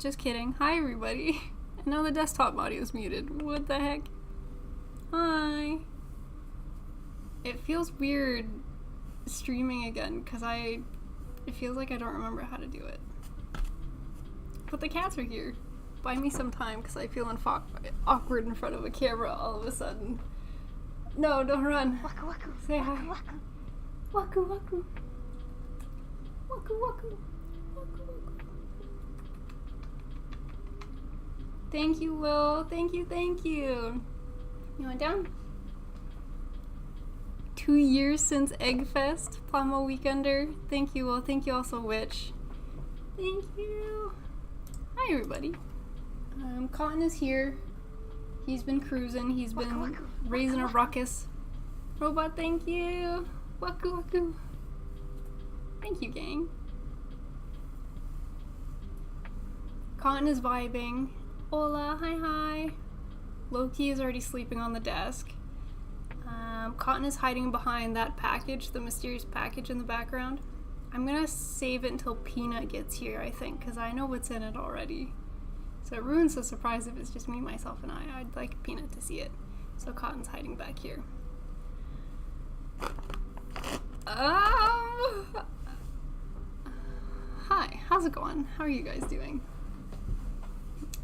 Just kidding. Hi, everybody. I know the desktop audio is muted. What the heck? Hi. It feels weird streaming again because it feels like I don't remember how to do it. But the cats are here. Buy me some time because I feel awkward in front of a camera all of a sudden. No, don't run. Waku waku. Say hi. Waku Waku waku. Waku waku. Waku waku. Thank you, Will. Thank you, thank you. You want down? 2 years since Eggfest, Plamo Weekender. Thank you, Will. Thank you also, Witch. Thank you. Hi, everybody. Cotton is here. He's been cruising. He's been raising a ruckus. Robot, thank you. Waku waku. Thank you, gang. Cotton is vibing. Hola, hi hi. Loki is already sleeping on the desk. Cotton is hiding behind that package, the mysterious package in the background. I'm gonna save it until Peanut gets here, I think, because I know what's in it already. So it ruins the surprise if it's just me, myself, and I. I'd like Peanut to see it. So Cotton's hiding back here. Hi, how's it going? How are you guys doing?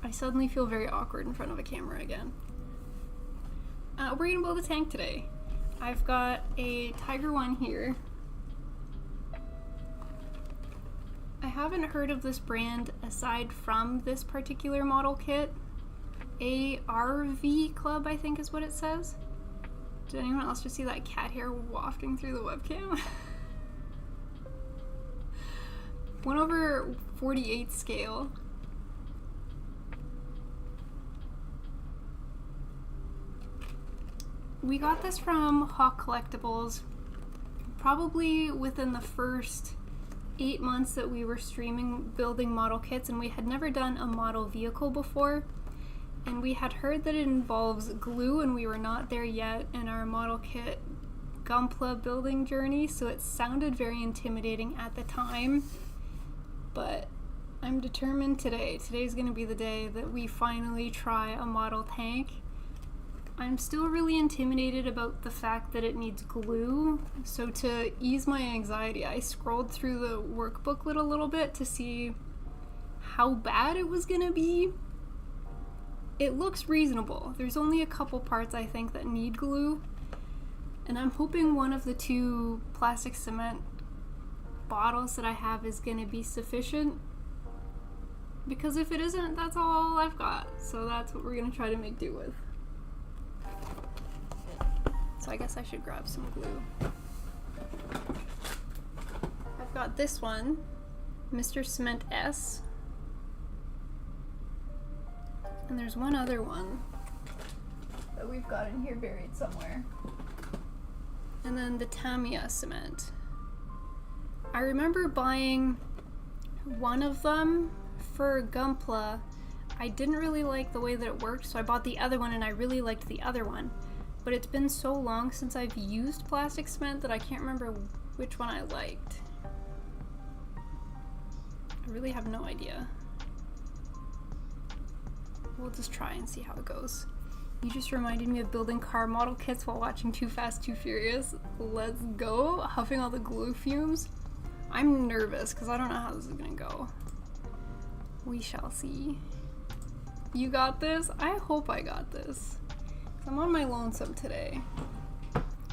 I suddenly feel very awkward in front of a camera again. We're gonna build a tank today. I've got a Tiger One here. I haven't heard of this brand aside from this particular model kit. ARV Club, I think is what it says. Did anyone else just see that cat hair wafting through the webcam? 1/48 scale. We got this from Hawk Collectibles probably within the first 8 months that we were streaming building model kits, and we had never done a model vehicle before, and we had heard that it involves glue, and we were not there yet in our model kit Gunpla building journey, so it sounded very intimidating at the time, but I'm determined today. Today's gonna be the day that we finally try a model tank. I'm still really intimidated about the fact that it needs glue, so to ease my anxiety, I scrolled through the workbook a little bit to see how bad it was gonna be. It looks reasonable. There's only a couple parts I think that need glue, and I'm hoping one of the 2 plastic cement bottles that I have is gonna be sufficient, because if it isn't, that's all I've got, so that's what we're gonna try to make do with. So I guess I should grab some glue. I've got this one, Mr. Cement S. And there's one other one that we've got in here buried somewhere. And then the Tamiya cement. I remember buying one of them for Gunpla. I didn't really like the way that it worked, so I bought the other one and I really liked the other one. But it's been so long since I've used plastic cement that I can't remember which one I liked. I really have no idea. We'll just try and see how it goes. You just reminded me of building car model kits while watching Too Fast, Too Furious. Let's go! Huffing all the glue fumes. I'm nervous because I don't know how this is gonna go. We shall see. You got this? I hope I got this. I'm on my lonesome today,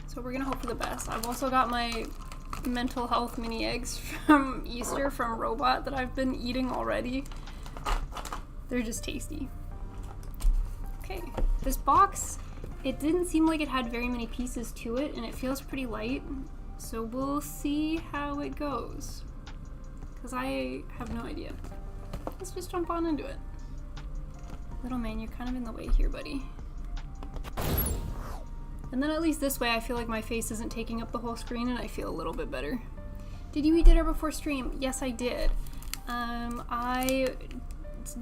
so we're gonna hope for the best. I've also got my mental health mini eggs from Easter from Robot that I've been eating already. They're just tasty. Okay, this box, it didn't seem like it had very many pieces to it, and it feels pretty light, so we'll see how it goes, because I have no idea. Let's just jump on into it. Little man, you're kind of in the way here, buddy. And then at least this way I feel like my face isn't taking up the whole screen and I feel a little bit better. Did you eat dinner before stream? Yes, I did. I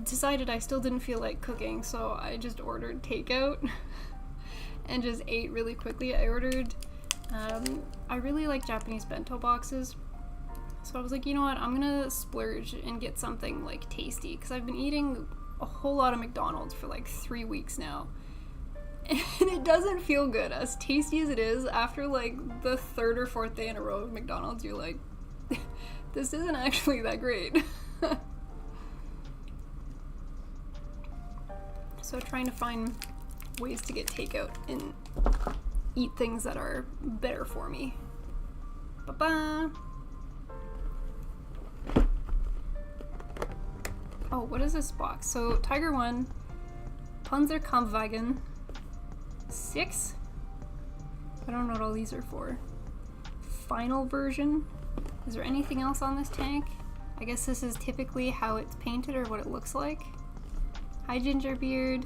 decided I still didn't feel like cooking, so I just ordered takeout and just ate really quickly. I ordered, I really like Japanese bento boxes. So I was like, you know what, I'm gonna splurge and get something like tasty, because I've been eating a whole lot of McDonald's for like 3 weeks now. And it doesn't feel good. As tasty as it is, after like the 3rd or 4th day in a row of McDonald's, you're like, this isn't actually that great. So trying to find ways to get takeout and eat things that are better for me. Ba-ba! Oh, what is this box? So, Tiger 1, Panzerkampfwagen 6? I don't know what all these are for. Final version? Is there anything else on this tank? I guess this is typically how it's painted or what it looks like. Hi, Gingerbeard.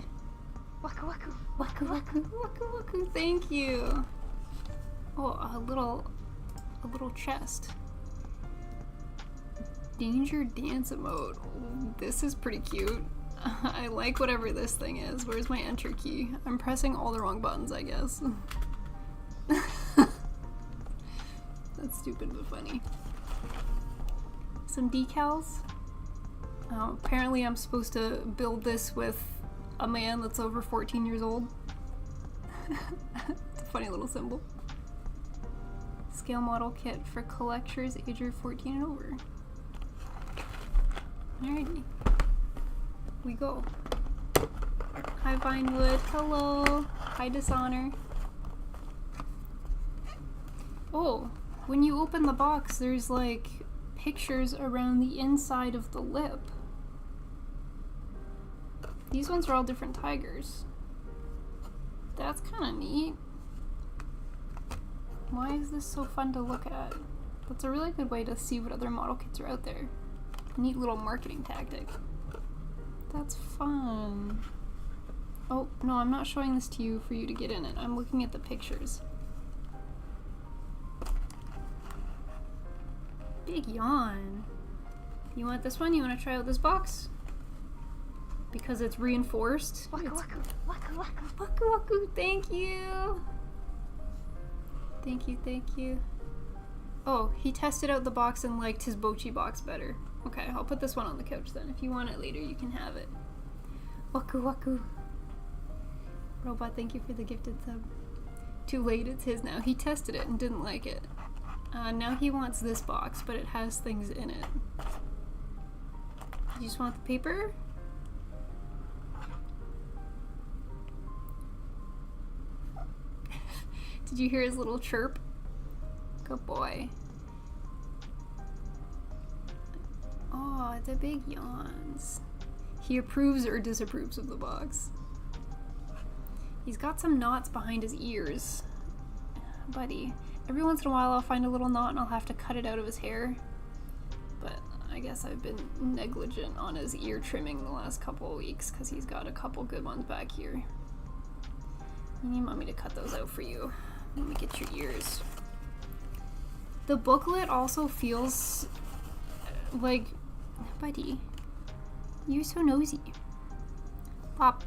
Waku waku. Waku waku. Waku waku. Thank you. Oh, a little chest. Danger dance mode. This is pretty cute. I like whatever this thing is. Where's my enter key? I'm pressing all the wrong buttons, I guess. That's stupid but funny. Some decals. Apparently I'm supposed to build this with a man that's over 14 years old. It's a funny little symbol. Scale model kit for collectors age of 14 and over. Alrighty. We go. Hi Vinewood. Hello. Hi Dishonor. Oh, when you open the box, there's like pictures around the inside of the lip. These ones are all different tigers. That's kind of neat. Why is this so fun to look at? That's a really good way to see what other model kits are out there. Neat little marketing tactic. That's fun. Oh, no, I'm not showing this to you for you to get in it. I'm looking at the pictures. Big yawn. You want this one? You want to try out this box? Because it's reinforced. Waku waku. Waku waku. Waku waku. Thank you. Thank you, thank you. Oh, he tested out the box and liked his Bochi box better. Okay, I'll put this one on the couch then. If you want it later, you can have it. Waku waku. Robot, thank you for the gifted sub. Too late, it's his now. He tested it and didn't like it. Now he wants this box, but it has things in it. You just want the paper? Did you hear his little chirp? Good boy. Oh, the big yawns. He approves or disapproves of the box. He's got some knots behind his ears. Buddy. Every once in a while I'll find a little knot and I'll have to cut it out of his hair. But I guess I've been negligent on his ear trimming the last couple of weeks because he's got a couple good ones back here. You need mommy to cut those out for you. Let me get your ears. The booklet also feels like... Buddy, you're so nosy. Pop.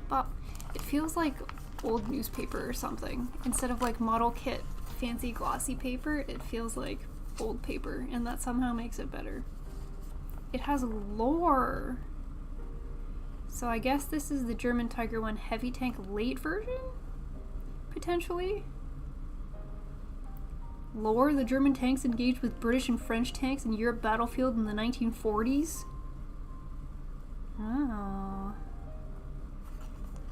Pop. It feels like old newspaper or something. Instead of like model kit fancy glossy paper, it feels like old paper, and that somehow makes it better. It has lore. So I guess this is the German Tiger 1 heavy tank late version? Potentially? Lore, the German tanks engaged with British and French tanks in Europe battlefield in the 1940s? Oh.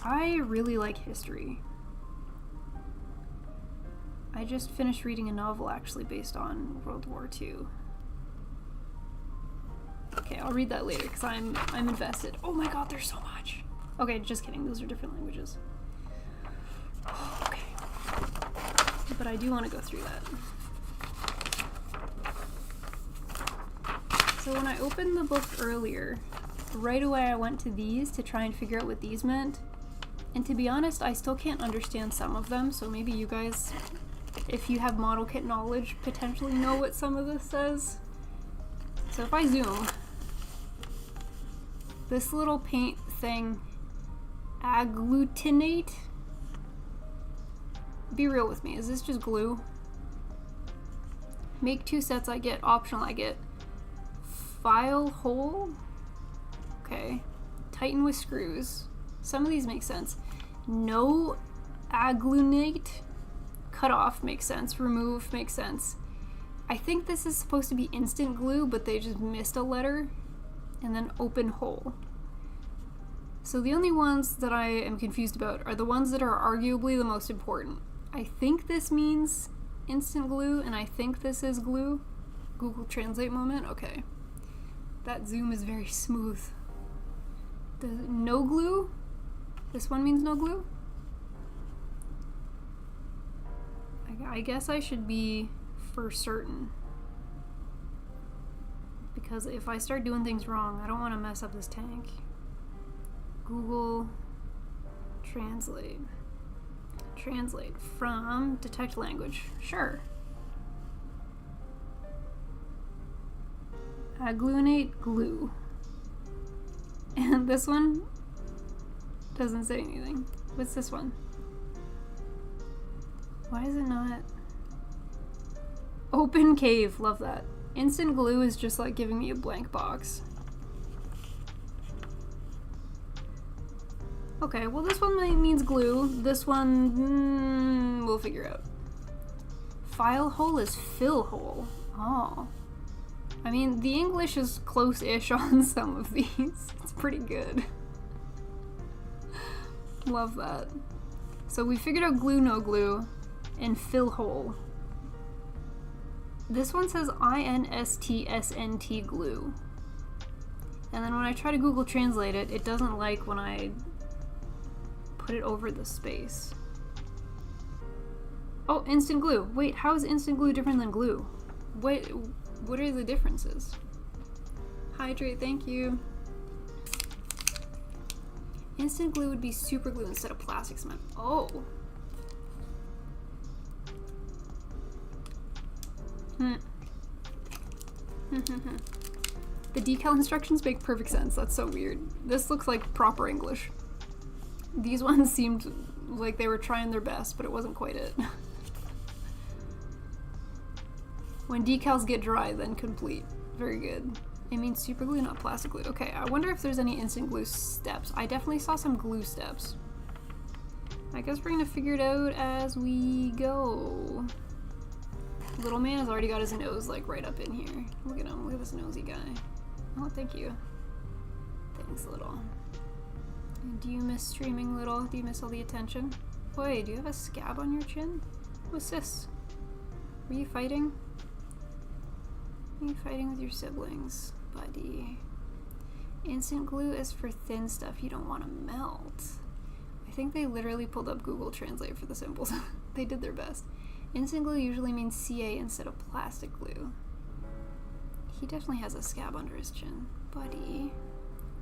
I really like history. I just finished reading a novel actually based on World War II. Okay, I'll read that later because I'm invested. Oh my god, there's so much. Okay, just kidding. Those are different languages. Okay. But I do want to go through that. So when I opened the book earlier, right away I went to these to try and figure out what these meant. And to be honest, I still can't understand some of them, so maybe you guys, if you have model kit knowledge, potentially know what some of this says. So if I zoom, this little paint thing, agglutinate? Be real with me, is this just glue? Make 2 sets, I get. Optional, I get. File hole? Okay. Tighten with screws. Some of these make sense. No agglutinate. Cut off makes sense. Remove makes sense. I think this is supposed to be instant glue, but they just missed a letter. And then open hole. So the only ones that I am confused about are the ones that are arguably the most important. I think this means instant glue, and I think this is glue. Google Translate moment? Okay. That zoom is very smooth. The no glue? This one means no glue? I guess I should be for certain. Because if I start doing things wrong, I don't want to mess up this tank. Google Translate. Translate from detect language. Sure. Agglutinate glue. And this one doesn't say anything. What's this one? Why is it not? Open cave. Love that. Instant glue is just like giving me a blank box. Okay, well this one means glue. This one, we'll figure out. File hole is fill hole. Oh. I mean, the English is close-ish on some of these. It's pretty good. Love that. So we figured out glue, no glue, and fill hole. This one says INSTSNT glue. And then when I try to Google Translate it, it doesn't like when I put it over the space. Oh, instant glue. Wait, how is instant glue different than glue? What are the differences? Hydrate, thank you. Instant glue would be super glue instead of plastic cement. Oh. The decal instructions make perfect sense. That's so weird. This looks like proper English. These ones seemed like they were trying their best, but it wasn't quite it. When decals get dry, then complete. Very good. It means super glue, not plastic glue. Okay, I wonder if there's any instant glue steps. I definitely saw some glue steps. I guess we're gonna figure it out as we go. Little man has already got his nose like right up in here. Look at him, look at this nosy guy. Oh, thank you. Thanks, little. Do you miss streaming, little? Do you miss all the attention? Boy, do you have a scab on your chin? What's this? Were you fighting? Are you fighting with your siblings, buddy? Instant glue is for thin stuff you don't want to melt. I think they literally pulled up Google Translate for the symbols. They did their best. Instant glue usually means CA instead of plastic glue. He definitely has a scab under his chin, buddy.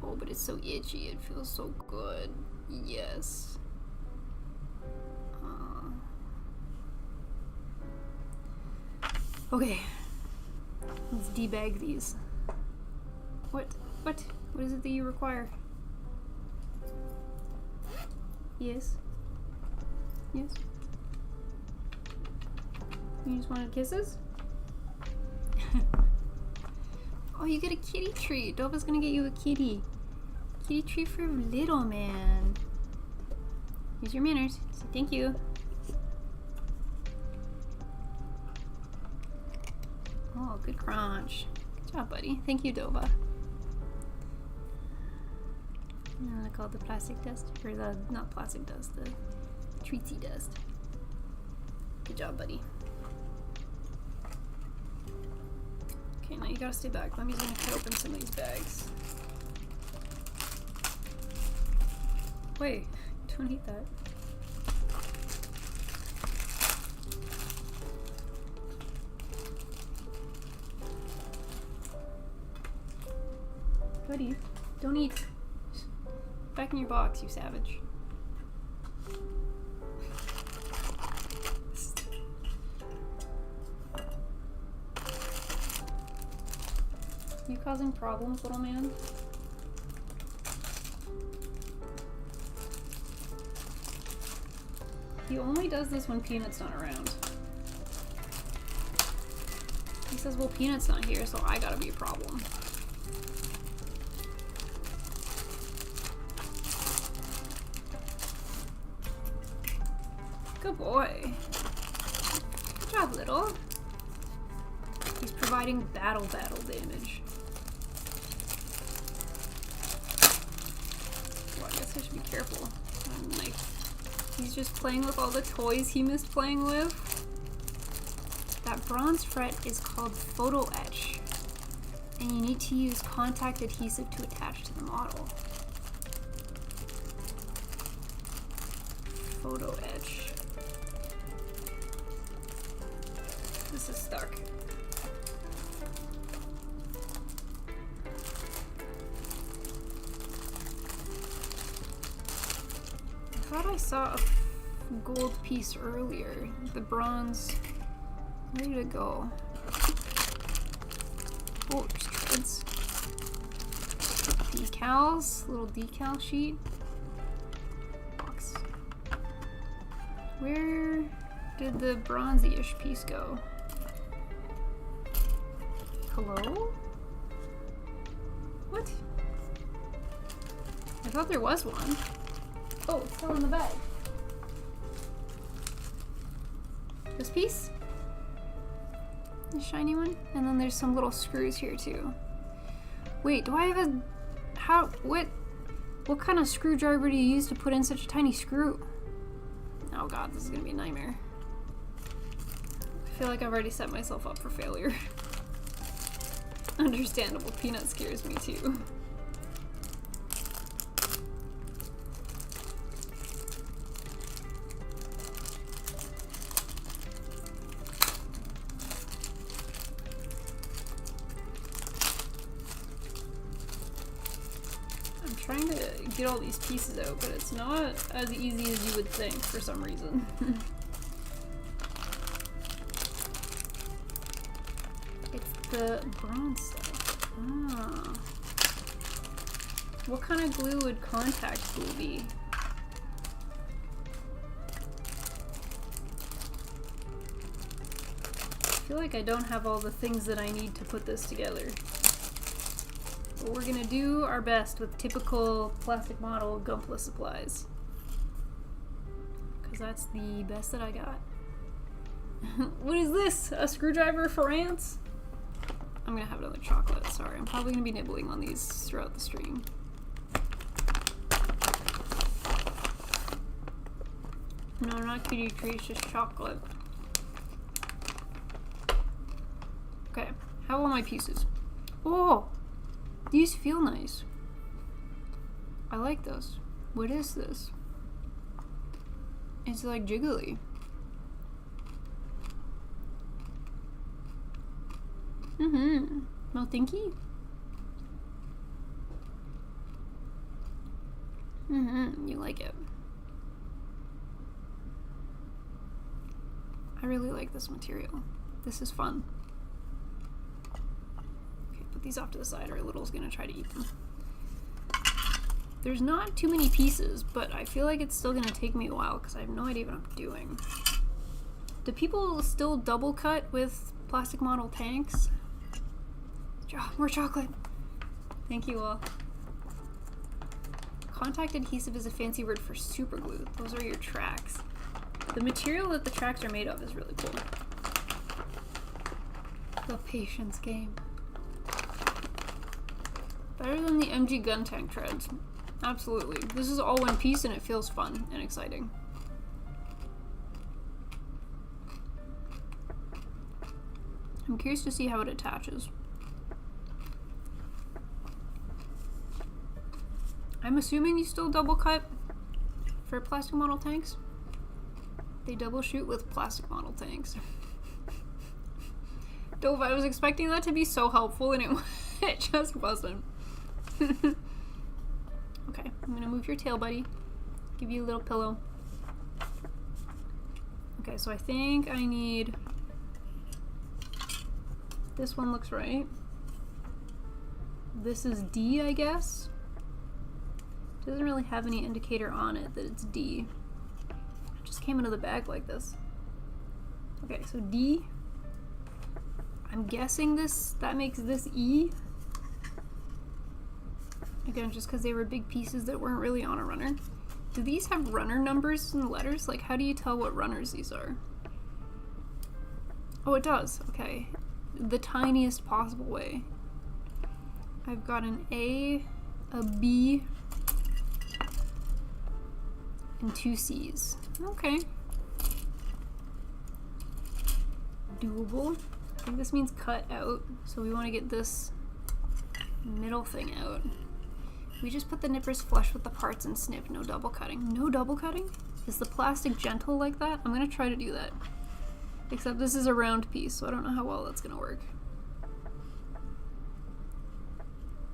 Oh, but it's so itchy. It feels so good. Yes. Okay. Let's debag these. What? What? What is it that you require? Yes. Yes. You just wanted kisses? Oh, you get a kitty treat. Dova's gonna get you a kitty. Kitty treat for little man. Here's your manners. Say thank you. Oh, good crunch. Good job, buddy. Thank you, Dova. I'm gonna call it the plastic dust. Or the, not plastic dust, the treatsy dust. Good job, buddy. Okay, now you gotta stay back. Mommy's gonna cut open some of these bags. Wait, don't eat that. Buddy, don't eat. Back in your box, you savage. You causing problems, little man? He only does this when Peanut's not around. says, well, Peanut's not here, so I gotta be a problem. Good boy. Good job, Little. He's providing battle damage. Well, I guess I should be careful. Like, he's just playing with all the toys he missed playing with. That bronze fret is called Photo Etch, and you need to use contact adhesive to attach to the model. Photo Etch. This is stuck. I thought I saw a gold piece earlier. The bronze. Where did it go? Oh, there's treads. Decals. Little decal sheet. Box. Where did the bronzy-ish piece go? Hello? What? I thought there was one. Oh, it's still in the bag. This piece? The shiny one? And then there's some little screws here too. Wait, do I have a... How... What kind of screwdriver do you use to put in such a tiny screw? Oh god, this is gonna be a nightmare. I feel like I've already set myself up for failure. Understandable, Peanut scares me too. I'm trying to get all these pieces out, but it's not as easy as you would think for some reason. The bronze stuff. Ah. What kind of glue would contact glue be? I feel like I don't have all the things that I need to put this together. But we're gonna do our best with typical plastic model Gunpla supplies. Because that's the best that I got. What is this? A screwdriver for ants? I'm gonna have another chocolate, sorry. I'm probably gonna be nibbling on these throughout the stream. No, not kitty treats, just chocolate. Okay, how are my pieces? Oh! These feel nice. I like this. What is this? It's like jiggly. Mm-hmm. No thinky? Mm-hmm. You like it. I really like this material. This is fun. Okay, put these off to the side or Little's gonna try to eat them. There's not too many pieces, but I feel like it's still gonna take me a while because I have no idea what I'm doing. Do people still double cut with plastic model tanks? More chocolate. Thank you all. Contact adhesive is a fancy word for super glue. Those are your tracks. The material that the tracks are made of is really cool. The patience game. Better than the MG gun tank treads. Absolutely. This is all one piece and it feels fun and exciting. I'm curious to see how it attaches. I'm assuming you still double cut for plastic model tanks. They double shoot with plastic model tanks. Dove, I was expecting that to be so helpful and it just wasn't. Okay, I'm gonna move your tail, buddy. Give you a little pillow. Okay, so I think I need... This one looks right. This is D, I guess. Doesn't really have any indicator on it that it's D. It just came into the bag like this. Okay, so D. I'm guessing that makes this E. Again, just because they were big pieces that weren't really on a runner. Do these have runner numbers and letters? Like, how do you tell what runners these are? Oh, it does. Okay. The tiniest possible way. I've got an A, a B, and 2 C's. Okay. Doable. I think this means cut out, so we want to get this middle thing out. We just put the nippers flush with the parts and snip, no double cutting. No double cutting? Is the plastic gentle like that? I'm gonna try to do that. Except this is a round piece, so I don't know how well that's gonna work.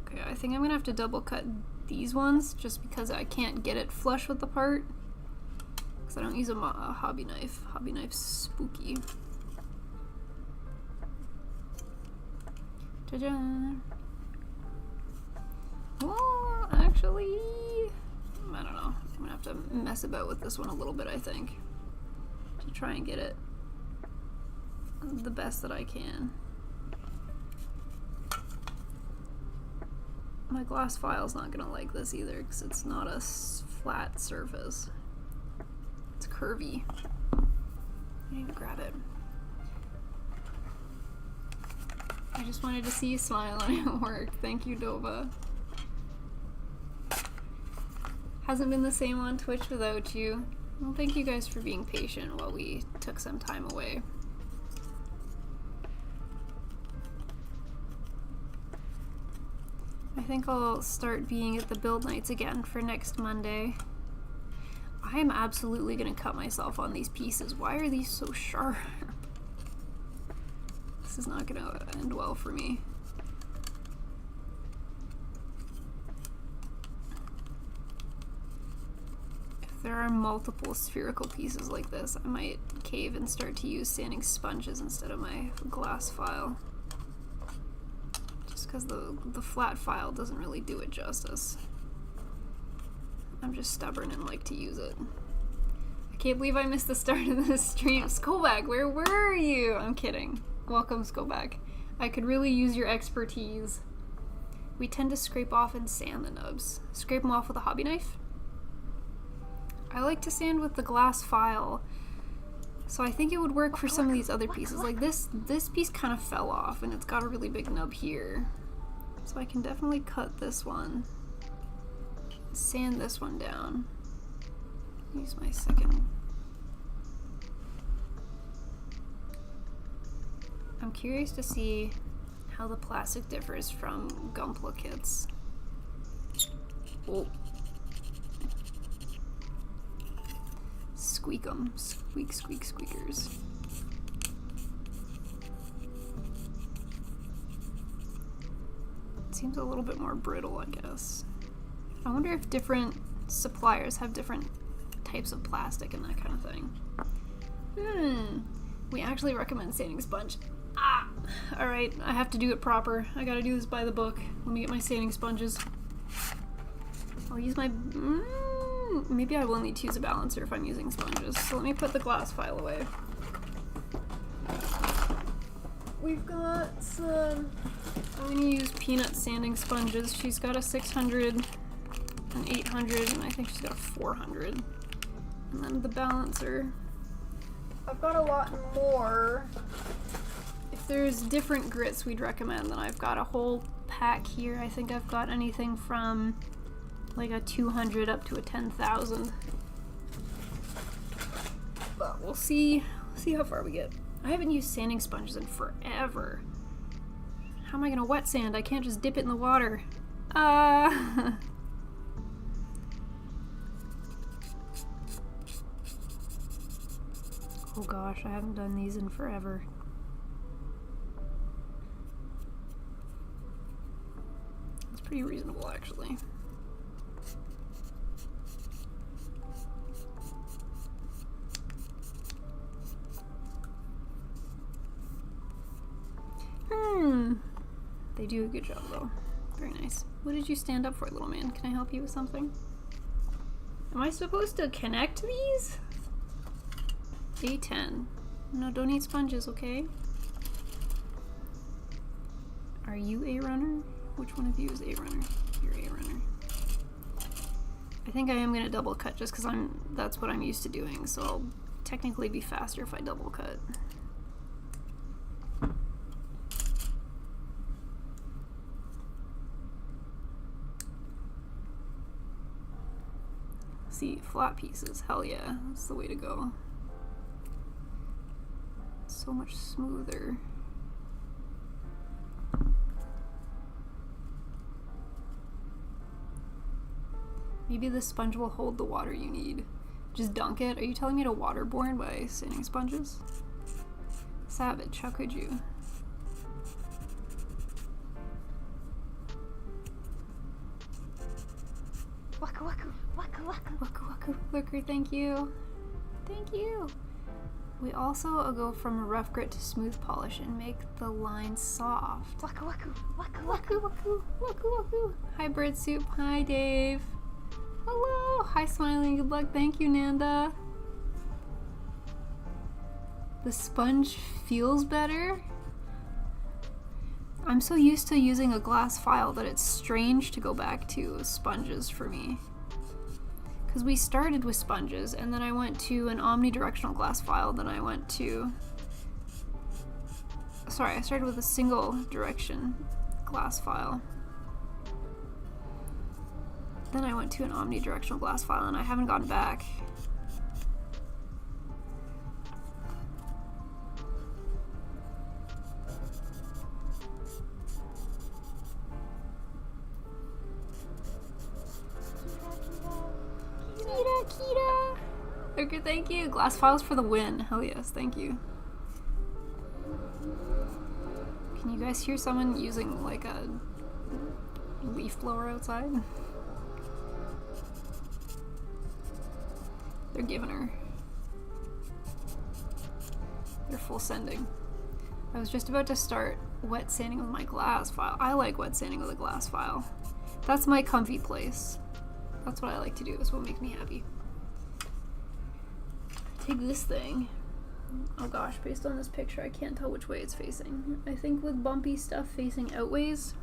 Okay, I think I'm gonna have to double cut these ones just because I can't get it flush with the part. Because I don't use a hobby knife. Hobby knife's spooky. Ta-da! Well, actually, I don't know. I'm gonna have to mess about with this one a little bit, I think, to try and get it the best that I can. My glass file's not gonna like this either because it's not a flat surface. It's curvy. I need to grab it. I just wanted to see you smile and it worked. Thank you, Dova. Hasn't been the same on Twitch without you. Well, thank you guys for being patient while we took some time away. I think I'll start being at the build nights again for next Monday. I am absolutely gonna cut myself on these pieces. Why are these so sharp? This is not gonna end well for me. If there are multiple spherical pieces like this, I might cave and start to use sanding sponges instead of my glass file. Just because the flat file doesn't really do it justice. I'm just stubborn and like to use it. I can't believe I missed the start of this stream. Skullback, where were you? I'm kidding. Welcome, Skullback. I could really use your expertise. We tend to scrape off and sand the nubs. Scrape them off with a hobby knife? I like to sand with the glass file. So I think it would work for some of these other pieces. Like this piece kind of fell off and it's got a really big nub here. So I can definitely cut this one. Sand this one down. Use my second. I'm curious to see how the plastic differs from Gunpla kits. Oh. Squeak 'em. Squeak, squeak, squeakers. It seems a little bit more brittle, I guess. I wonder if different suppliers have different types of plastic and that kind of thing. We actually recommend sanding sponge. Ah! Alright, I have to do it proper. I gotta do this by the book. Let me get my sanding sponges. I'll use my... maybe I will need to use a balancer if I'm using sponges. So let me put the glass file away. We've got some... I'm gonna use Peanut sanding sponges. She's got a 600, an 800, and I think she's got a 400. And then the balancer. I've got a lot more. If there's different grits we'd recommend, then I've got a whole pack here. I think I've got anything from like a 200 up to a 10,000. But we'll see how far we get. I haven't used sanding sponges in forever. How am I gonna wet sand? I can't just dip it in the water. Oh gosh, I haven't done these in forever. It's pretty reasonable, actually. They do a good job, though. Very nice. What did you stand up for, little man? Can I help you with something? Am I supposed to connect these? A10. No, don't eat sponges, okay? Are you a runner? Which one of you is a runner? You're a runner. I think I am gonna double cut just because that's what I'm used to doing, so I'll technically be faster if I double cut. See, flat pieces, hell yeah, that's the way to go. It's so much smoother. Maybe this sponge will hold the water you need. Just dunk it. Are you telling me to waterborne by sanding sponges? Savage, how could you? Waku waku, waku waku. Waku waku, lurker, thank you. Thank you. We also go from a rough grit to smooth polish and make the lines soft. Waku waku, waku Waku waku, waku waku. Hi Bird Soup, hi Dave. Hello, hi Smiling, good luck, thank you Nanda. The sponge feels better. I'm so used to using a glass file that it's strange to go back to sponges for me. Because we started with sponges and then I went to an omnidirectional glass file, then I went to... Sorry, I started with a single direction glass file. Then I went to an omnidirectional glass file and I haven't gone back. Kira! Okay, thank you. Glass files for the win. Hell yes, thank you. Can you guys hear someone using like a leaf blower outside? They're giving her. They're full sending. I was just about to start wet sanding with my glass file. I like wet sanding with a glass file. That's my comfy place. That's what I like to do. It's what makes me happy. Take this thing. Oh gosh, based on this picture, I can't tell which way it's facing. I think with bumpy stuff facing outways.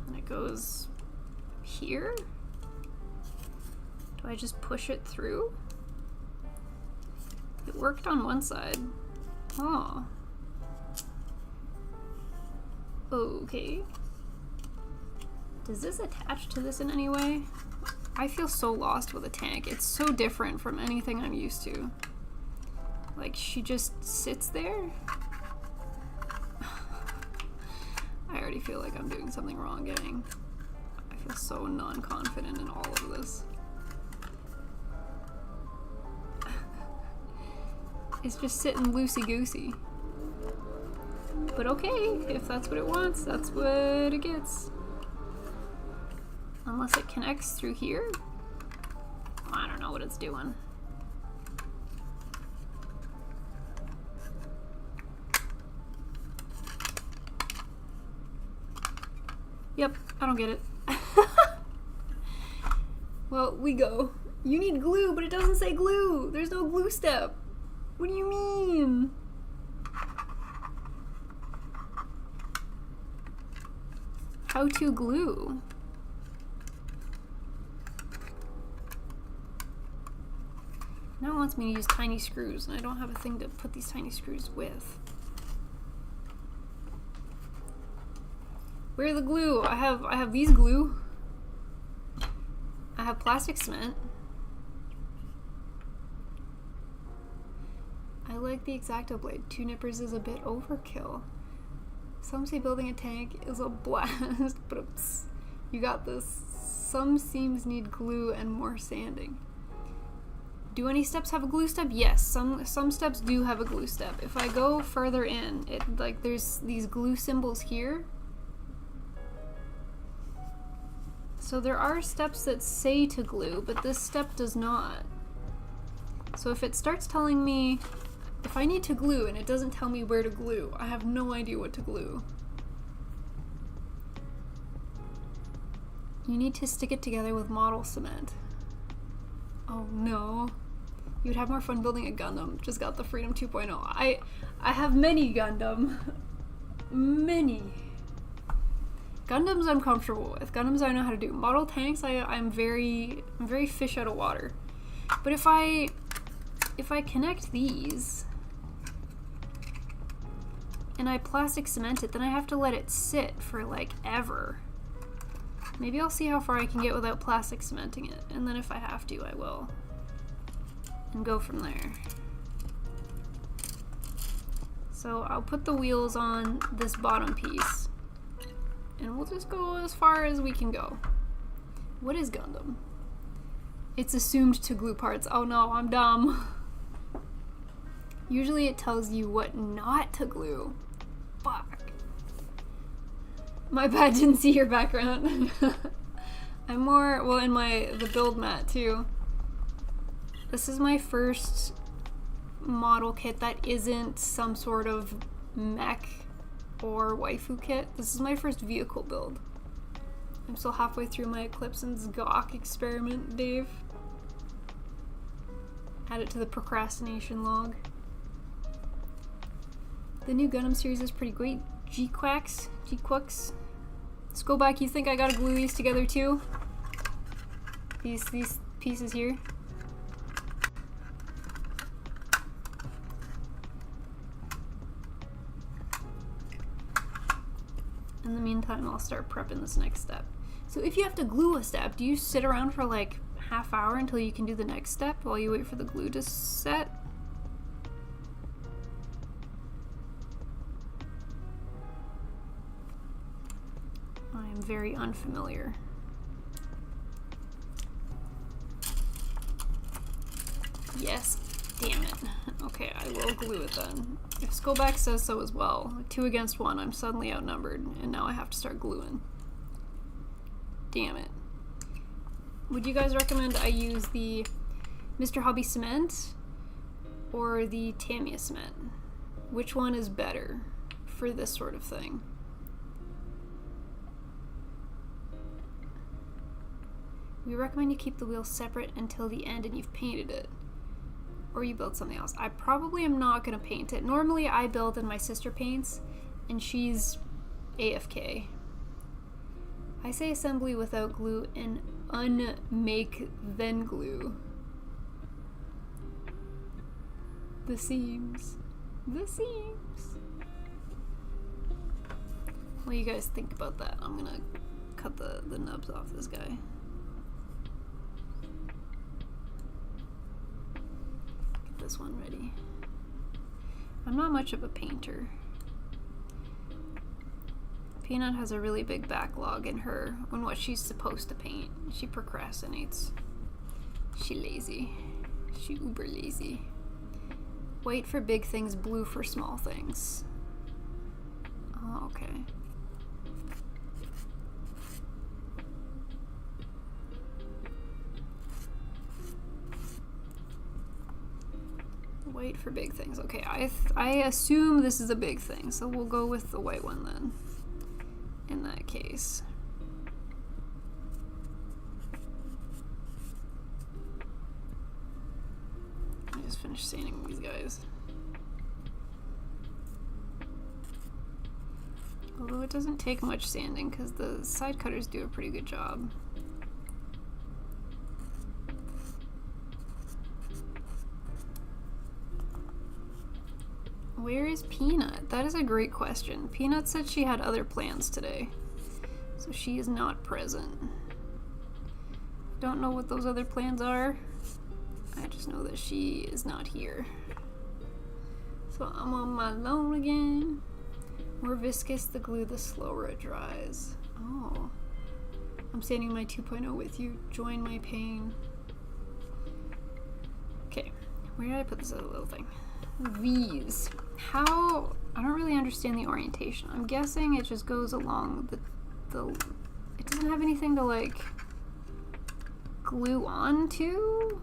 And it goes here? Do I just push it through? It worked on one side. Oh. Okay. Does this attach to this in any way? I feel so lost with a tank. It's so different from anything I'm used to. Like, she just sits there? I already feel like I'm doing something wrong, gang. I feel so non-confident in all of this. It's just sitting loosey-goosey. But okay, if that's what it wants, that's what it gets. Unless it connects through here? I don't know what it's doing. Yep, I don't get it. Well, we go. You need glue, but it doesn't say glue. There's no glue step. What do you mean? How to glue? Now it wants me to use tiny screws, and I don't have a thing to put these tiny screws with. Where's the glue? I have these glue. I have plastic cement. I like the X-Acto blade. 2 nippers is a bit overkill. Some say building a tank is a blast, but you got this. Some seams need glue and more sanding. Do any steps have a glue step? Yes, some steps do have a glue step. If I go further in, there's these glue symbols here. So there are steps that say to glue, but this step does not. So if it starts telling me if I need to glue and it doesn't tell me where to glue, I have no idea what to glue. You need to stick it together with model cement. Oh no. You'd have more fun building a Gundam. Just got the Freedom 2.0. I have many Gundam. many. Gundams I'm comfortable with. Gundams I know how to do. Model tanks I'm very fish out of water. But if I connect these and I plastic cement it, then I have to let it sit for like ever. Maybe I'll see how far I can get without plastic cementing it, and then if I have to, I will. And go from there. So I'll put the wheels on this bottom piece, and we'll just go as far as we can go. What is Gundam? It's assumed to glue parts. Oh no, I'm dumb. Usually it tells you what not to glue. Fuck. My bad, didn't see your background. I'm more, well, in the build mat too. This is my first model kit that isn't some sort of mech or waifu kit. This is my first vehicle build. I'm still halfway through my Eclipse and Zgok experiment, Dave. Add it to the procrastination log. The new Gundam series is pretty great. G-Quacks. Let's go back. You think I gotta glue these together too? These pieces here. In the meantime, I'll start prepping this next step. So if you have to glue a step, do you sit around for like half hour until you can do the next step while you wait for the glue to set? I am very unfamiliar. Yes, damn it. Okay, I will glue it then. If Skullback says so as well. 2 against 1, I'm suddenly outnumbered, and now I have to start gluing. Damn it. Would you guys recommend I use the Mr. Hobby cement or the Tamiya cement? Which one is better for this sort of thing? We recommend you keep the wheels separate until the end and you've painted it. Or you build something else. I probably am not going to paint it. Normally I build and my sister paints, and she's AFK. I say assembly without glue and unmake then glue. The seams. The seams. What do you guys think about that? I'm gonna cut the nubs off this guy. Get this one ready. I'm not much of a painter. Peanut has a really big backlog in her on what she's supposed to paint. She procrastinates. She lazy. She uber lazy. White for big things, blue for small things. Oh, okay. White for big things. Okay, I assume this is a big thing, so we'll go with the white one then. In that case. I just finished sanding these guys. Although it doesn't take much sanding because the side cutters do a pretty good job. Where is Peanut? That is a great question. Peanut said she had other plans today, so she is not present. Don't know what those other plans are. I just know that she is not here. So I'm on my own again. More viscous the glue, the slower it dries. Oh. I'm sanding my 2.0 with you. Join my pain. Okay, where did I put this other little thing? These. How? I don't really understand the orientation. I'm guessing it just goes along the it doesn't have anything to like glue on to.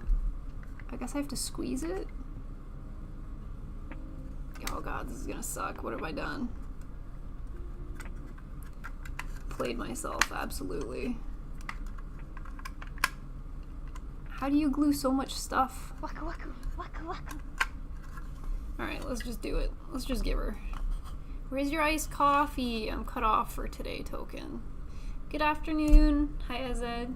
I guess I have to squeeze it. Oh god, this is gonna suck. What have I done? Played myself, absolutely. How do you glue so much stuff? Waka waka, waka waka. Alright, let's just do it. Let's just give her. Where's your iced coffee? I'm cut off for today token. Good afternoon. Hi, Azed.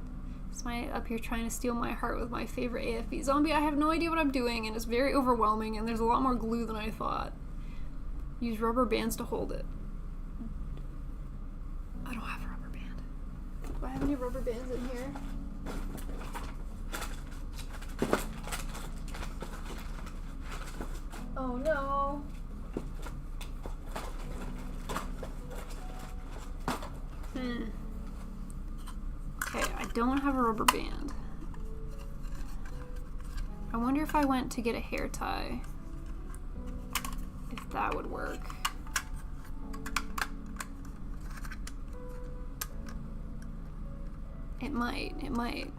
Is my up here trying to steal my heart with my favorite AFB zombie? I have no idea what I'm doing, and it's very overwhelming, and there's a lot more glue than I thought. Use rubber bands to hold it. I don't have a rubber band. Do I have any rubber bands in here? Oh no. Okay, I don't have a rubber band. I wonder if I went to get a hair tie, if that would work. It might.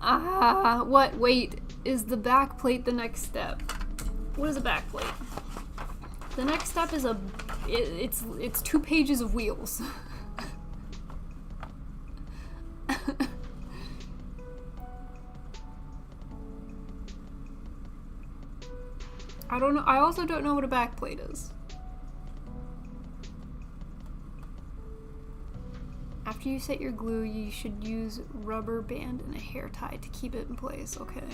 Ah, what? Wait, is the back plate the next step? What is a back plate? The next step is it's 2 pages of wheels. I don't know. I also don't know what a back plate is. After you set your glue, you should use rubber band and a hair tie to keep it in place. Okay.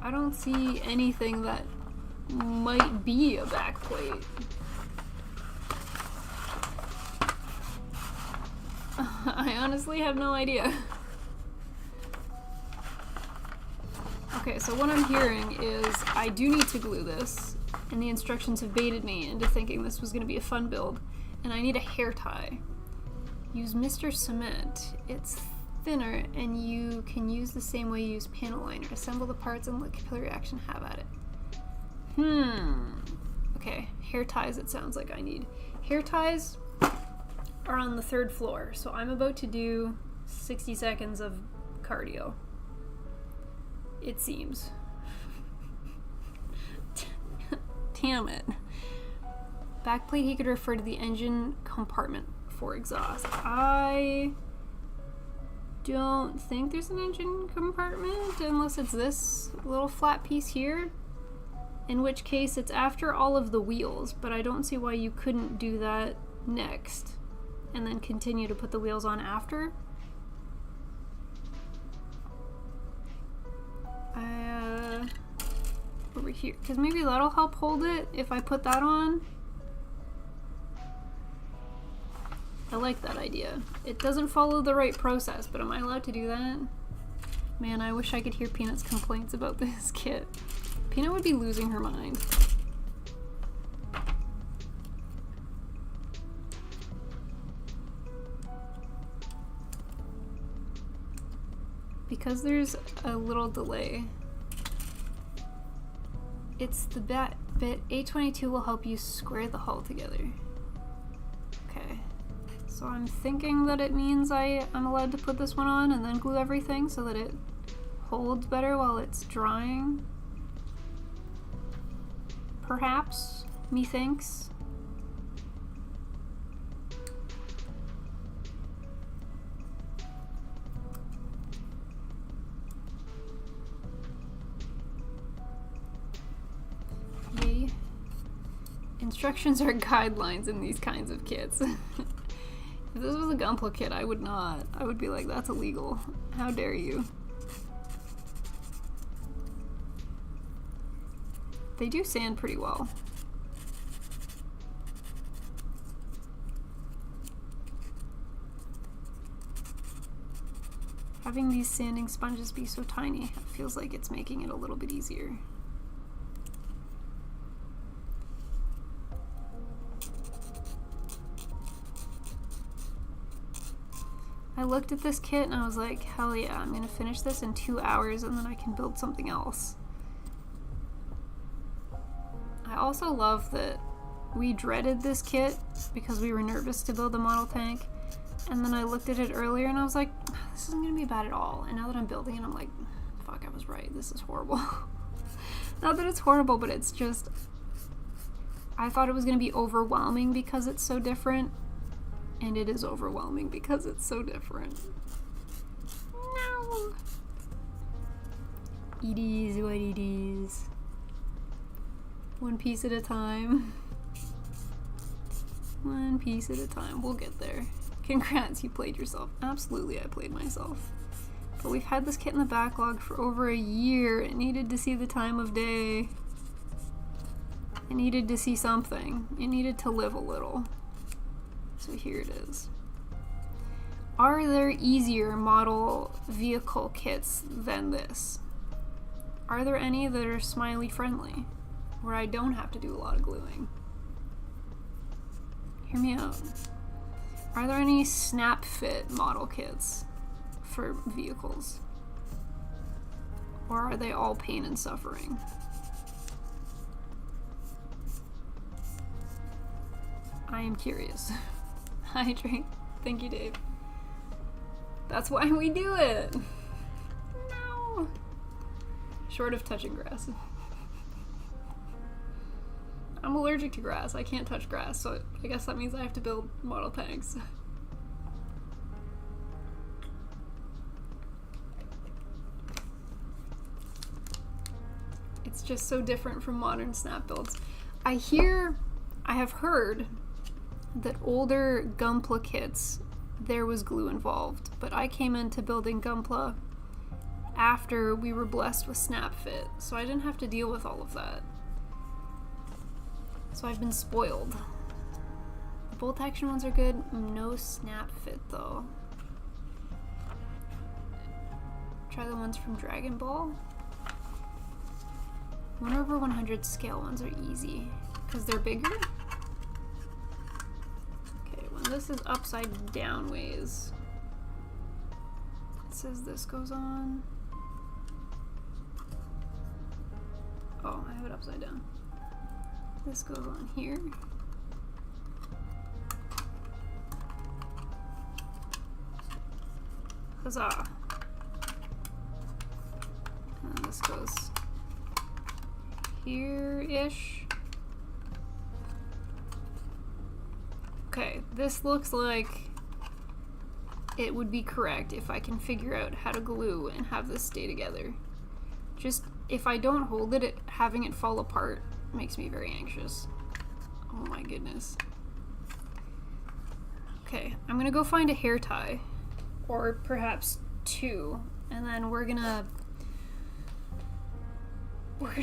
I don't see anything that might be a back plate. I honestly have no idea. Okay, so what I'm hearing is I do need to glue this, and the instructions have baited me into thinking this was going to be a fun build, and I need a hair tie. Use Mr. Cement. It's thinner, and you can use the same way you use panel liner. Assemble the parts and let capillary action have at it. Okay, hair ties it sounds like I need. Hair ties are on the 3rd floor, so I'm about to do 60 seconds of cardio. It seems. Damn it. Backplate, he could refer to the engine compartment for exhaust. I don't think there's an engine compartment unless it's this little flat piece here, in which case it's after all of the wheels, but I don't see why you couldn't do that next and then continue to put the wheels on after. Over here, because maybe that'll help hold it if I put that on. I like that idea. It doesn't follow the right process, but am I allowed to do that? Man, I wish I could hear Peanut's complaints about this kit. Peanut would be losing her mind. Because there's a little delay, it's the bit A22 will help you square the hull together. Okay, so I'm thinking that it means I'm allowed to put this one on and then glue everything so that it holds better while it's drying. Perhaps, methinks. Yay. Instructions are guidelines in these kinds of kits. If this was a Gunpla kit, I would not. I would be like, that's illegal. How dare you? They do sand pretty well. Having these sanding sponges be so tiny feels like it's making it a little bit easier. I looked at this kit and I was like, hell yeah, I'm gonna finish this in 2 hours and then I can build something else. I also love that we dreaded this kit because we were nervous to build a model tank, and then I looked at it earlier and I was like, this isn't gonna be bad at all, and now that I'm building it I'm like, fuck, I was right, this is horrible. Not that it's horrible, but it's just, I thought it was gonna be overwhelming because it's so different, and it is overwhelming because it's so different. No. Edie's, what Edie's? One piece at a time. One piece at a time. We'll get there. Congrats, you played yourself. Absolutely, I played myself. But we've had this kit in the backlog for over a year. It needed to see the time of day. It needed to see something. It needed to live a little. So here it is. Are there easier model vehicle kits than this? Are there any that are smiley friendly, where I don't have to do a lot of gluing? Hear me out. Are there any snap fit model kits for vehicles? Or are they all pain and suffering? I am curious. Hi, Drake. Thank you, Dave. That's why we do it. No. Short of touching grass. I'm allergic to grass. I can't touch grass, so I guess that means I have to build model tanks. It's just so different from modern snap builds. I have heard that older Gunpla kits, there was glue involved, but I came into building Gunpla after we were blessed with snap fit, so I didn't have to deal with all of that. So I've been spoiled. The bolt action ones are good. No snap fit though. Try the ones from Dragon Ball. 1/100 scale ones are easy because they're bigger. Okay, when this is upside down ways, it says this goes on. Oh, I have it upside down. This goes on here. Huzzah! And this goes here-ish. Okay, this looks like it would be correct if I can figure out how to glue and have this stay together. Just, if I don't hold it, having it fall apart makes me very anxious. Oh my goodness. Okay, I'm gonna go find a hair tie, or perhaps two, and then we're gonna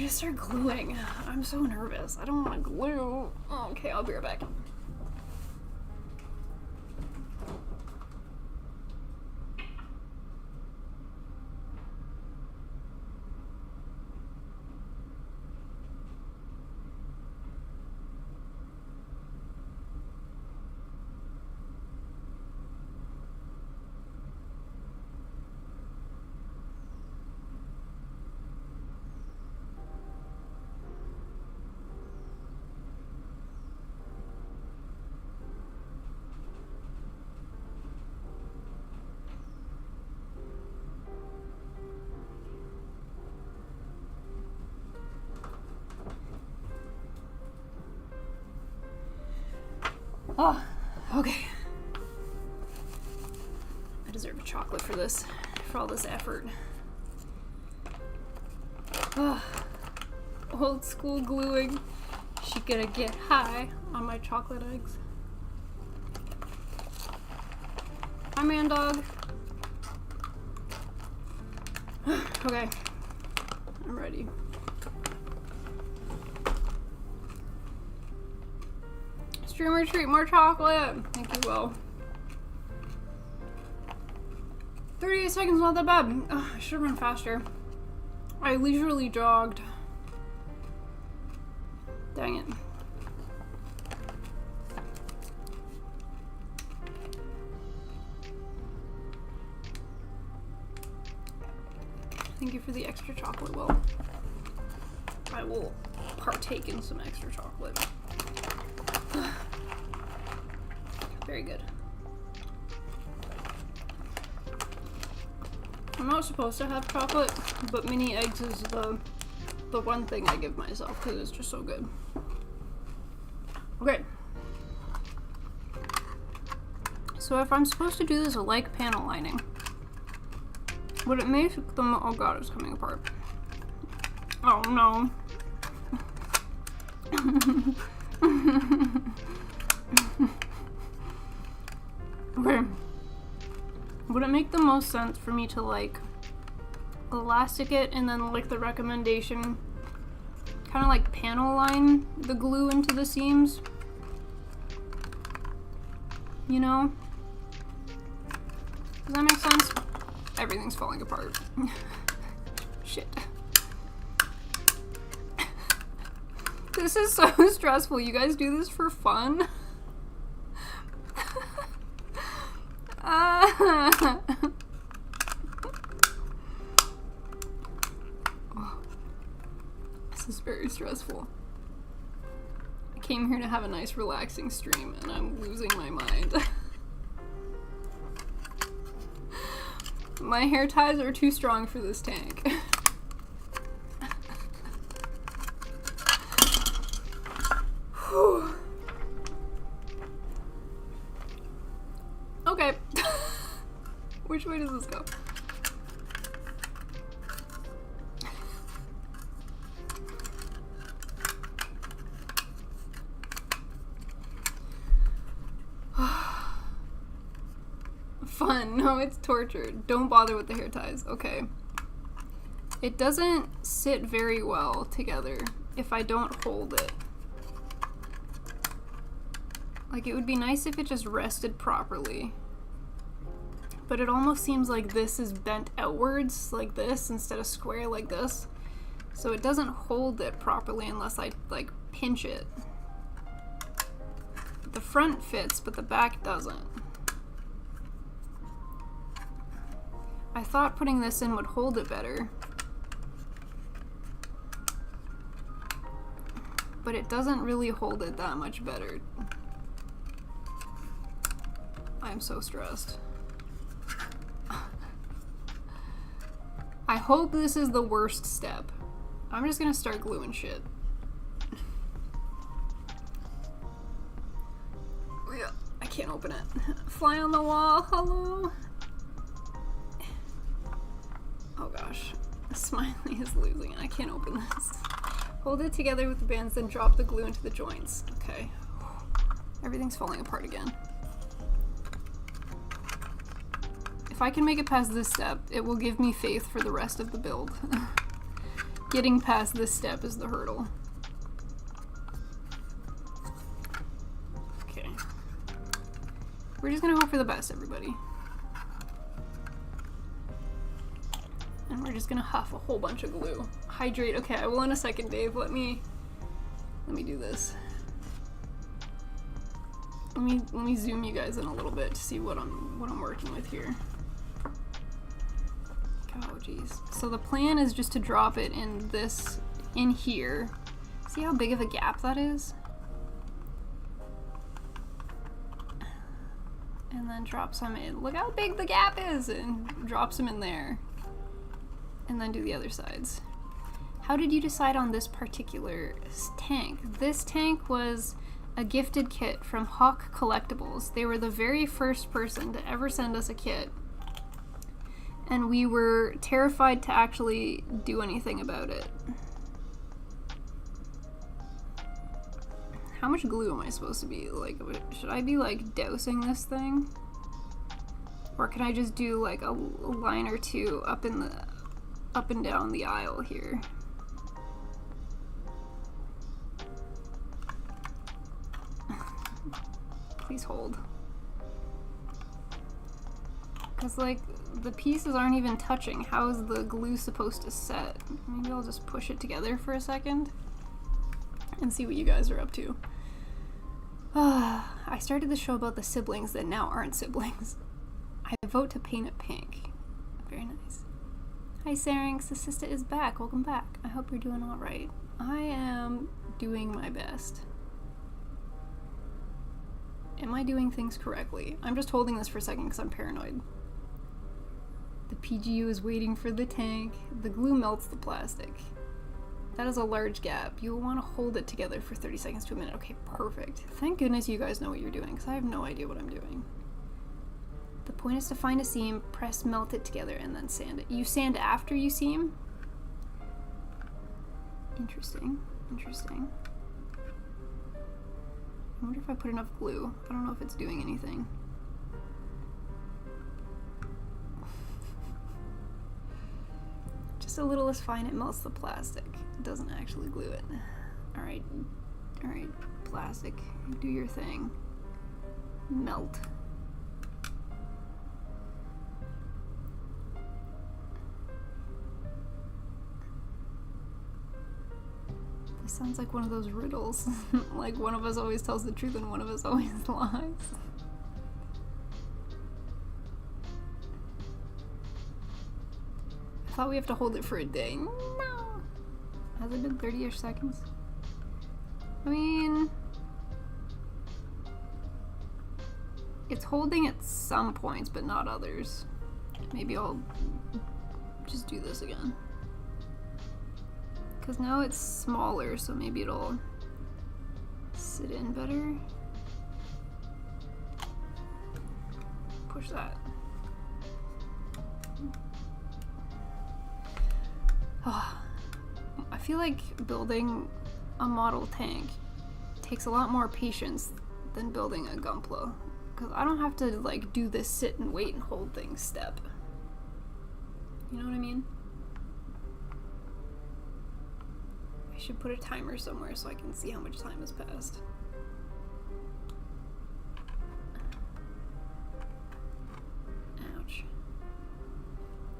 start gluing. I'm so nervous. I don't want to glue. Oh, okay, I'll be right back. Oh, okay. I deserve a chocolate for this, for all this effort. Oh, old school gluing. She gonna get high on my chocolate eggs. Hi, man dog. Okay, I'm ready. Streamer treat, more chocolate. Thank you, Will. 38 seconds, not that bad. Ugh, I should have run faster. I leisurely jogged. Dang it. Thank you for the extra chocolate, Will. I will partake in some extra chocolate. Very good. I'm not supposed to have chocolate, but mini eggs is the one thing I give myself because it's just so good. Okay. So if I'm supposed to do this like panel lining, would it make them, oh god, it's coming apart. Oh no. Okay. Would it make the most sense for me to like elastic it and then like the recommendation kind of like panel line the glue into the seams? You know? Does that make sense? Everything's falling apart. Shit. This is so stressful. You guys do this for fun? Oh. This is very stressful. I came here to have a nice relaxing stream and I'm losing my mind. My hair ties are too strong for this tank. Okay. Which way does this go? Fun. No, it's torture. Don't bother with the hair ties. Okay. It doesn't sit very well together if I don't hold it. Like, it would be nice if it just rested properly. But it almost seems like this is bent outwards like this instead of square like this. So it doesn't hold it properly unless I, like, pinch it. The front fits, but the back doesn't. I thought putting this in would hold it better. But it doesn't really hold it that much better. I'm so stressed. I hope this is the worst step. I'm just gonna start gluing shit. I can't open it. Fly on the wall, hello? Oh gosh. Smiley is losing it. I can't open this. Hold it together with the bands, then drop the glue into the joints. Okay. Everything's falling apart again. If I can make it past this step, it will give me faith for the rest of the build. Getting past this step is the hurdle. Okay. We're just gonna hope for the best, everybody. And we're just gonna huff a whole bunch of glue. Hydrate. Okay, I will in a second, Dave. Let me do this. Let me zoom you guys in a little bit to see what I'm working with here. Oh geez. So the plan is just to drop it in here. See how big of a gap that is? And then drop some in. Look how big the gap is! And drop some in there. And then do the other sides. How did you decide on this particular tank? This tank was a gifted kit from Hawk Collectibles. They were the very first person to ever send us a kit. And we were terrified to actually do anything about it. How much glue am I supposed to be? Like, should I be like dousing this thing? Or can I just do like a line or two up and down the aisle here? Please hold. Because like the pieces aren't even touching. How is the glue supposed to set? Maybe I'll just push it together for a second and see what you guys are up to. I started the show about the siblings that now aren't siblings. I vote to paint it pink. Very nice. Hi Syrinx, the sister is back. Welcome back. I hope you're doing alright. I am doing my best. Am I doing things correctly? I'm just holding this for a second because I'm paranoid. The PGU is waiting for the tank. The glue melts the plastic. That is a large gap. You will want to hold it together for 30 seconds to a minute. Okay, perfect. Thank goodness you guys know what you're doing because I have no idea what I'm doing. The point is to find a seam, press, melt it together, and then sand it. You sand after you seam? Interesting. Interesting. I wonder if I put enough glue. I don't know if it's doing anything. Just a little is fine. It melts the plastic. It doesn't actually glue it. Alright. Alright. Plastic. Do your thing. Melt. This sounds like one of those riddles. Like one of us always tells the truth and one of us always lies. I thought we have to hold it for a day. No! Has it been 30-ish seconds? I mean... it's holding at some points, but not others. Maybe I'll just do this again. Because now it's smaller, so maybe it'll sit in better. Push that. Oh, I feel like building a model tank takes a lot more patience than building a Gunpla. Because I don't have to like do this sit and wait and hold things step. You know what I mean? I should put a timer somewhere so I can see how much time has passed. Ouch.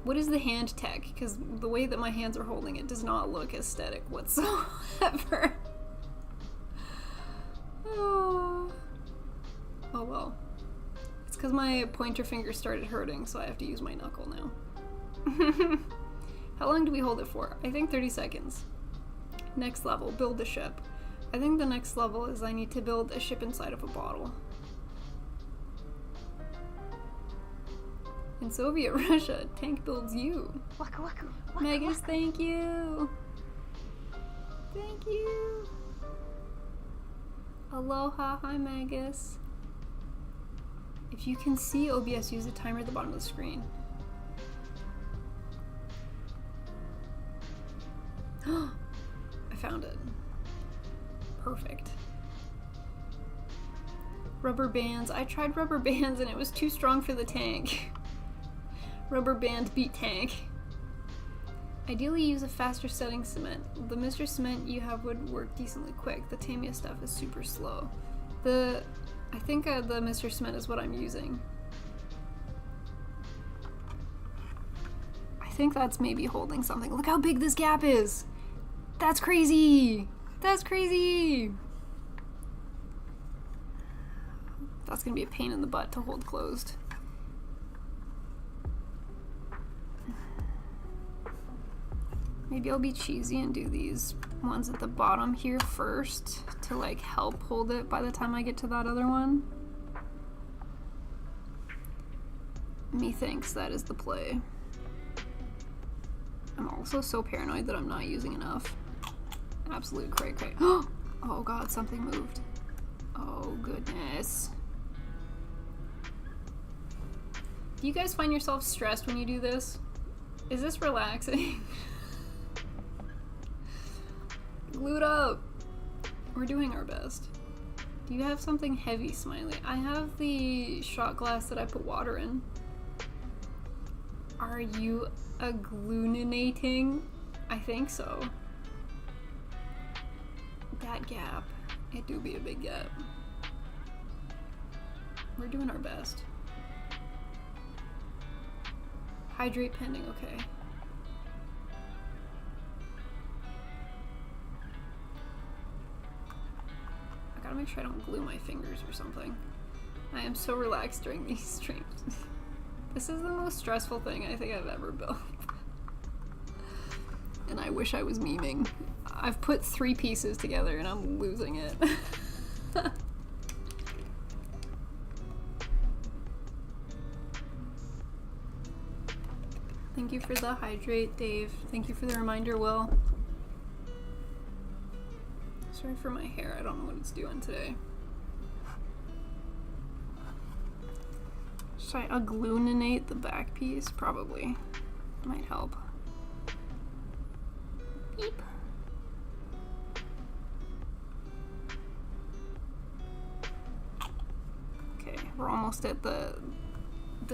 What is the hand tech? Because the way that my hands are holding it does not look aesthetic whatsoever. Oh well. It's because my pointer finger started hurting, so I have to use my knuckle now. How long do we hold it for? I think 30 seconds. Next level, build a ship. I think the next level is I need to build a ship inside of a bottle. In Soviet Russia, tank builds you. Waku waku. Waku, Megas, waku. thank you. Thank you. Aloha, hi Megas. If you can see OBS, use the timer at the bottom of the screen. I found it. Perfect. Rubber bands. I tried rubber bands and it was too strong for the tank. Rubber band beat tank. Ideally use a faster setting cement. The Mr. Cement you have would work decently quick. The Tamiya stuff is super slow. I think the Mr. Cement is what I'm using. I think that's maybe holding something. Look how big this gap is! That's crazy! That's crazy! That's gonna be a pain in the butt to hold closed. Maybe I'll be cheesy and do these ones at the bottom here first to like help hold it by the time I get to that other one. Methinks that is the play. I'm also so paranoid that I'm not using enough. Absolute cray cray. Oh god, something moved. Oh goodness. Do you guys find yourself stressed when you do this? Is this relaxing? Glued up! We're doing our best. Do you have something heavy, Smiley? I have the shot glass that I put water in. Are you agglutinating? I think so. That gap. It do be a big gap. We're doing our best. Hydrate pending, okay. I gotta make sure I don't glue my fingers or something. I am so relaxed during these streams. This is the most stressful thing I think I've ever built. And I wish I was memeing. I've put 3 pieces together and I'm losing it. Thank you for the hydrate, Dave. Thank you for the reminder, Will. Sorry for my hair. I don't know what it's doing today. Should I agglutinate the back piece? Probably. Might help. Beep. We're almost at the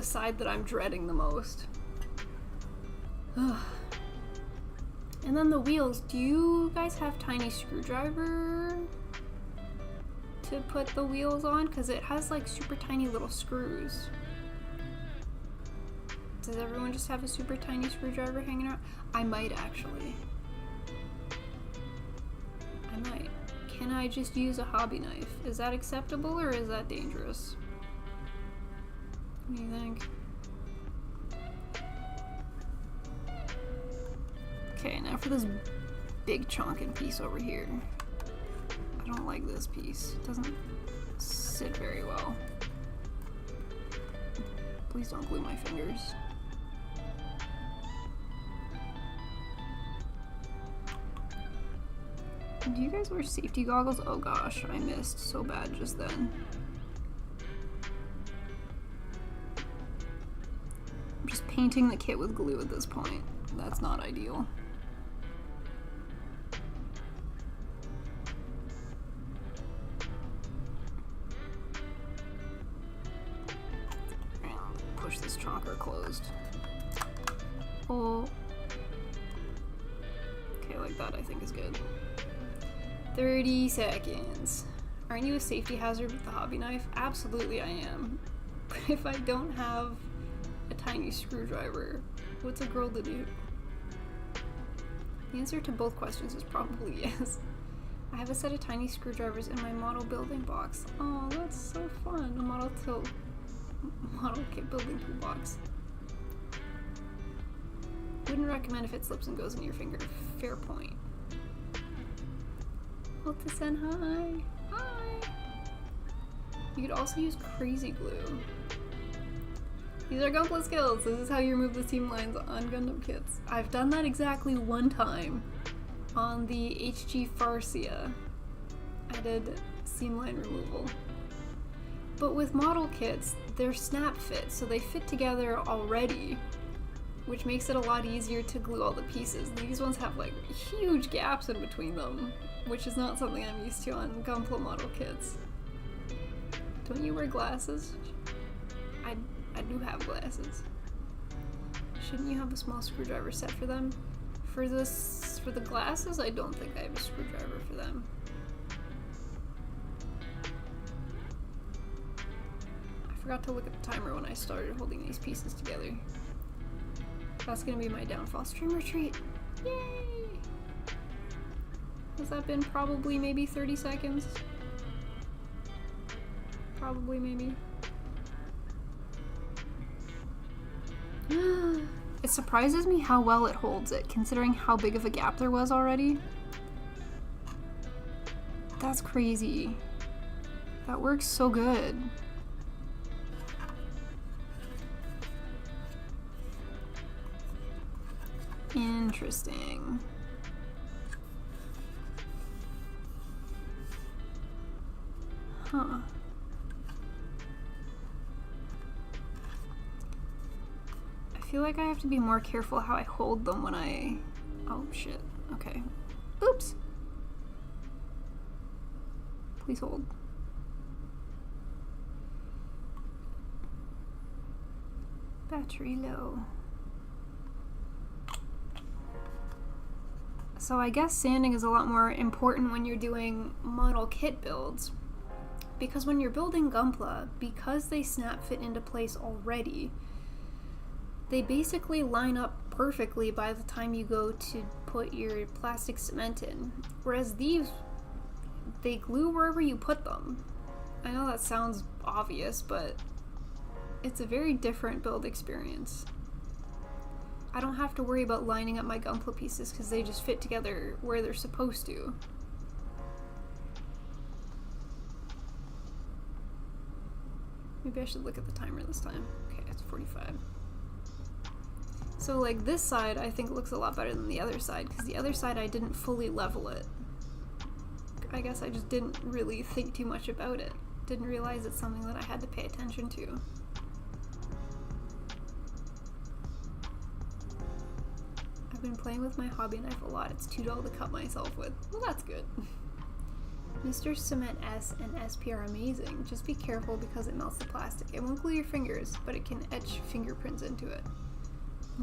side that I'm dreading the most. Ugh. And then the wheels. Do you guys have tiny screwdriver to put the wheels on? Because it has like super tiny little screws. Does everyone just have a super tiny screwdriver hanging out? I might actually. I might. Can I just use a hobby knife? Is that acceptable or is that dangerous? What do you think? Okay, now for this big chonkin piece over here. I don't like this piece. It doesn't sit very well. Please don't glue my fingers. Do you guys wear safety goggles? Oh gosh, I missed so bad just then. I'm just painting the kit with glue at this point. That's not ideal. Push this chonker closed. Oh. Okay, like that I think is good. 30 seconds. Aren't you a safety hazard with the hobby knife? Absolutely I am. But if I don't have a tiny screwdriver, what's a girl to do? The answer to both questions is probably yes. I have a set of tiny screwdrivers in my model building box. Oh, that's so fun. A model kit building toolbox. Wouldn't recommend if it slips and goes in your finger. Fair point. Altissan, hi! Hi! You could also use crazy glue. These are Gunpla skills. This is how you remove the seam lines on Gundam kits. I've done that exactly one time on the HG Farsia. I did seam line removal. But with model kits, they're snap fit, so they fit together already, which makes it a lot easier to glue all the pieces. These ones have like huge gaps in between them, which is not something I'm used to on Gunpla model kits. Don't you wear glasses? I do have glasses. Shouldn't you have a small screwdriver set for them? For the glasses, I don't think I have a screwdriver for them. I forgot to look at the timer when I started holding these pieces together. That's gonna be my downfall. Stream retreat! Yay! Has that been probably maybe 30 seconds? Probably maybe. It surprises me how well it holds it, considering how big of a gap there was already. That's crazy. That works so good. Interesting. Huh. I feel like I have to be more careful how I hold them when I... Oh shit. Okay. Oops! Please hold. Battery low. So I guess sanding is a lot more important when you're doing model kit builds, because when you're building Gunpla, because they snap fit into place already, they basically line up perfectly by the time you go to put your plastic cement in. Whereas these, they glue wherever you put them. I know that sounds obvious, but it's a very different build experience. I don't have to worry about lining up my Gunpla pieces because they just fit together where they're supposed to. Maybe I should look at the timer this time. Okay, it's 45. So like this side I think looks a lot better than the other side, because the other side I didn't fully level it. I guess I just didn't really think too much about it. Didn't realize it's something that I had to pay attention to. I've been playing with my hobby knife a lot. It's too dull to cut myself with. Well, that's good. Mr. Cement S and SP are amazing. Just be careful because it melts the plastic. It won't glue your fingers, but it can etch fingerprints into it.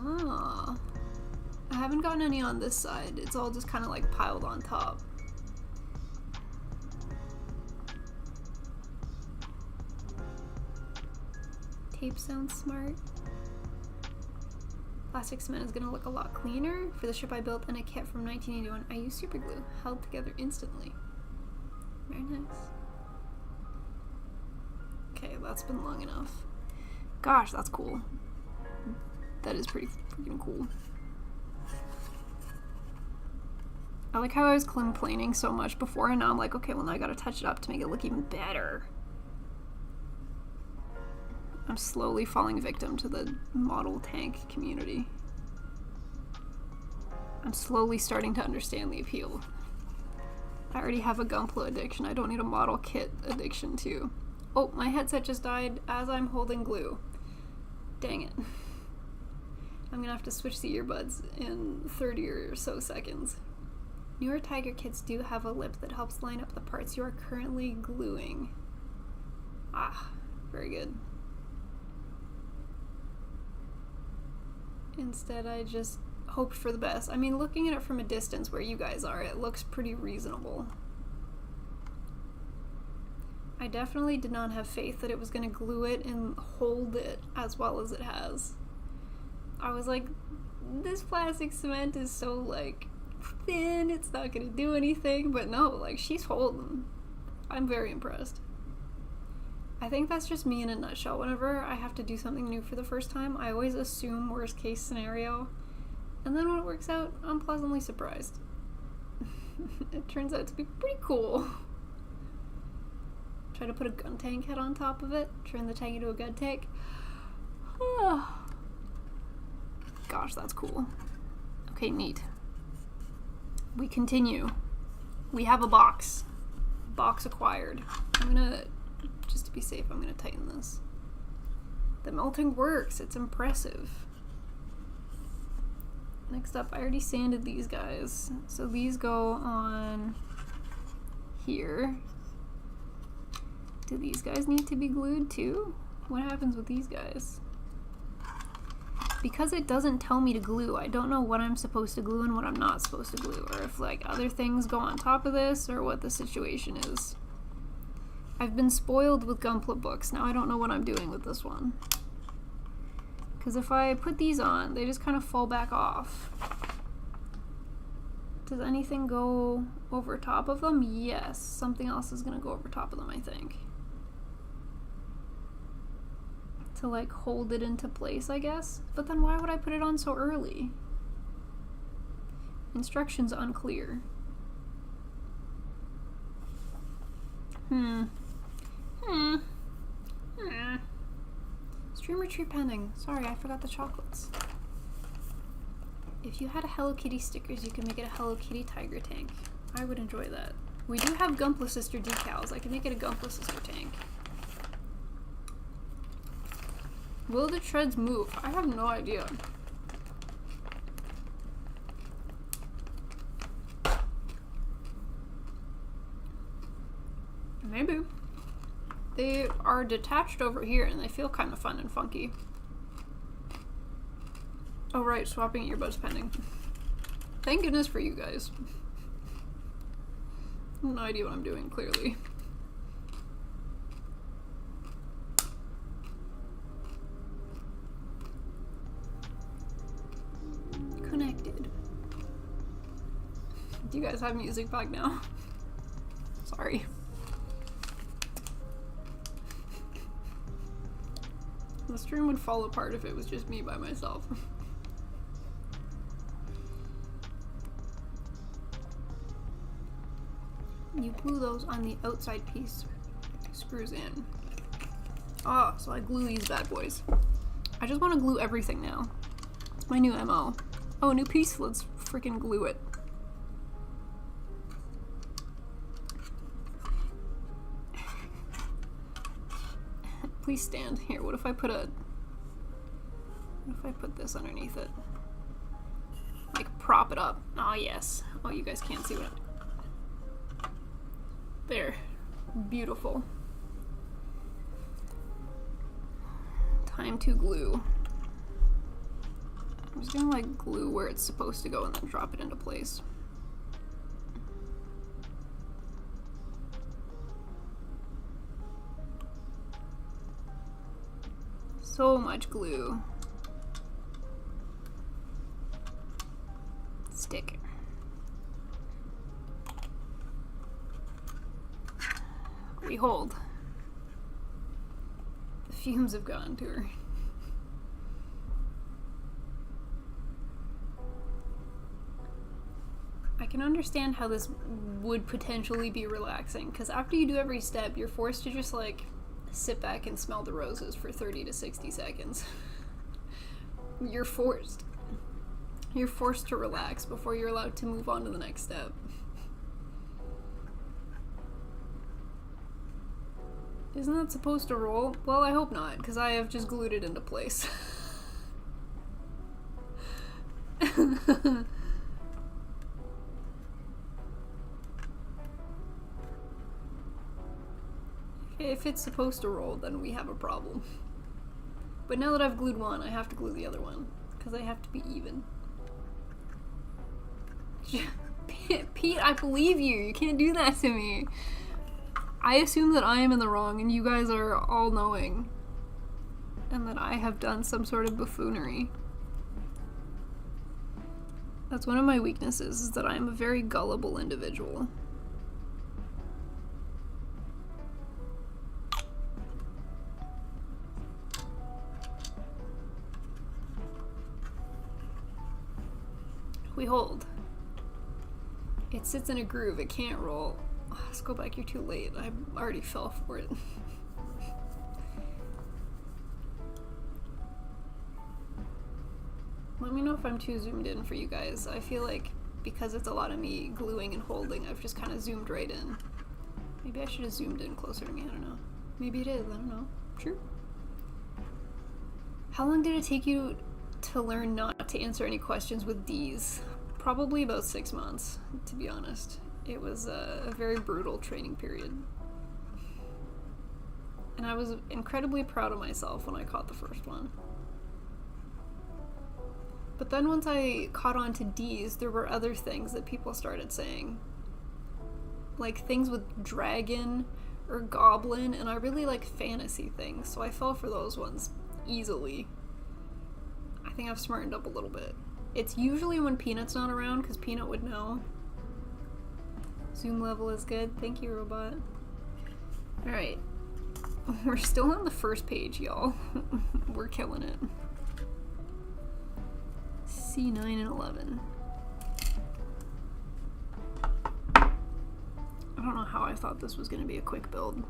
Ah. I haven't gotten any on this side. It's all just kind of like piled on top. Tape sounds smart. Plastic cement is gonna look a lot cleaner. For the ship I built in a kit from 1981, I used super glue, held together instantly. Very nice. Okay, that's been long enough. Gosh, that's cool. That is pretty freaking cool. I like how I was complaining so much before, and now I'm like, okay, well now I gotta touch it up to make it look even better. I'm slowly falling victim to the model tank community. I'm slowly starting to understand the appeal. I already have a Gunpla addiction. I don't need a model kit addiction too. Oh, my headset just died as I'm holding glue. Dang it. I'm gonna have to switch the earbuds in 30 or so seconds. Newer Tiger kits do have a lip that helps line up the parts you are currently gluing. Ah, very good. Instead, I just hoped for the best. I mean, looking at it from a distance where you guys are, it looks pretty reasonable. I definitely did not have faith that it was going to glue it and hold it as well as it has. I was like, this plastic cement is so, like, thin, it's not going to do anything. But no, like, she's holding. I'm very impressed. I think that's just me in a nutshell. Whenever I have to do something new for the first time, I always assume worst case scenario. And then when it works out, I'm pleasantly surprised. It turns out to be pretty cool. Try to put a gun tank head on top of it. Turn the tank into a gun tank. Gosh, that's cool. Okay, neat. We continue. We have a box. Box acquired. I'm gonna... Just to be safe, I'm going to tighten this. The melting works. It's impressive. Next up, I already sanded these guys. So these go on here. Do these guys need to be glued too? What happens with these guys? Because it doesn't tell me to glue, I don't know what I'm supposed to glue and what I'm not supposed to glue. Or if like other things go on top of this or what the situation is. I've been spoiled with Gunpla books. Now I don't know what I'm doing with this one. Because if I put these on, they just kind of fall back off. Does anything go over top of them? Yes. Something else is going to go over top of them, I think. To like hold it into place, I guess. But then why would I put it on so early? Instructions unclear. Stream retreat pending. Sorry, I forgot the chocolates. If you had a Hello Kitty stickers, you could make it a Hello Kitty tiger tank. I would enjoy that. We do have Gunpla Sister decals. I can make it a Gunpla Sister tank. Will the treads move? I have no idea. Maybe. They are detached over here and they feel kind of fun and funky. Oh right, swapping earbuds pending. Thank goodness for you guys. No idea what I'm doing, clearly. Connected. Do you guys have music back now? Sorry. The stream would fall apart if it was just me by myself. You glue those on the outside piece. Screws in. Ah, so I glue these bad boys. I just want to glue everything now. It's my new MO. Oh, new piece? Let's freaking glue it. Please stand. Here, what if I put this underneath it? Like, prop it up. Oh, yes. Oh, you guys can't see what There. Beautiful. Time to glue. I'm just gonna like glue where it's supposed to go and then drop it into place. So much glue. Stick. We hold. The fumes have gone to her. I can understand how this would potentially be relaxing, because after you do every step, you're forced to just like sit back and smell the roses for 30 to 60 seconds. You're forced. You're forced to relax before you're allowed to move on to the next step. Isn't that supposed to roll? Well, I hope not, because I have just glued it into place. If it's supposed to roll, then we have a problem. But now that I've glued one, I have to glue the other one, because I have to be even. Pete, I believe you. You can't do that to me. I assume that I am in the wrong and you guys are all knowing. And that I have done some sort of buffoonery. That's one of my weaknesses, is that I am a very gullible individual. We hold. It sits in a groove, it can't roll. Oh, let's go back, you're too late. I already fell for it. Let me know if I'm too zoomed in for you guys. I feel like because it's a lot of me gluing and holding, I've just kind of zoomed right in. Maybe I should have zoomed in closer to me, I don't know. Maybe it is, I don't know. True. How long did it take you to learn not to answer any questions with D's? Probably about 6 months, to be honest. It was a very brutal training period. And I was incredibly proud of myself when I caught the first one. But then once I caught on to D's, there were other things that people started saying. Like things with dragon or goblin, and I really like fantasy things, so I fell for those ones easily. I think I've smartened up a little bit. It's usually when Peanut's not around, because Peanut would know. Zoom level is good. Thank you, robot. Alright. We're still on the first page, y'all. We're killing it. C9 and 11. I don't know how I thought this was going to be a quick build.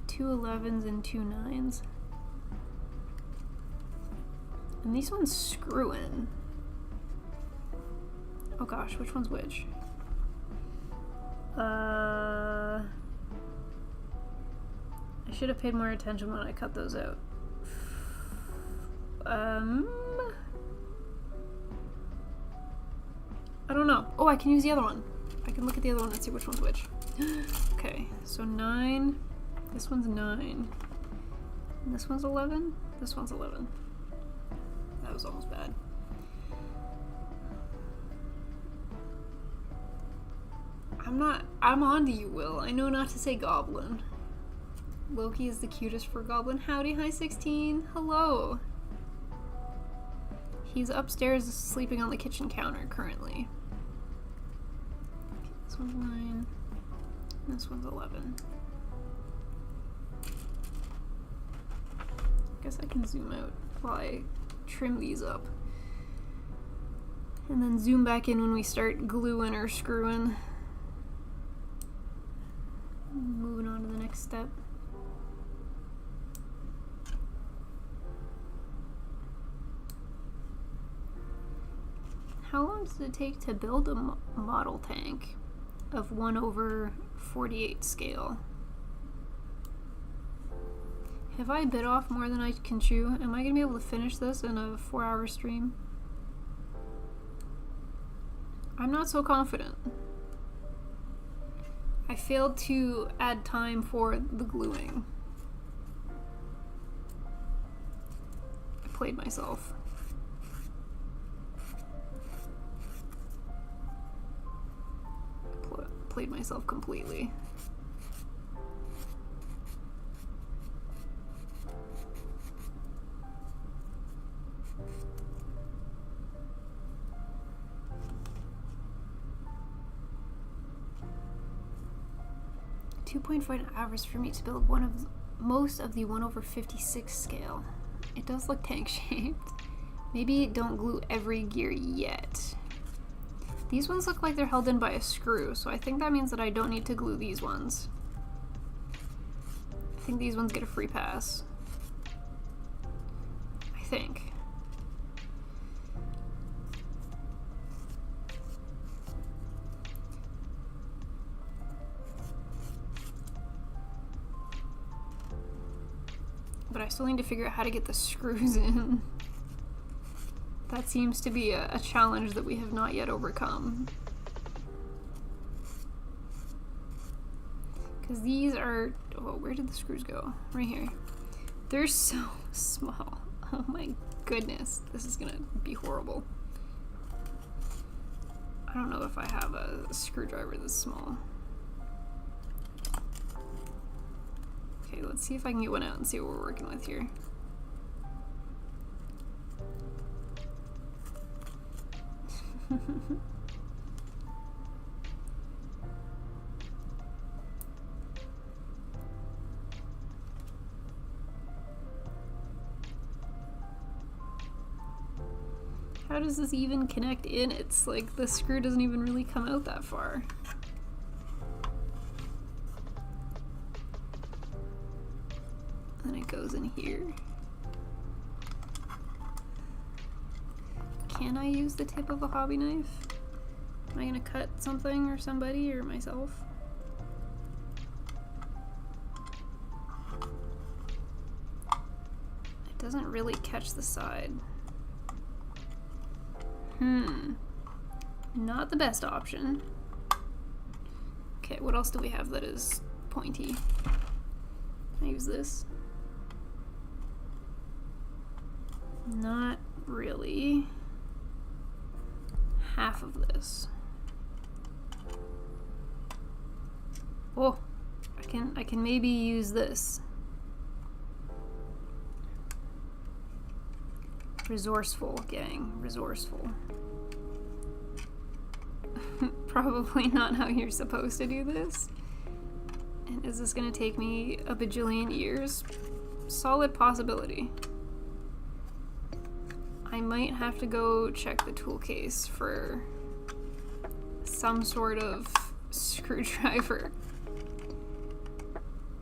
Two 11s and 2 9s. And these ones screw in. Oh gosh, which one's which? I should have paid more attention when I cut those out. I don't know. Oh, I can use the other one. I can look at the other one and see which one's which. Okay, so 9. This one's 9. And this one's 11. This one's 11. That was almost bad. I'm on to you, Will. I know not to say goblin. Loki is the cutest for goblin. Howdy, hi 16. Hello. He's upstairs sleeping on the kitchen counter currently. Okay, this one's 9. This one's 11. I guess I can zoom out while I trim these up. And then zoom back in when we start gluing or screwing. Moving on to the next step. How long does it take to build a model tank of 1/48 scale? Have I bit off more than I can chew? Am I gonna be able to finish this in a 4-hour stream? I'm not so confident. I failed to add time for the gluing. I played myself. Played myself completely. .5 hours for me to build most of the 1/56 scale. It does look tank shaped. Maybe don't glue every gear yet. These ones look like they're held in by a screw, so I think that means that I don't need to glue these ones. I think these ones get a free pass. I think. But I still need to figure out how to get the screws in. That seems to be a challenge that we have not yet overcome. Because these are... Oh, where did the screws go? Right here. They're so small. Oh my goodness. This is gonna be horrible. I don't know if I have a screwdriver this small. Okay, let's see if I can get one out and see what we're working with here. How does this even connect in? It's like the screw doesn't even really come out that far. And it goes in here. Can I use the tip of a hobby knife? Am I gonna cut something or somebody or myself? It doesn't really catch the side. Not the best option. Okay, what else do we have that is pointy? Can I use this? Not really. Half of this. Oh, I can maybe use this. Resourceful, gang. Resourceful. Probably not how you're supposed to do this. And is this gonna take me a bajillion years? Solid possibility. I might have to go check the tool case for some sort of screwdriver.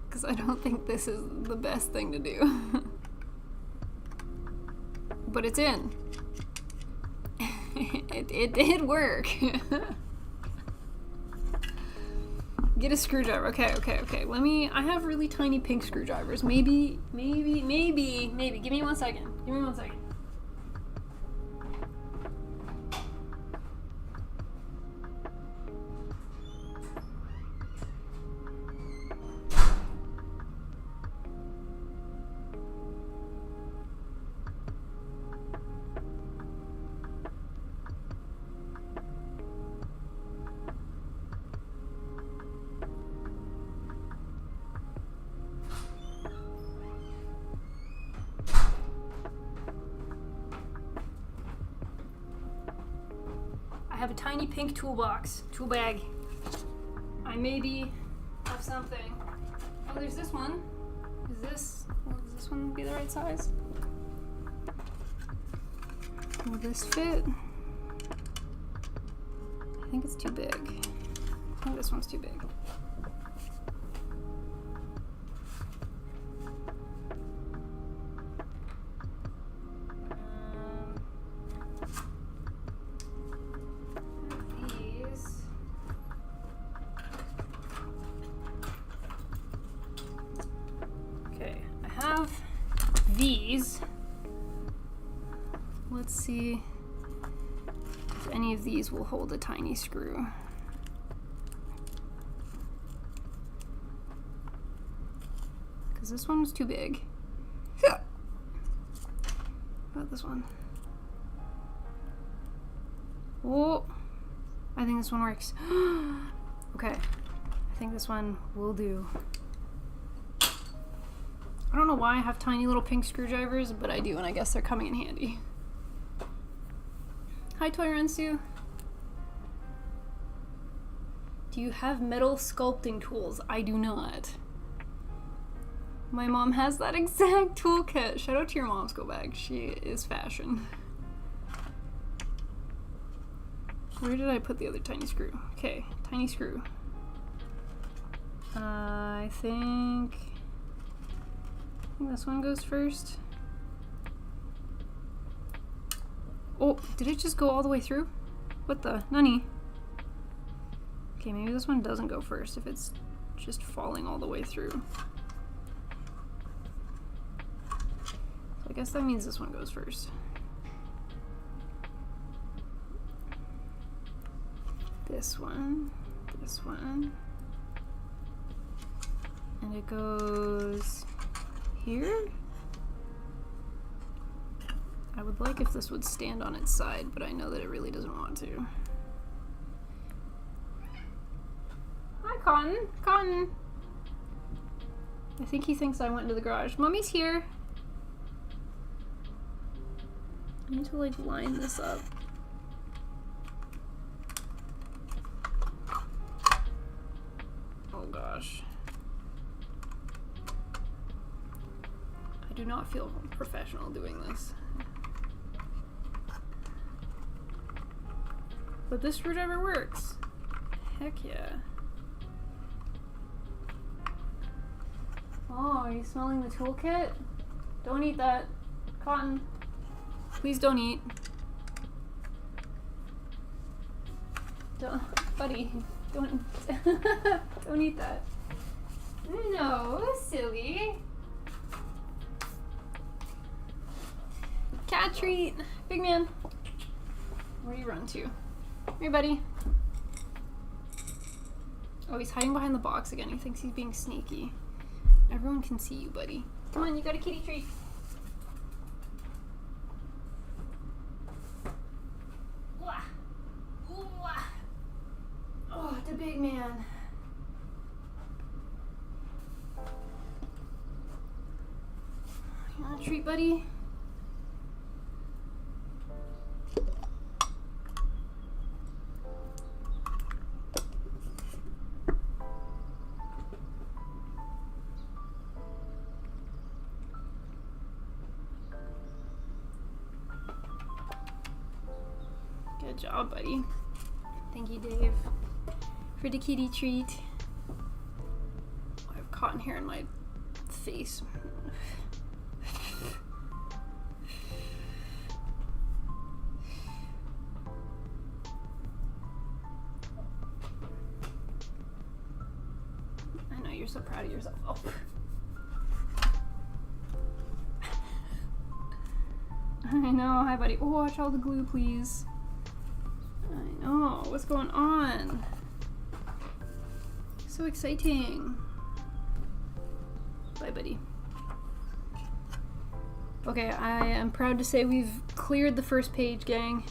Because I don't think this is the best thing to do. But it's in. It did work. Get a screwdriver. Okay. I have really tiny pink screwdrivers. Maybe. Give me 1 second. Give me 1 second. I have a tiny pink tool bag. I maybe have something. Oh, there's this one. Does this one be the right size? Will this fit? I think it's too big. I think this one's too big. see if any of these will hold a tiny screw. Because this one was too big. What about this one? Oh, I think this one works. Okay, I think this one will do. I don't know why I have tiny little pink screwdrivers, but I do, and I guess they're coming in handy. Hi, Toy Rensu. Do you have metal sculpting tools? I do not. My mom has that exact toolkit. Shout out to your mom's go bag. She is fashion. Where did I put the other tiny screw? Okay, tiny screw. I think this one goes first. Oh, did it just go all the way through? What the? Nani? Okay, maybe this one doesn't go first if it's just falling all the way through. So I guess that means this one goes first. This one, and it goes here. I would like if this would stand on its side, but I know that it really doesn't want to. Hi, Cotton. Cotton. I think he thinks I went into the garage. Mommy's here. I need to like line this up. Oh gosh. I do not feel professional doing this. But this screwdriver works. Heck yeah. Oh, are you smelling the toolkit? Don't eat that. Cotton. Please don't eat. Don't, buddy, don't, don't eat that. No, silly. Cat treat. Big man. Where do you run to? Hey, buddy. Oh, he's hiding behind the box again. He thinks he's being sneaky. Everyone can see you, buddy. Come on, you got a kitty treat. Oh, the big man. You want a treat, buddy? Good job, buddy. Thank you, Dave, for the kitty treat. I have cotton hair in my face. I know, you're so proud of yourself. Oh. I know. Hi, buddy. Oh, watch all the glue, please. I know. What's going on? So exciting. Bye, buddy. Okay, I am proud to say we've cleared the first page, gang.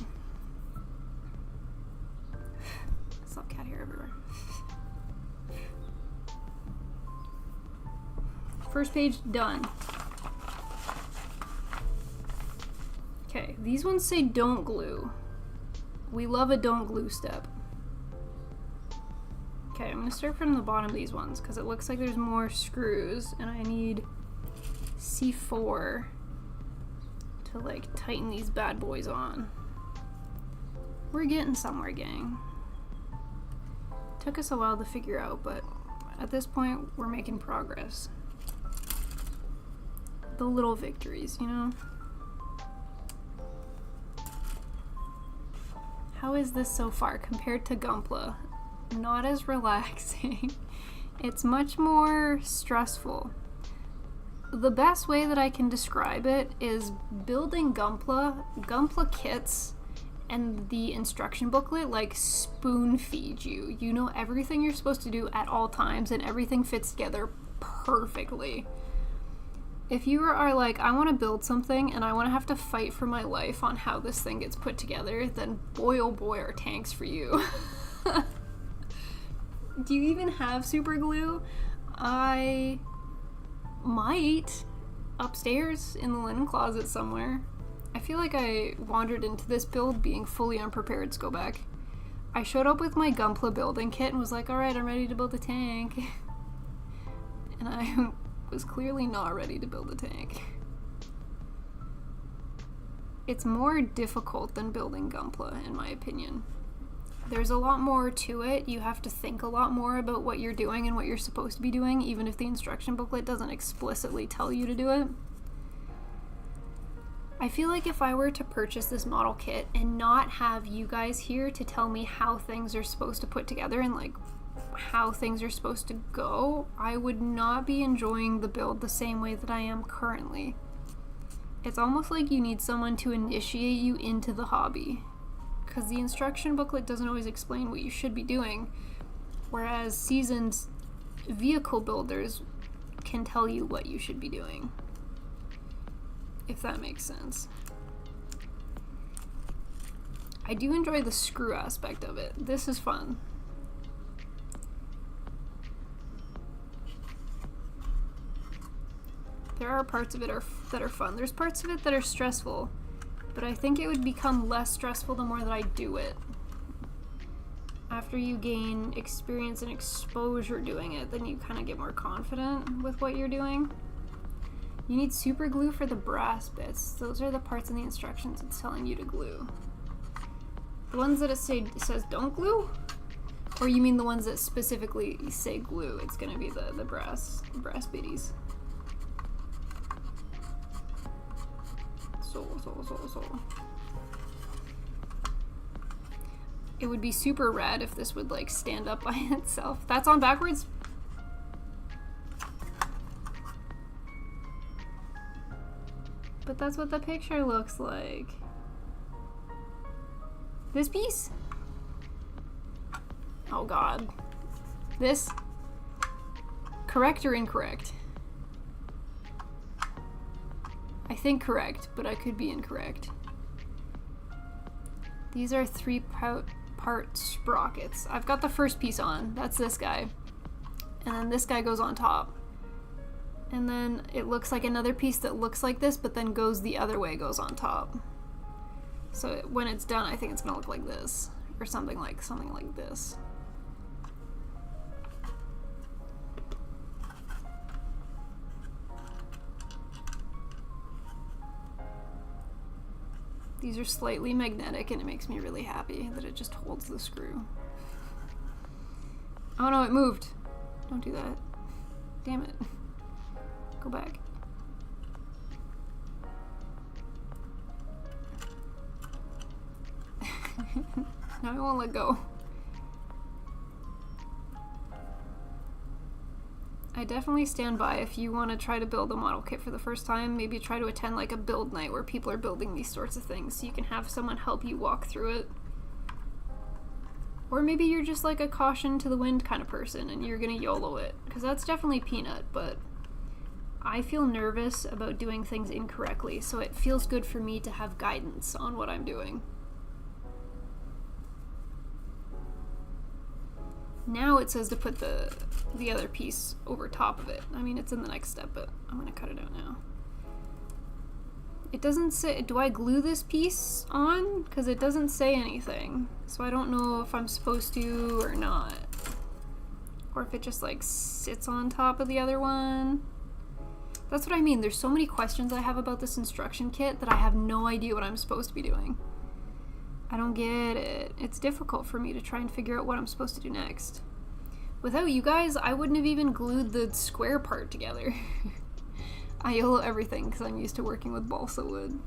Stop cat hair everywhere. First page done. Okay, these ones say don't glue. We love a don't glue step. Okay, I'm gonna start from the bottom of these ones because it looks like there's more screws and I need C4 to like tighten these bad boys on. We're getting somewhere, gang. Took us a while to figure out, but at this point we're making progress. The little victories, you know? How is this so far compared to Gunpla? Not as relaxing. It's much more stressful. the best way that I can describe it is building Gunpla kits, and the instruction booklet like spoon feed you. You know everything you're supposed to do at all times, and everything fits together perfectly. If you are like, I want to build something and I want to have to fight for my life on how this thing gets put together, then boy oh boy are tanks for you. Do you even have super glue? I might upstairs in the linen closet somewhere. I feel like I wandered into this build being fully unprepared, go back. I showed up with my Gunpla building kit and was like, alright, I'm ready to build a tank. And I was clearly not ready to build a tank. It's more difficult than building Gunpla, in my opinion. There's a lot more to it. You have to think a lot more about what you're doing and what you're supposed to be doing, even if the instruction booklet doesn't explicitly tell you to do it. I feel like if I were to purchase this model kit and not have you guys here to tell me how things are supposed to put together and like how things are supposed to go, I would not be enjoying the build the same way that I am currently. It's almost like you need someone to initiate you into the hobby, because the instruction booklet doesn't always explain what you should be doing, whereas seasoned vehicle builders can tell you what you should be doing, if that makes sense. I do enjoy the screw aspect of it. This is fun. There are parts of it that are fun. There's parts of it that are stressful, but I think it would become less stressful the more that I do it. After you gain experience and exposure doing it, then you kind of get more confident with what you're doing. You need super glue for the brass bits. Those are the parts in the instructions it's telling you to glue. The ones that it says don't glue? Or you mean the ones that specifically say glue? It's gonna be the brass bitties. So. It would be super rad if this would like stand up by itself. That's on backwards? But that's what the picture looks like. This piece? Oh god. This? Correct or incorrect? I think correct, but I could be incorrect. These are 3-part sprockets. I've got the first piece on. That's this guy. And then this guy goes on top. And then it looks like another piece that looks like this, but then goes the other way, goes on top. So when it's done, I think it's gonna look like this. Or something like this. These are slightly magnetic, and it makes me really happy that it just holds the screw. Oh no, it moved. Don't do that. Damn it. Go back. Now I won't let go. I definitely stand by if you want to try to build a model kit for the first time, maybe try to attend like a build night where people are building these sorts of things so you can have someone help you walk through it. Or maybe you're just like a caution to the wind kind of person and you're gonna YOLO it, because that's definitely peanut, but I feel nervous about doing things incorrectly, so it feels good for me to have guidance on what I'm doing. Now it says to put the other piece over top of it. I mean, it's in the next step, but I'm gonna cut it out now. It doesn't say, do I glue this piece on? Because it doesn't say anything. So I don't know if I'm supposed to or not. Or if it just like sits on top of the other one. That's what I mean. There's so many questions I have about this instruction kit that I have no idea what I'm supposed to be doing. I don't get it. It's difficult for me to try and figure out what I'm supposed to do next. Without you guys, I wouldn't have even glued the square part together. I YOLO everything because I'm used to working with balsa wood.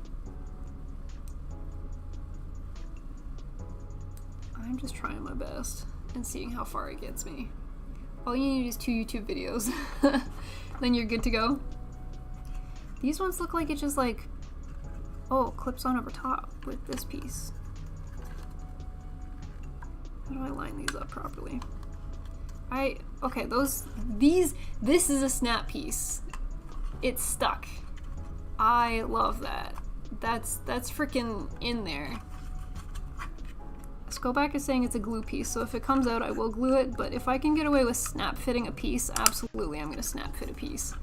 I'm just trying my best and seeing how far it gets me. All you need is 2 YouTube videos. Then you're good to go. These ones look like it just like, oh, clips on over top with this piece. How do I line these up properly? Okay, this is a snap piece. It's stuck. I love that. That's freaking in there. Skoback is saying it's a glue piece, so if it comes out, I will glue it, but if I can get away with snap fitting a piece, absolutely I'm gonna snap fit a piece.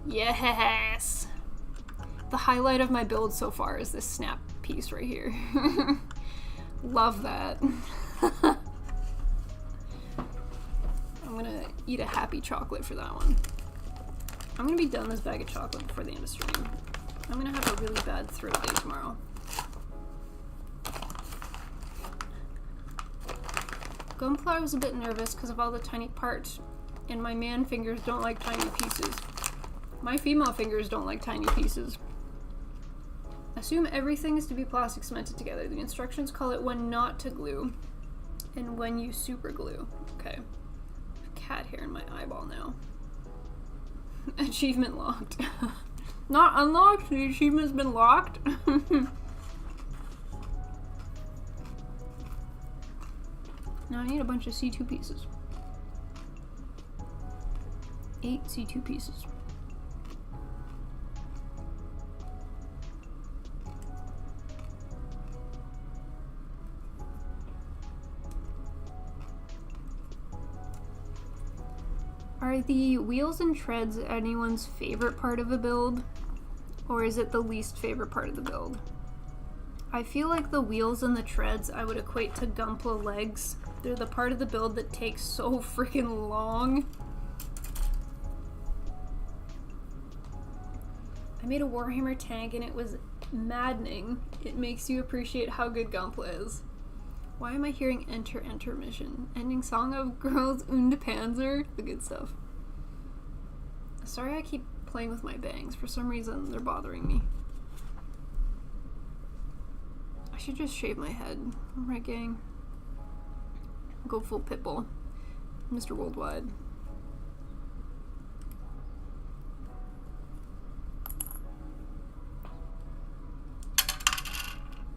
Yes! The highlight of my build so far is this snap piece right here. Love that. I'm gonna eat a happy chocolate for that one. I'm gonna be done this bag of chocolate before the end of stream. I'm gonna have a really bad throat day tomorrow. Gunpla, I was a bit nervous because of all the tiny parts, and my man fingers don't like tiny pieces. My female fingers don't like tiny pieces. Assume everything is to be plastic cemented together. The instructions call it when not to glue and when you super glue. Okay. Cat hair in my eyeball now. Achievement locked. Not unlocked, the achievement's been locked. Now I need a bunch of C2 pieces. 8 C2 pieces. Are the wheels and treads anyone's favorite part of a build? Or is it the least favorite part of the build? I feel like the wheels and the treads I would equate to Gunpla legs. They're the part of the build that takes so freaking long. I made a Warhammer tank and it was maddening. It makes you appreciate how good Gunpla is. Why am I hearing enter mission? Ending song of Girls und Panzer? The good stuff. Sorry I keep playing with my bangs. For some reason they're bothering me. I should just shave my head. Right, gang? Go full Pitbull. Mr. Worldwide.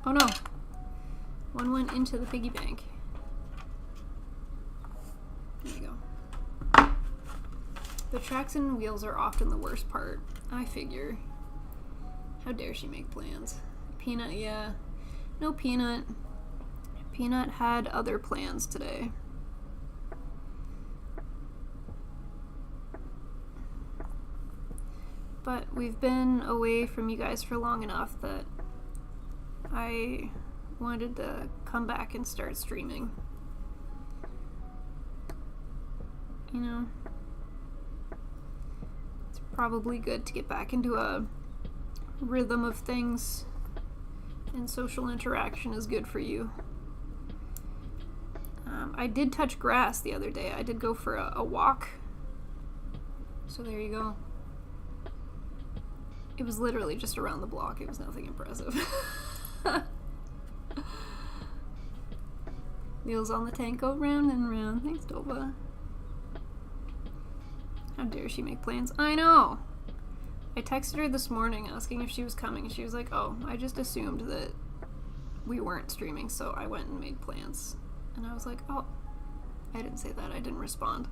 Oh no! One went into the piggy bank. There you go. The tracks and wheels are often the worst part. I figure. How dare she make plans? Peanut, yeah. No, Peanut. Peanut had other plans today. But we've been away from you guys for long enough that I wanted to come back and start streaming. You know? It's probably good to get back into a rhythm of things, and social interaction is good for you. I did touch grass the other day. I did go for a walk. So there you go. It was literally just around the block. It was nothing impressive. Wheels on the tank go round and round. Thanks, Dova. How dare she make plans? I know! I texted her this morning asking if she was coming, and she was like, oh, I just assumed that we weren't streaming, so I went and made plans. And I was like, oh, I didn't say that. I didn't respond.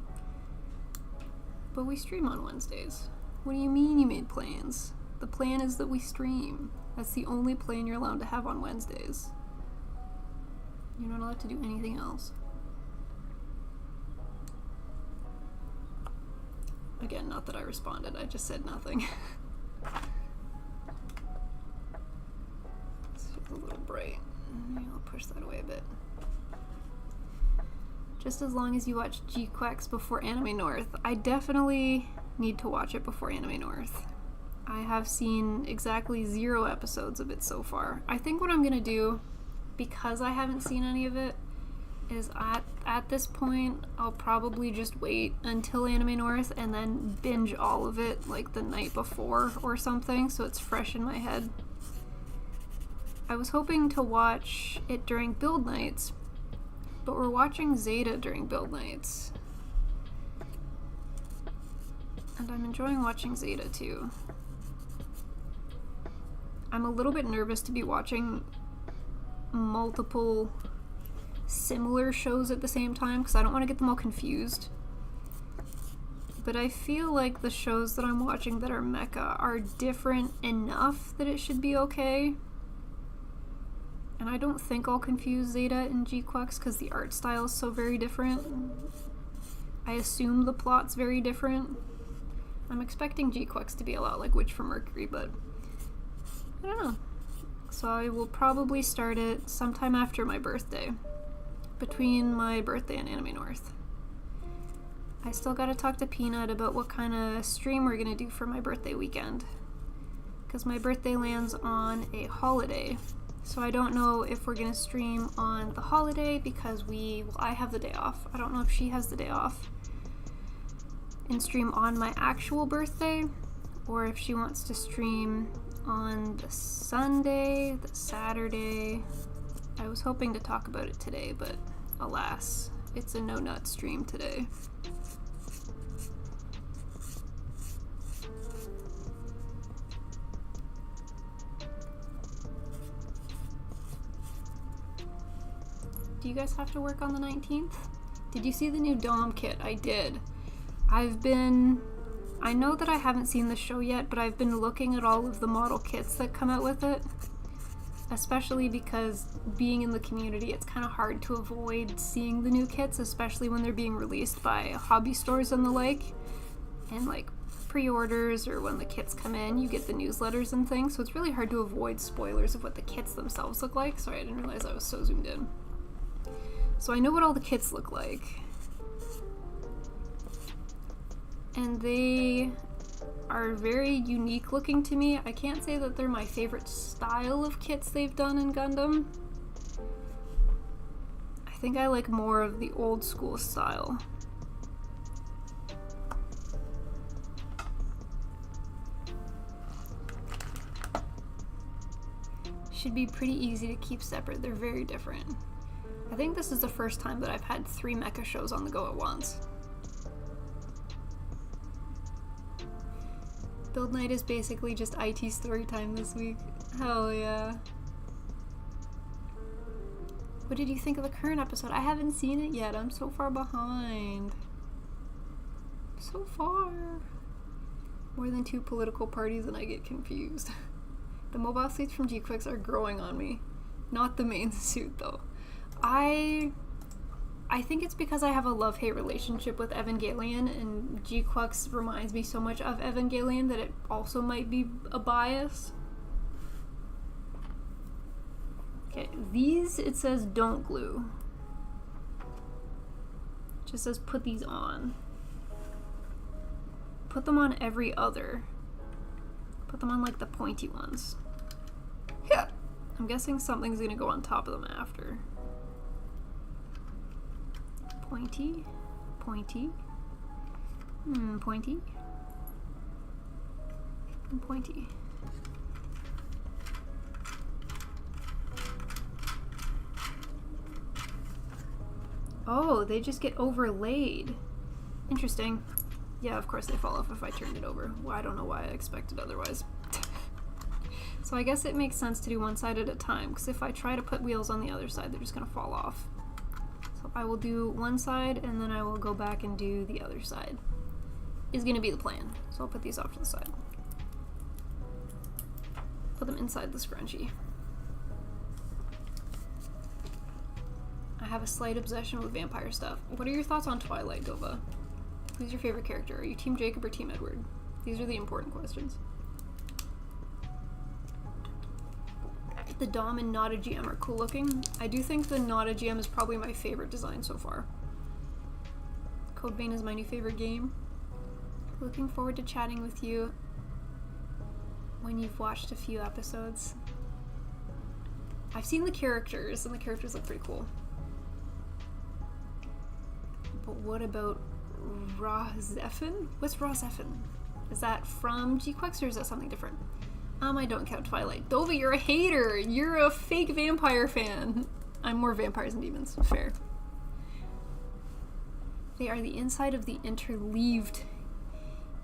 But we stream on Wednesdays. What do you mean you made plans? The plan is that we stream. That's the only plan you're allowed to have on Wednesdays. You're not allowed to do anything else. Again, not that I responded, I just said nothing. It's just a little bright. Maybe I'll push that away a bit. Just as long as you watch G-Quacks before Anime North. I definitely need to watch it before Anime North. I have seen exactly 0 episodes of it so far. I think what I'm gonna do, because I haven't seen any of it, is at this point, I'll probably just wait until Anime North and then binge all of it like the night before or something, so it's fresh in my head. I was hoping to watch it during build nights, but we're watching Zeta during build nights. And I'm enjoying watching Zeta too. I'm a little bit nervous to be watching multiple similar shows at the same time because I don't want to get them all confused. But I feel like the shows that I'm watching that are mecha are different enough that it should be okay. And I don't think I'll confuse Zeta and G-Quux because the art style is so very different. I assume the plot's very different. I'm expecting G-Quux to be a lot like Witch from Mercury, but I don't know. So I will probably start it sometime after my birthday. Between my birthday and Anime North. I still gotta talk to Peanut about what kind of stream we're gonna do for my birthday weekend. Because my birthday lands on a holiday. So I don't know if we're gonna stream on the holiday because I have the day off. I don't know if she has the day off. And stream on my actual birthday. Or if she wants to stream on the Sunday, the Saturday. I was hoping to talk about it today, but alas, it's a no-nut stream today. Do you guys have to work on the 19th? Did you see the new Dom kit? I did. I know that I haven't seen the show yet, but I've been looking at all of the model kits that come out with it. Especially because being in the community, it's kind of hard to avoid seeing the new kits, especially when they're being released by hobby stores and the like. And like pre-orders or when the kits come in, you get the newsletters and things, so it's really hard to avoid spoilers of what the kits themselves look like. Sorry, I didn't realize I was so zoomed in. So I know what all the kits look like. And they are very unique looking to me. I can't say that they're my favorite style of kits they've done in Gundam. I think I like more of the old school style. Should be pretty easy to keep separate. They're very different. I think this is the first time that I've had 3 mecha shows on the go at once. Build night is basically just IT story time this week. Hell yeah. What did you think of the current episode? I haven't seen it yet. I'm so far behind. So far. More than 2 political parties and I get confused. The mobile suits from G-Quix are growing on me. Not the main suit though. I think it's because I have a love-hate relationship with Evangelion, and G-Quux reminds me so much of Evangelion that it also might be a bias. Okay, these, it says don't glue. It just says put these on. Put them on every other. Put them on like the pointy ones. Yeah. I'm guessing something's gonna go on top of them after. Pointy, pointy, pointy, and pointy. Oh, they just get overlaid. Interesting. Yeah, of course they fall off if I turned it over. Well, I don't know why I expected otherwise. So I guess it makes sense to do one side at a time, because if I try to put wheels on the other side, they're just gonna fall off. I will do one side and then I will go back and do the other side. Is gonna be the plan. So I'll put these off to the side. Put them inside the scrunchie. I have a slight obsession with vampire stuff. What are your thoughts on Twilight, Dova? Who's your favorite character? Are you Team Jacob or Team Edward? These are the important questions. The Dom and Nada GM are cool looking. I do think the Nada GM is probably my favorite design so far. Code Vein is my new favorite game. Looking forward to chatting with you when you've watched a few episodes. I've seen the characters, and the characters look pretty cool. But what about Ra-Zephin? What's Ra-Zephin? Is that from G-Quix or is that something different? I don't count Twilight. Dova, you're a hater! You're a fake vampire fan! I'm more vampires and demons. Fair. They are the inside of the interleaved.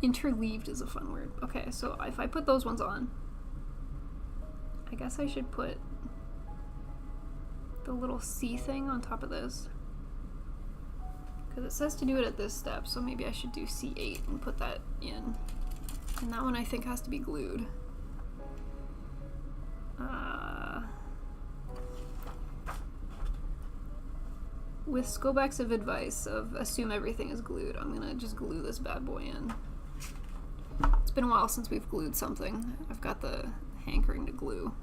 Interleaved is a fun word. Okay, so if I put those ones on, I guess I should put the little C thing on top of this. Because it says to do it at this step, so maybe I should do C8 and put that in. And that one I think has to be glued. With Skobex's advice of assume everything is glued, I'm gonna just glue this bad boy in. It's been a while since we've glued something. I've got the hankering to glue.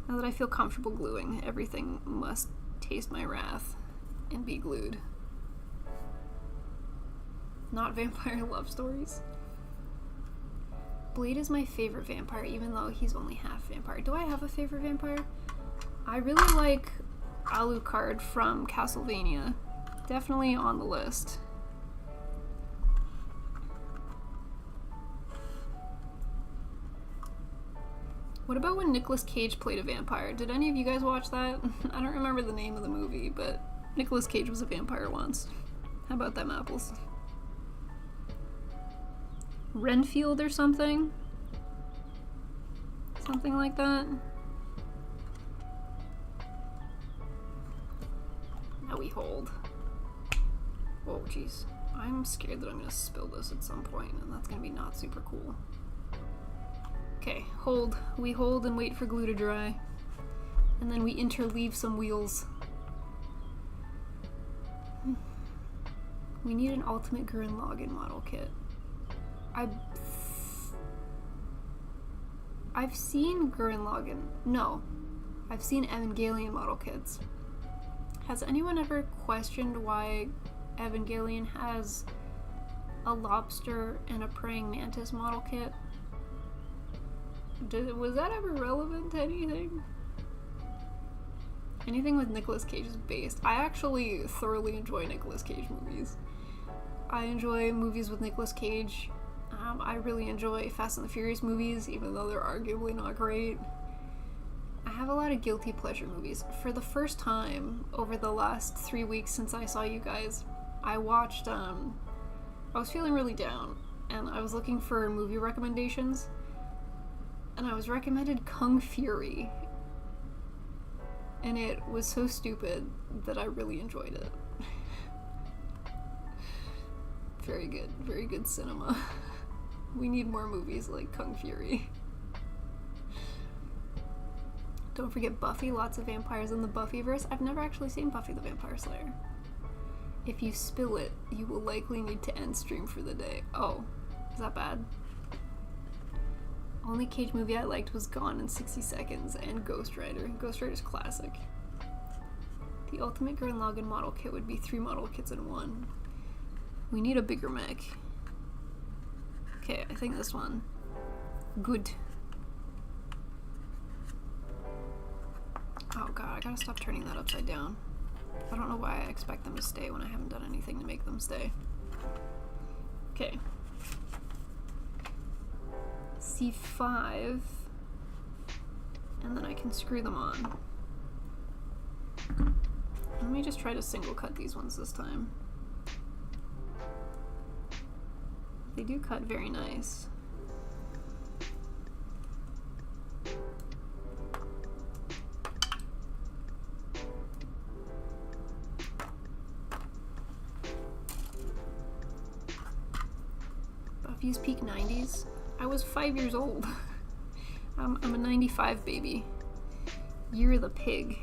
Now that I feel comfortable gluing, everything must taste my wrath and be glued. Not vampire love stories. Blade is my favorite vampire, even though he's only half vampire. Do I have a favorite vampire? I really like Alucard from Castlevania. Definitely on the list. What about when Nicolas Cage played a vampire? Did any of you guys watch that? I don't remember the name of the movie, but Nicolas Cage was a vampire once. How about them apples? Renfield or something? Something like that? Now we hold. Oh, jeez. I'm scared that I'm gonna spill this at some point, and that's gonna be not super cool. Okay, hold. We hold and wait for glue to dry. And then we interleave some wheels. We need an Ultimate Gurren Lagann model kit. I've seen Gurren Lagann. No. I've seen Evangelion model kits. Has anyone ever questioned why Evangelion has a lobster and a praying mantis model kit? Was that ever relevant to anything? Anything with Nicolas Cage is based. I actually thoroughly enjoy Nicolas Cage movies. I enjoy movies with Nicolas Cage. I really enjoy Fast and the Furious movies, even though they're arguably not great. I have a lot of guilty pleasure movies. For the first time over the last 3 weeks since I saw you guys, I watched, I was feeling really down, and I was looking for movie recommendations, and I was recommended Kung Fury, and it was so stupid that I really enjoyed it. Very good cinema. We need more movies like Kung Fury. Don't forget Buffy, lots of vampires in the Buffyverse. I've never actually seen Buffy the Vampire Slayer. If you spill it, you will likely need to end stream for the day. Oh, is that bad? Only Cage movie I liked was Gone in 60 Seconds and Ghost Rider. Ghost Rider's classic. The Ultimate Gurren Lagann model kit would be 3 model kits in one. We need a bigger mech. Okay, I think this one. Good. Oh god, I gotta stop turning that upside down. I don't know why I expect them to stay when I haven't done anything to make them stay. Okay. C5. And then I can screw them on. Let me just try to single cut these ones this time. They do cut very nice. Buffy's peak 90s. I was 5 years old. I'm a 95 baby. You're the pig.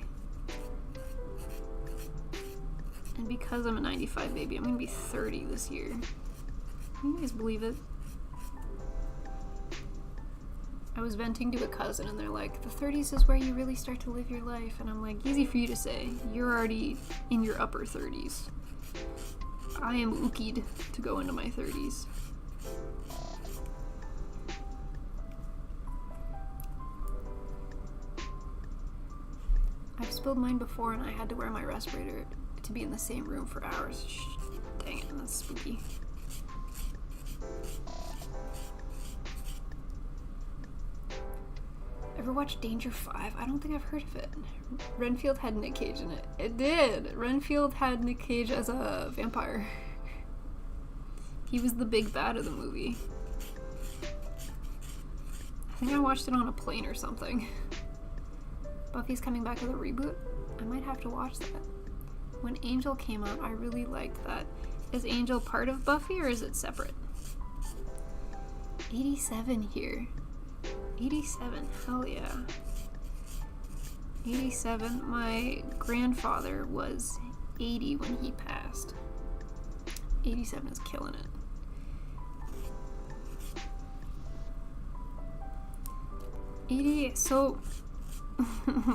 And because I'm a 95 baby, I'm gonna be 30 this year. Can you guys believe it? I was venting to a cousin and they're like, the 30s is where you really start to live your life. And I'm like, easy for you to say. You're already in your upper 30s. I am ookied to go into my 30s. I've spilled mine before and I had to wear my respirator to be in the same room for hours. Shh, dang it, that's spooky. Ever watched Danger 5? I don't think I've heard of it. Renfield had Nick Cage in it. It did! Renfield had Nick Cage as a vampire. He was the big bad of the movie. think I watched it on a plane or something. Buffy's coming back with a reboot. I might have to watch that. When Angel came out, I really liked that. Is Angel part of Buffy or is it separate? 87 here. 87, hell yeah. 87, my grandfather was 80 when he passed. 87 is killing it. 80, so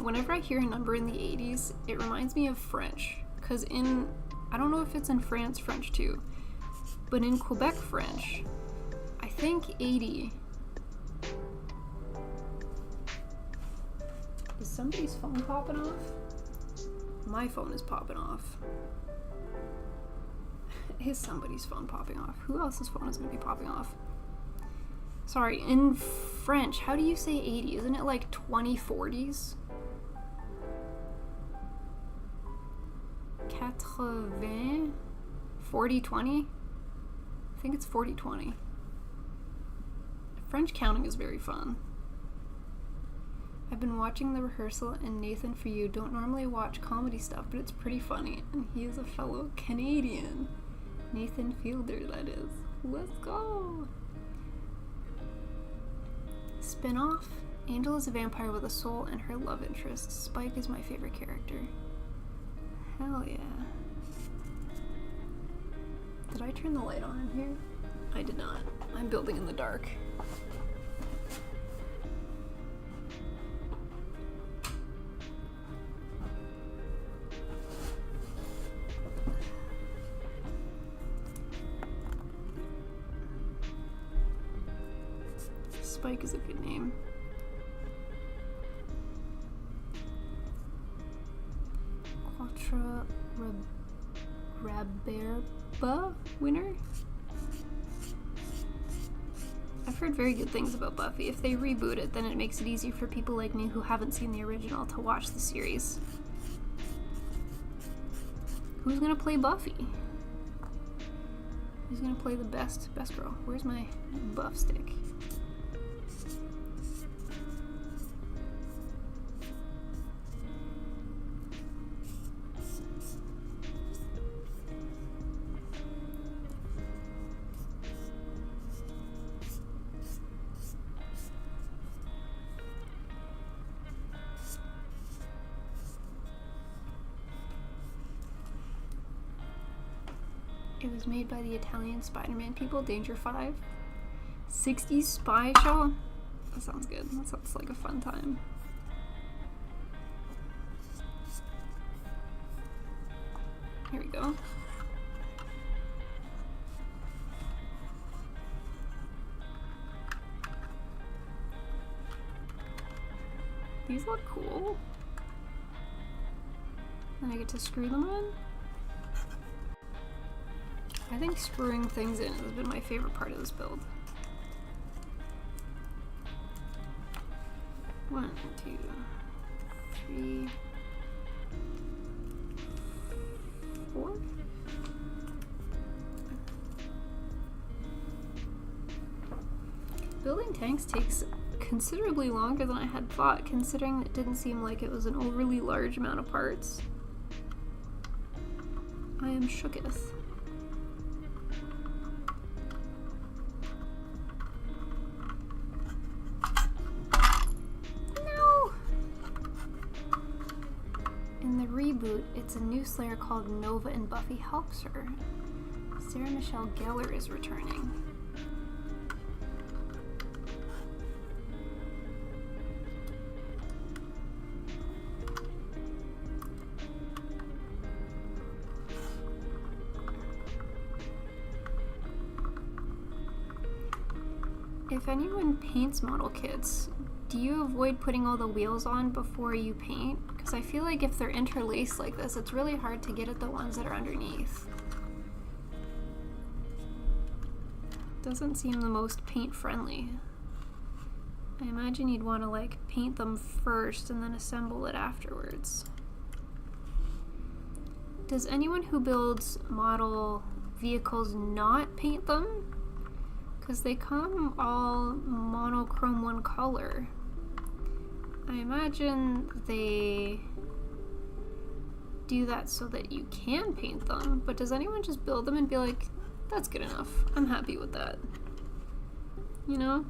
whenever I hear a number in the 80s, it reminds me of French. Because I don't know if it's in France French too, but in Quebec French, I think 80. Is somebody's phone popping off? My phone is popping off. Is somebody's phone popping off? Who else's phone is going to be popping off? Sorry, in French, how do you say 80? Isn't it like 2040s? 80, 40-20? I think it's 40-20. French counting is very fun. I've been watching The Rehearsal and Nathan For You. Don't normally watch comedy stuff, but it's pretty funny. And he is a fellow Canadian. Nathan Fielder, that is. Let's go! Spin-off? Angel is a vampire with a soul and her love interest. Spike is my favorite character. Hell yeah. Did I turn the light on in here? I did not. I'm building in the dark. Spike is a good name. Quattro Raberba winner? I've heard very good things about Buffy. If they reboot it, then it makes it easier for people like me who haven't seen the original to watch the series. Who's gonna play Buffy? Who's gonna play the best girl? Where's my buff stick? It was made by the Italian Spider-Man people, Danger 5. 60s spy show? That sounds good. That sounds like a fun time. Here we go. These look cool. Then I get to screw them in. I think screwing things in has been my favorite part of this build. 1, 2, 3, 4. Building tanks takes considerably longer than I had thought, considering it didn't seem like it was an overly large amount of parts. I am shooketh. Reboot, it's a new Slayer called Nova and Buffy helps her. Sarah Michelle Gellar is returning. If anyone paints model kits, do you avoid putting all the wheels on before you paint? Because I feel like if they're interlaced like this, it's really hard to get at the ones that are underneath. Doesn't seem the most paint friendly. I imagine you'd want to like paint them first and then assemble it afterwards. Does anyone who builds model vehicles not paint them? Because they come all monochrome one color. I imagine they do that so that you can paint them, but does anyone just build them and be like, that's good enough, I'm happy with that? You know?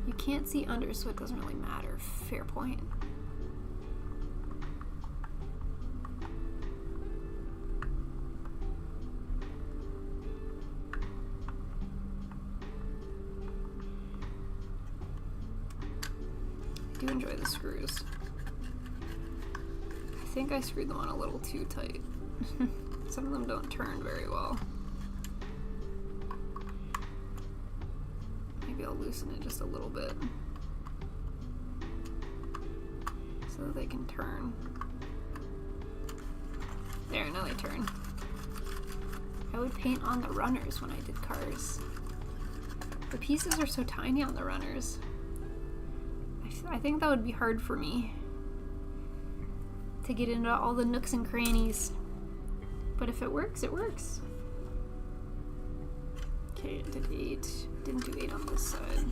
You can't see under, so it doesn't really matter. Fair point. I do enjoy the screws. I think I screwed them on a little too tight. Some of them don't turn very well. Maybe I'll loosen it just a little bit so that they can turn. There, now they turn. I would paint on the runners when I did cars. The pieces are so tiny on the runners. I think that would be hard for me to get into all the nooks and crannies. But if it works, it works. Okay, it did 8. Didn't do 8 on this side.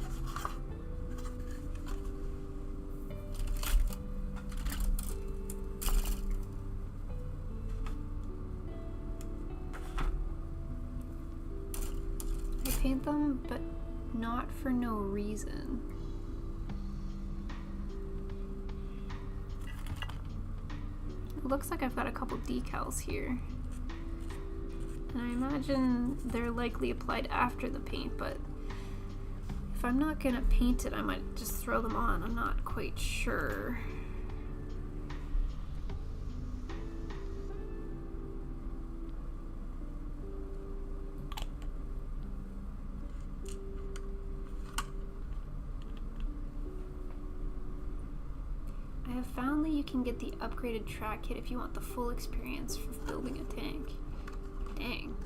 I paint them, but not for no reason. It looks like I've got a couple decals here. And I imagine they're likely applied after the paint, but if I'm not gonna paint it, I might just throw them on. I'm not quite sure. I have found that you can get the upgraded track kit if you want the full experience for building a tank. Dang.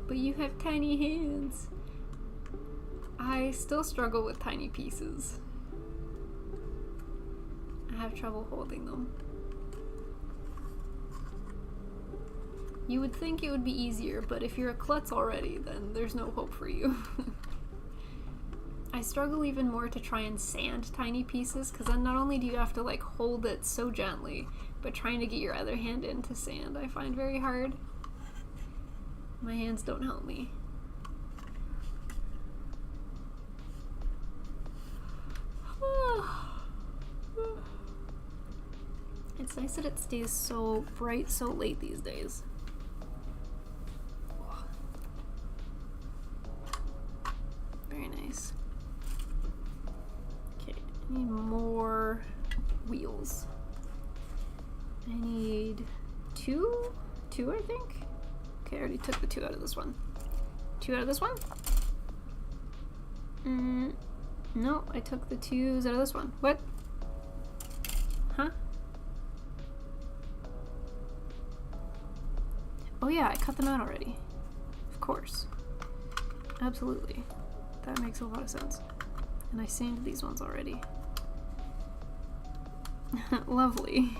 But you have tiny hands. I still struggle with tiny pieces. I have trouble holding them. You would think it would be easier, but if you're a klutz already, then there's no hope for you. I struggle even more to try and sand tiny pieces, because then not only do you have to like hold it so gently, but trying to get your other hand into sand I find very hard. My hands don't help me. It's nice that it stays so bright so late these days. Very nice. Okay, I need more wheels. I need two, I think? Okay, I already took the 2 out of this one. 2 out of this one? No, I took the 2s out of this one. What? Huh? Oh yeah, I cut them out already. Of course. Absolutely. That makes a lot of sense. And I sanded these ones already. Lovely.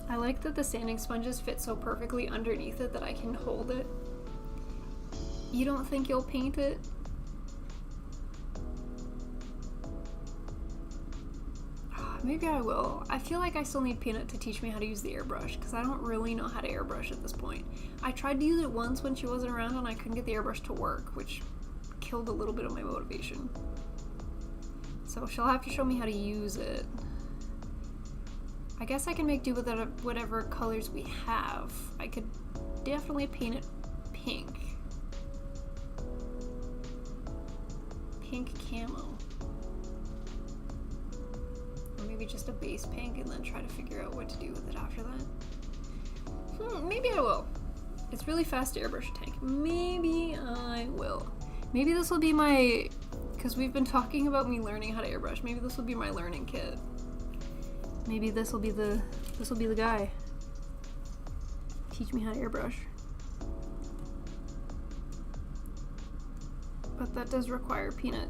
I like that the sanding sponges fit so perfectly underneath it that I can hold it. You don't think you'll paint it? Maybe I will. I feel like I still need Peanut to teach me how to use the airbrush, because I don't really know how to airbrush at this point. I tried to use it once when she wasn't around and I couldn't get the airbrush to work, which killed a little bit of my motivation. So she'll have to show me how to use it. I guess I can make do with whatever colors we have. I could definitely paint it pink. Pink camo. Or maybe just a base pink and then try to figure out what to do with it after that. Maybe I will. It's really fast to airbrush a tank. Maybe I will. Maybe this will be my... Because we've been talking about me learning how to airbrush. Maybe this will be my learning kit. Maybe this will be the guy. Teach me how to airbrush. But that does require Peanut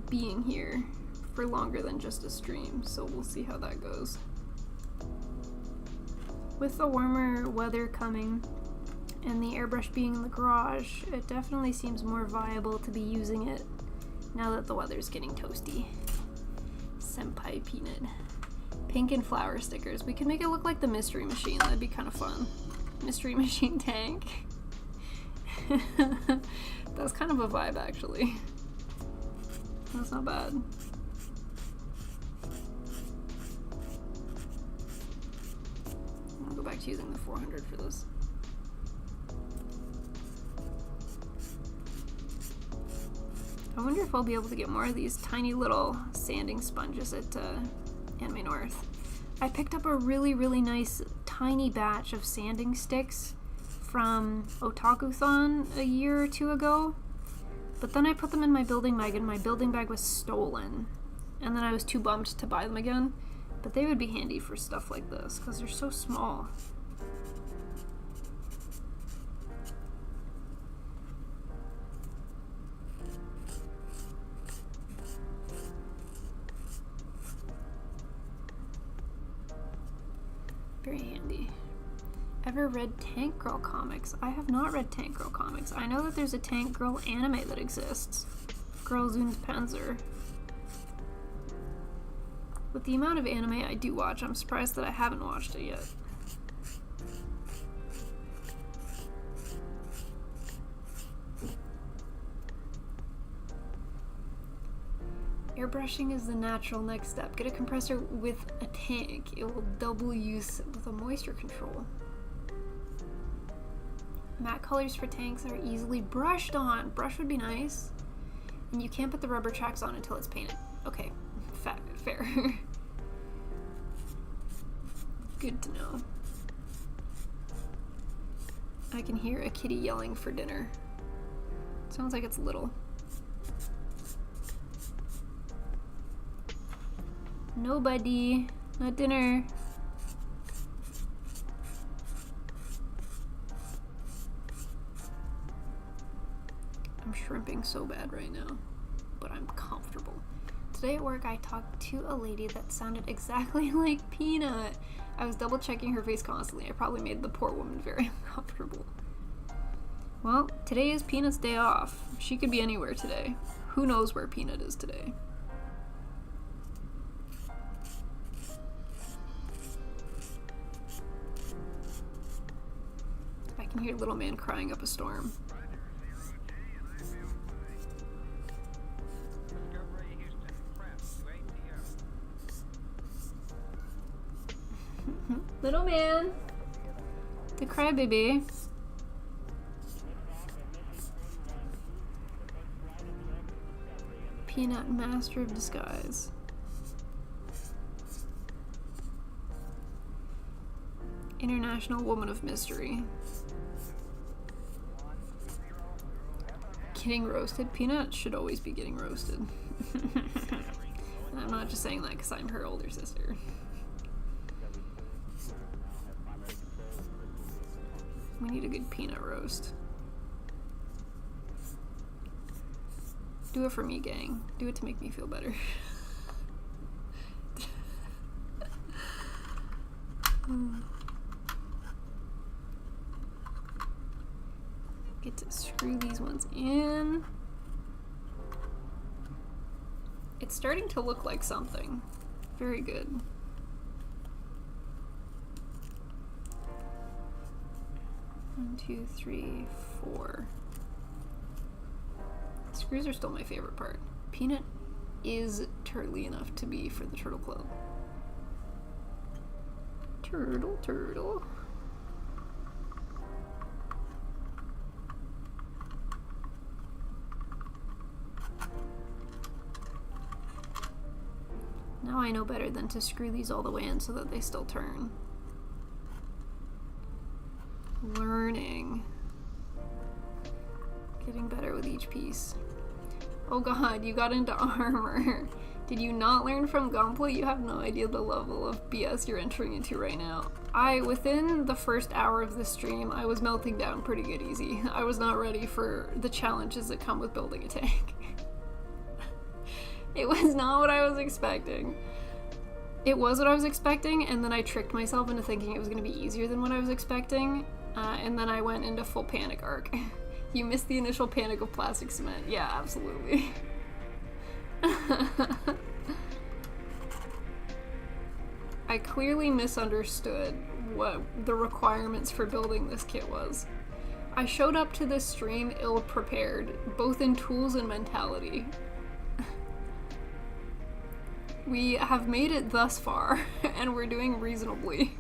being here for longer than just a stream, so we'll see how that goes. With the warmer weather coming and the airbrush being in the garage, it definitely seems more viable to be using it now that the weather's getting toasty. Senpai Peanut. Pink and flower stickers. We could make it look like the Mystery Machine. That'd be kind of fun. Mystery Machine tank. That's kind of a vibe, actually. That's not bad. I'll go back to using the 400 for this. I wonder if I'll be able to get more of these tiny little sanding sponges at Anime North. I picked up a really, really nice tiny batch of sanding sticks from Otakuthon a year or two ago, but then I put them in my building bag and my building bag was stolen, and then I was too bummed to buy them again, but they would be handy for stuff like this because they're so small. Very handy. Ever read Tank Girl comics? I have not read Tank Girl comics. I know that there's a Tank Girl anime that exists. Girl Zuns Panzer. With the amount of anime I do watch, I'm surprised that I haven't watched it yet. Airbrushing is the natural next step. Get a compressor with a tank. It will double use with a moisture control. Matte colors for tanks are easily brushed on. Brush would be nice. And you can't put the rubber tracks on until it's painted. Okay, fair. Good to know. I can hear a kitty yelling for dinner. Sounds like it's little. Nobody. Not dinner. I'm shrimping so bad right now, but I'm comfortable. Today at work I talked to a lady that sounded exactly like Peanut. I was double checking her face constantly. I probably made the poor woman very uncomfortable. Well, today is Peanut's day off. She could be anywhere today. Who knows where Peanut is today? I can hear little man crying up a storm. Little man, the crybaby. Peanut, master of disguise. International woman of mystery. Getting roasted. Peanut should always be getting roasted. And I'm not just saying that because I'm her older sister. We need a good peanut roast. Do it for me, gang. Do it to make me feel better. Get to screw these ones in. It's starting to look like something. Very good. One, two, three, four. Screws are still my favorite part. Peanut is turtly enough to be for the Turtle Club. Turtle, turtle. Now I know better than to screw these all the way in so that they still turn. Learning. Getting better with each piece. Oh god, you got into armor. Did you not learn from Gunpla? You have no idea the level of BS you're entering into right now. Within the first hour of the stream, I was melting down pretty good easy. I was not ready for the challenges that come with building a tank. It was not what I was expecting. It was what I was expecting, and then I tricked myself into thinking it was going to be easier than what I was expecting, and then I went into full panic arc. You missed the initial panic of plastic cement. Yeah, absolutely. I clearly misunderstood what the requirements for building this kit was. I showed up to this stream ill-prepared, both in tools and mentality. We have made it thus far, and we're doing reasonably.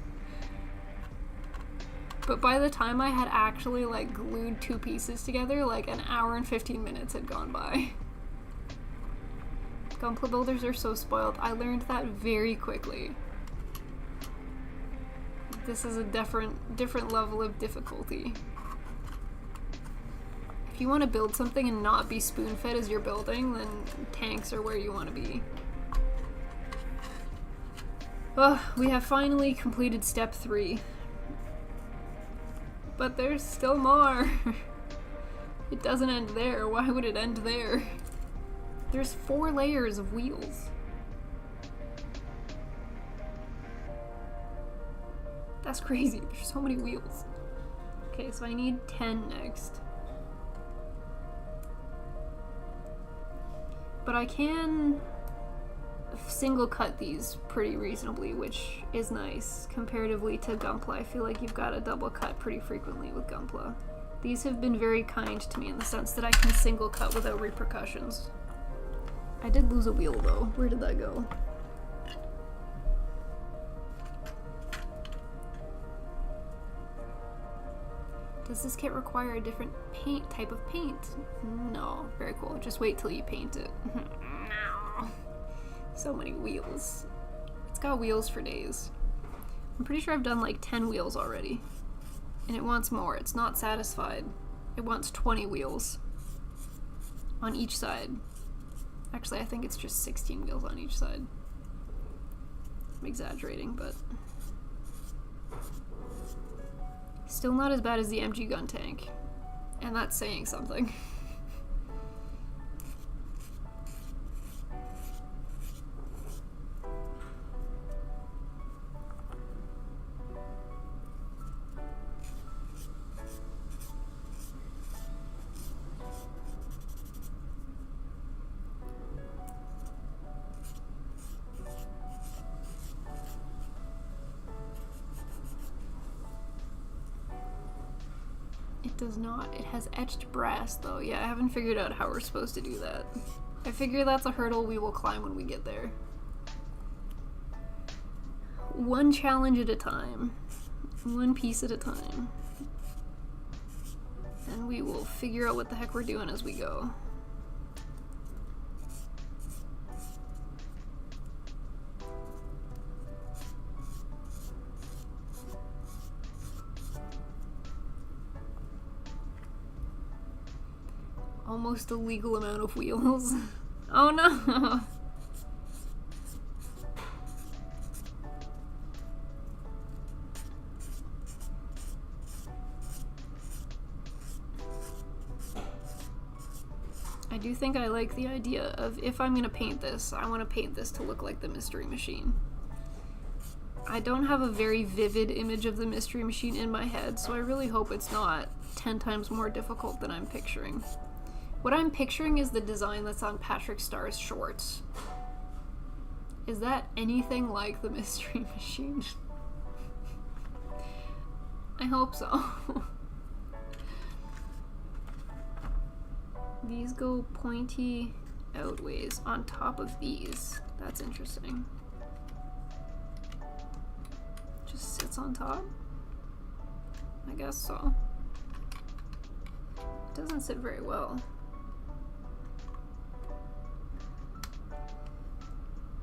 But by the time I had actually, like, glued 2 pieces together, like, an hour and 15 minutes had gone by. Gunpla builders are so spoiled. I learned that very quickly. This is a different level of difficulty. If you want to build something and not be spoon-fed as you're building, then tanks are where you want to be. Ugh, we have finally completed step 3. But there's still more. It doesn't end there. Why would it end there? There's 4 layers of wheels. That's crazy. There's so many wheels. Okay, so I need 10 next. But I can single cut these pretty reasonably, which is nice comparatively to Gunpla. I feel like you've got to double cut pretty frequently with Gunpla. These have been very kind to me in the sense that I can single cut without repercussions. I did lose a wheel though. Where did that go? Does this kit require a different type of paint? No. Very cool. Just wait till you paint it. So many wheels. It's got wheels for days. I'm pretty sure I've done like 10 wheels already. And it wants more. It's not satisfied. It wants 20 wheels on each side. Actually, I think it's just 16 wheels on each side. I'm exaggerating, but still not as bad as the MG gun tank. And that's saying something. It does not. It has etched brass, though. Yeah, I haven't figured out how we're supposed to do that. I figure that's a hurdle we will climb when we get there. One challenge at a time. One piece at a time. And we will figure out what the heck we're doing as we go. Almost a legal amount of wheels. Oh no! I do think I like the idea of, if I'm gonna paint this, I want to paint this to look like the Mystery Machine. I don't have a very vivid image of the Mystery Machine in my head, so I really hope it's not 10 times more difficult than I'm picturing. What I'm picturing is the design that's on Patrick Starr's shorts. Is that anything like the Mystery Machine? I hope so. These go pointy outways on top of these. That's interesting. Just sits on top? I guess so. It doesn't sit very well.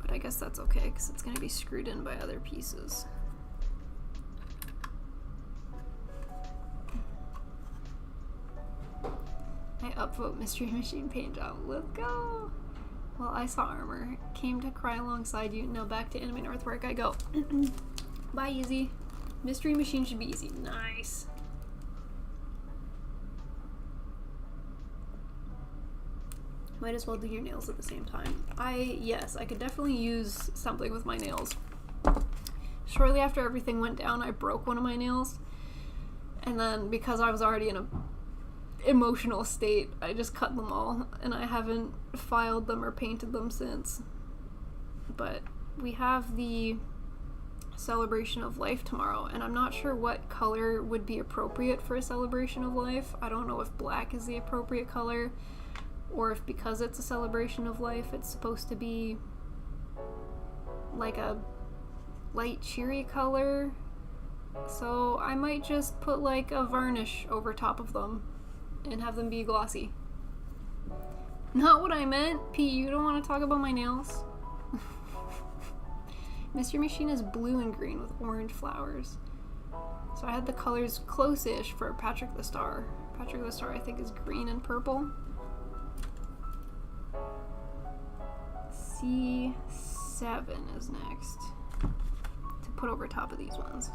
But I guess that's okay, because it's going to be screwed in by other pieces. I upvote Mystery Machine paint job. Let's go! Well, I saw armor. Came to cry alongside you. Now back to Anime Northwork I go. Bye, easy. Mystery Machine should be easy. Nice. Might as well do your nails at the same time. Yes, I could definitely use something with my nails. Shortly after everything went down, I broke one of my nails. And then because I was already in a emotional state, I just cut them all, and I haven't filed them or painted them since. But we have the celebration of life tomorrow, and I'm not sure what color would be appropriate for a celebration of life. I don't know if black is the appropriate color, or if because it's a celebration of life, it's supposed to be like a light cheery color. So I might just put like a varnish over top of them and have them be glossy. Not what I meant. Pete, you don't want to talk about my nails? Mystery Machine is blue and green with orange flowers. So I had the colors close-ish for Patrick the Star. Patrick the Star, I think, is green and purple. C7 is next to put over top of these ones.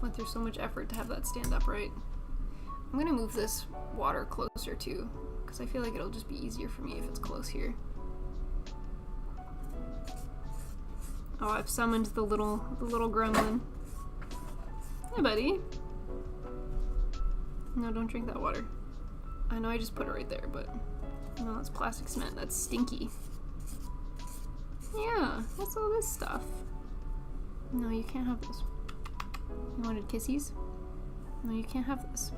Went through so much effort to have that stand upright. I'm gonna move this water closer too, because I feel like it'll just be easier for me if it's close here. Oh, I've summoned the little gremlin. Hey, buddy. No, don't drink that water. I know I just put it right there, but no, that's plastic cement. That's stinky. Yeah, what's all this stuff? No, you can't have this. You wanted kissies? No, you can't have this.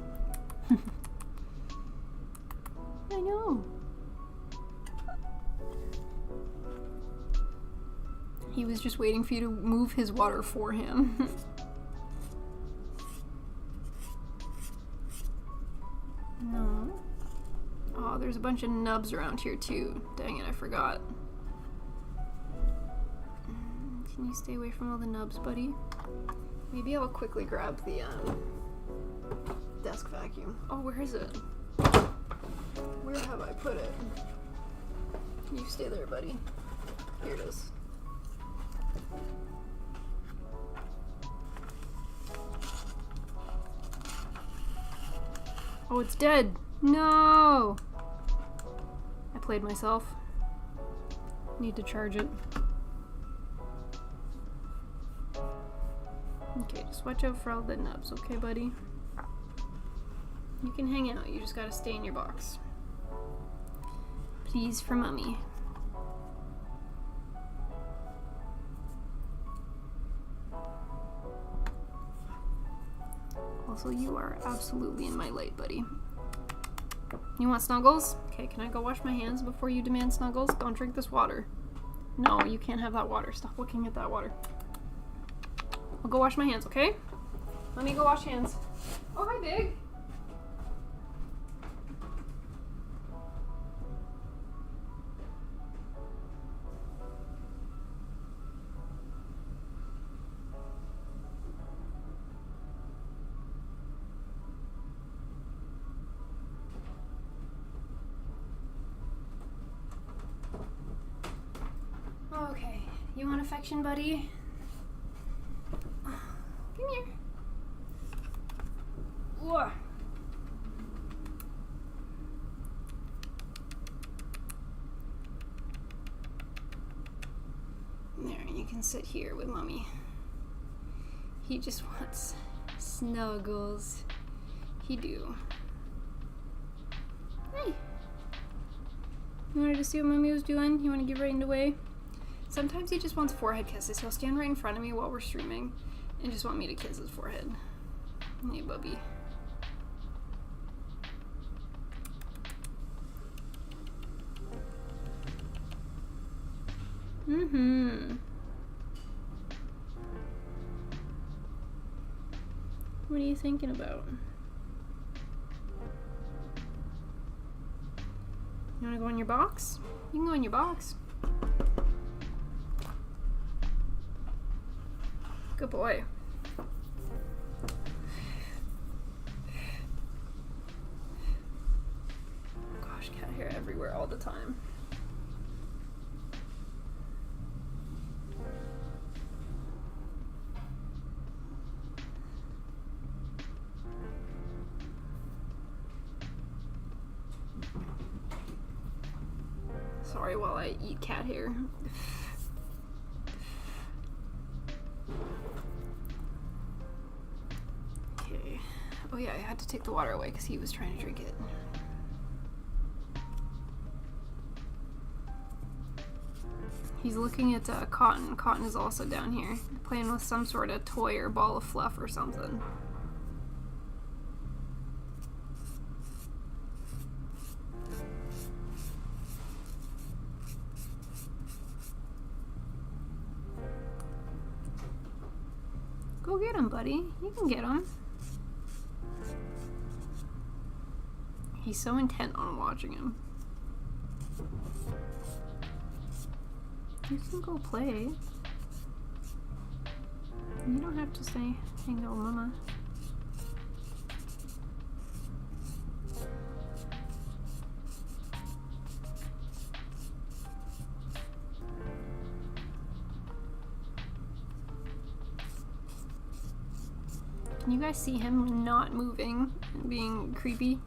I know. He was just waiting for you to move his water for him. No. Oh, there's a bunch of nubs around here too. Dang it, I forgot. Can you stay away from all the nubs, buddy? Maybe I'll quickly grab the desk vacuum. Oh, where is it? Where have I put it? You stay there, buddy. Here it is. Oh, it's dead. No! I played myself. Need to charge it. Okay, just watch out for all the nubs, okay, buddy? You can hang out, you just gotta stay in your box. Please, for mommy. Also, you are absolutely in my light, buddy. You want snuggles? Okay, can I go wash my hands before you demand snuggles? Don't drink this water. No, you can't have that water. Stop looking at that water. I'll go wash my hands, okay? Let me go wash hands. Oh, hi, Big. Okay, you want affection, buddy? Come here. Whoa. There, you can sit here with mommy. He just wants snuggles. He do. Hey. You wanted to see what mommy was doing? You want to get right away? Sometimes he just wants forehead kisses. He'll stand right in front of me while we're streaming and just want me to kiss his forehead. Hey, bubby. What are you thinking about? You wanna go in your box? You can go in your box. Good boy. hair everywhere all the time. Sorry while I eat cat hair. Okay. Oh yeah, I had to take the water away because he was trying to drink it. He's looking at Cotton. Cotton is also down here, playing with some sort of toy or ball of fluff or something. Go get him, buddy. You can get him. He's so intent on watching him. You can go play. You don't have to stay hang out with Mama. Can you guys see him not moving and being creepy?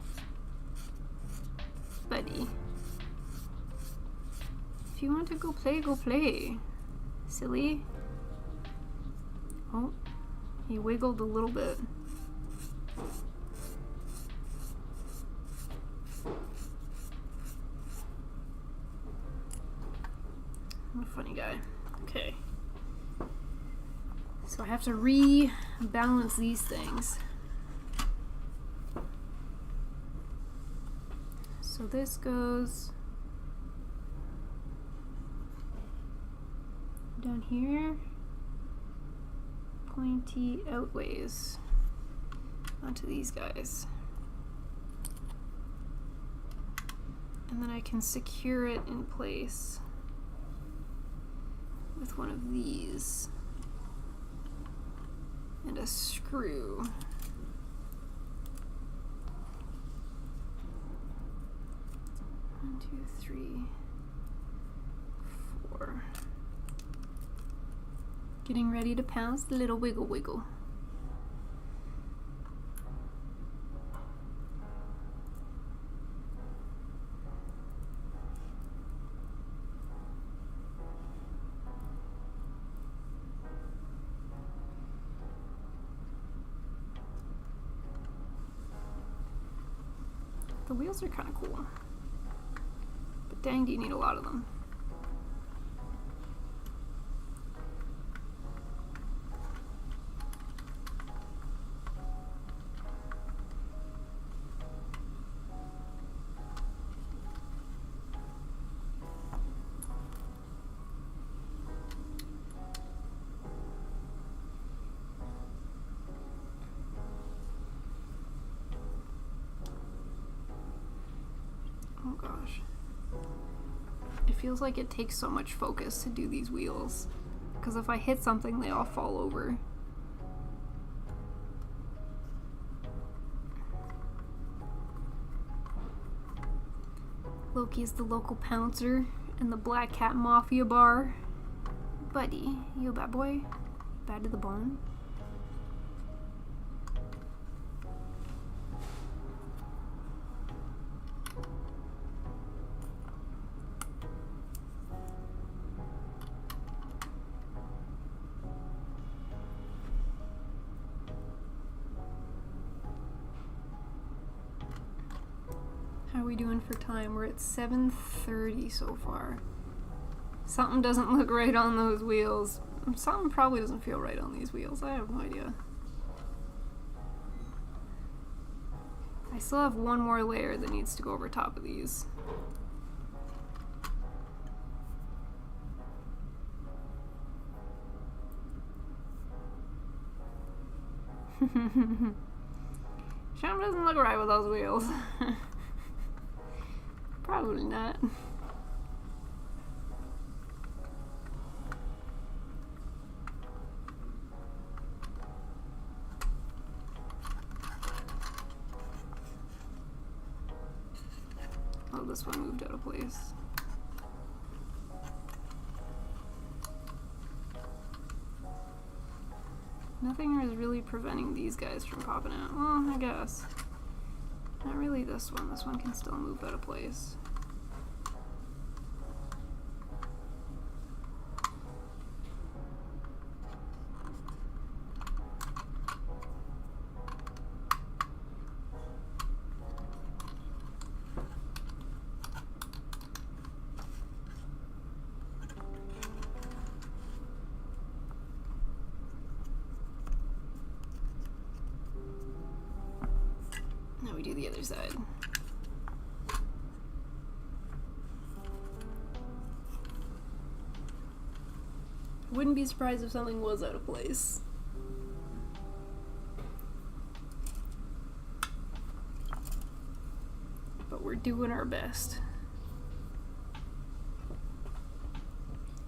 Buddy. If you want to go play, go play. Silly. Oh, he wiggled a little bit. I'm a funny guy. Okay. So I have to rebalance these things. So this goes down here, pointy outways onto these guys. And then I can secure it in place with one of these and a screw. 1, 2, 3, 4. Getting ready to pounce the little wiggle wiggle. The wheels are kind of cool, but dang, do you need a lot of them. Oh gosh. It feels like it takes so much focus to do these wheels. Because if I hit something, they all fall over. Loki is the local pouncer in the Black Cat Mafia bar. Buddy, you a bad boy? Bad to the bone? How are we doing for time? We're at 7:30 so far. Something doesn't look right on those wheels. Something probably doesn't feel right on these wheels. I have no idea. I still have one more layer that needs to go over top of these. Something doesn't look right with those wheels. Probably not. Oh, this one moved out of place. Nothing is really preventing these guys from popping out. Well, I guess. Not really this one. This one can still move out of place. Now we do the other side. Wouldn't be surprised if something was out of place. But we're doing our best.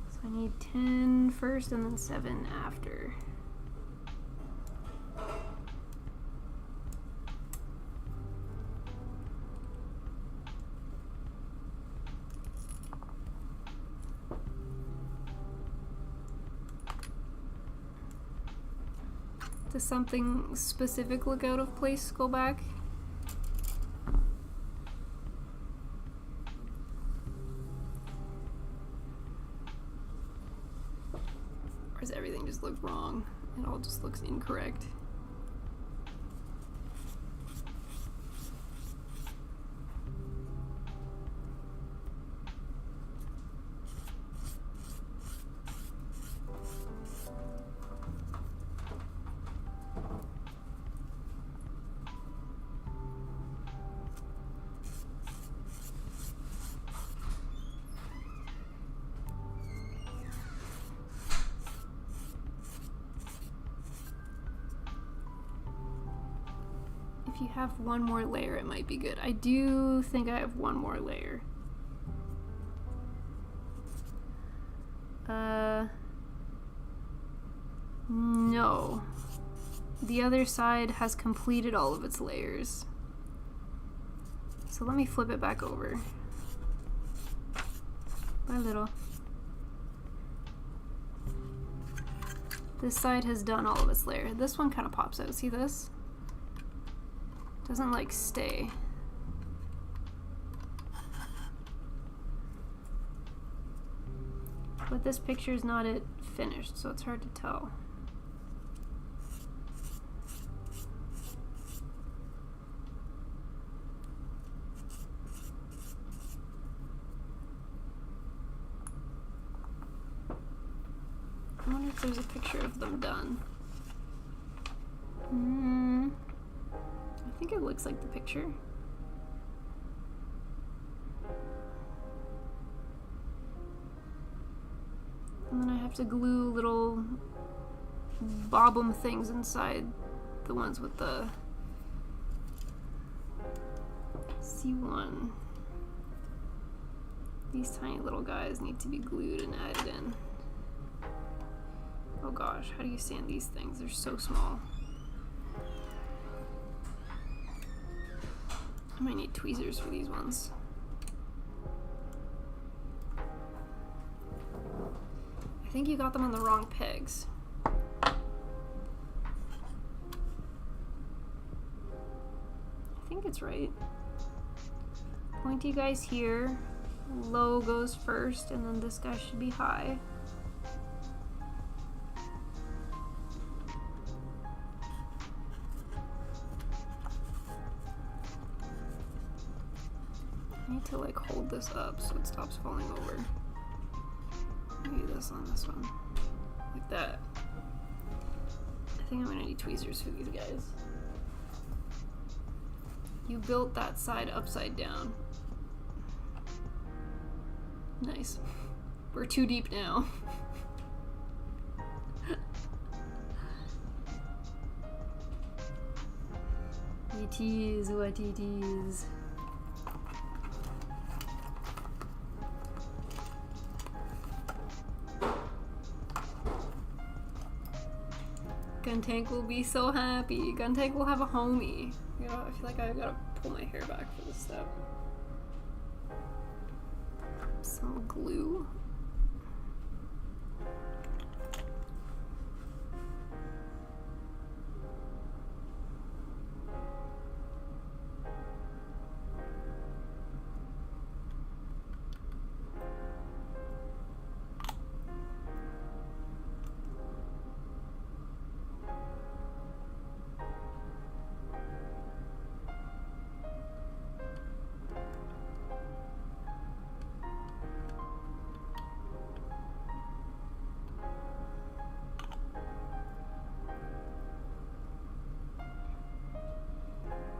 So I need 10 first and then 7 after. Does something specific look out of place? Go back. Or does everything just look wrong? It all just looks incorrect. If you have one more layer, it might be good. I do think I have one more layer. No. The other side has completed all of its layers. So let me flip it back over. By little. This side has done all of its layer. This one kind of pops out. See this? Doesn't like stay. But this picture is not it finished, so it's hard to tell. I wonder if there's a picture of them done. I think it looks like the picture. And then I have to glue little bob-em things inside the ones with the C1. These tiny little guys need to be glued and added in. Oh gosh, how do you sand these things? They're so small. I might need tweezers for these ones. I think you got them on the wrong pegs. I think it's right. Pointy guy's here. Low goes first, and then this guy should be high. I need to like hold this up so it stops falling over. Maybe this on this one. Like that. I think I'm gonna need tweezers for these guys. You built that side upside down. Nice. We're too deep now. It is what it is. Guntank will be so happy. Guntank will have a homie. You know, I feel like I gotta pull my hair back for this step. Some glue.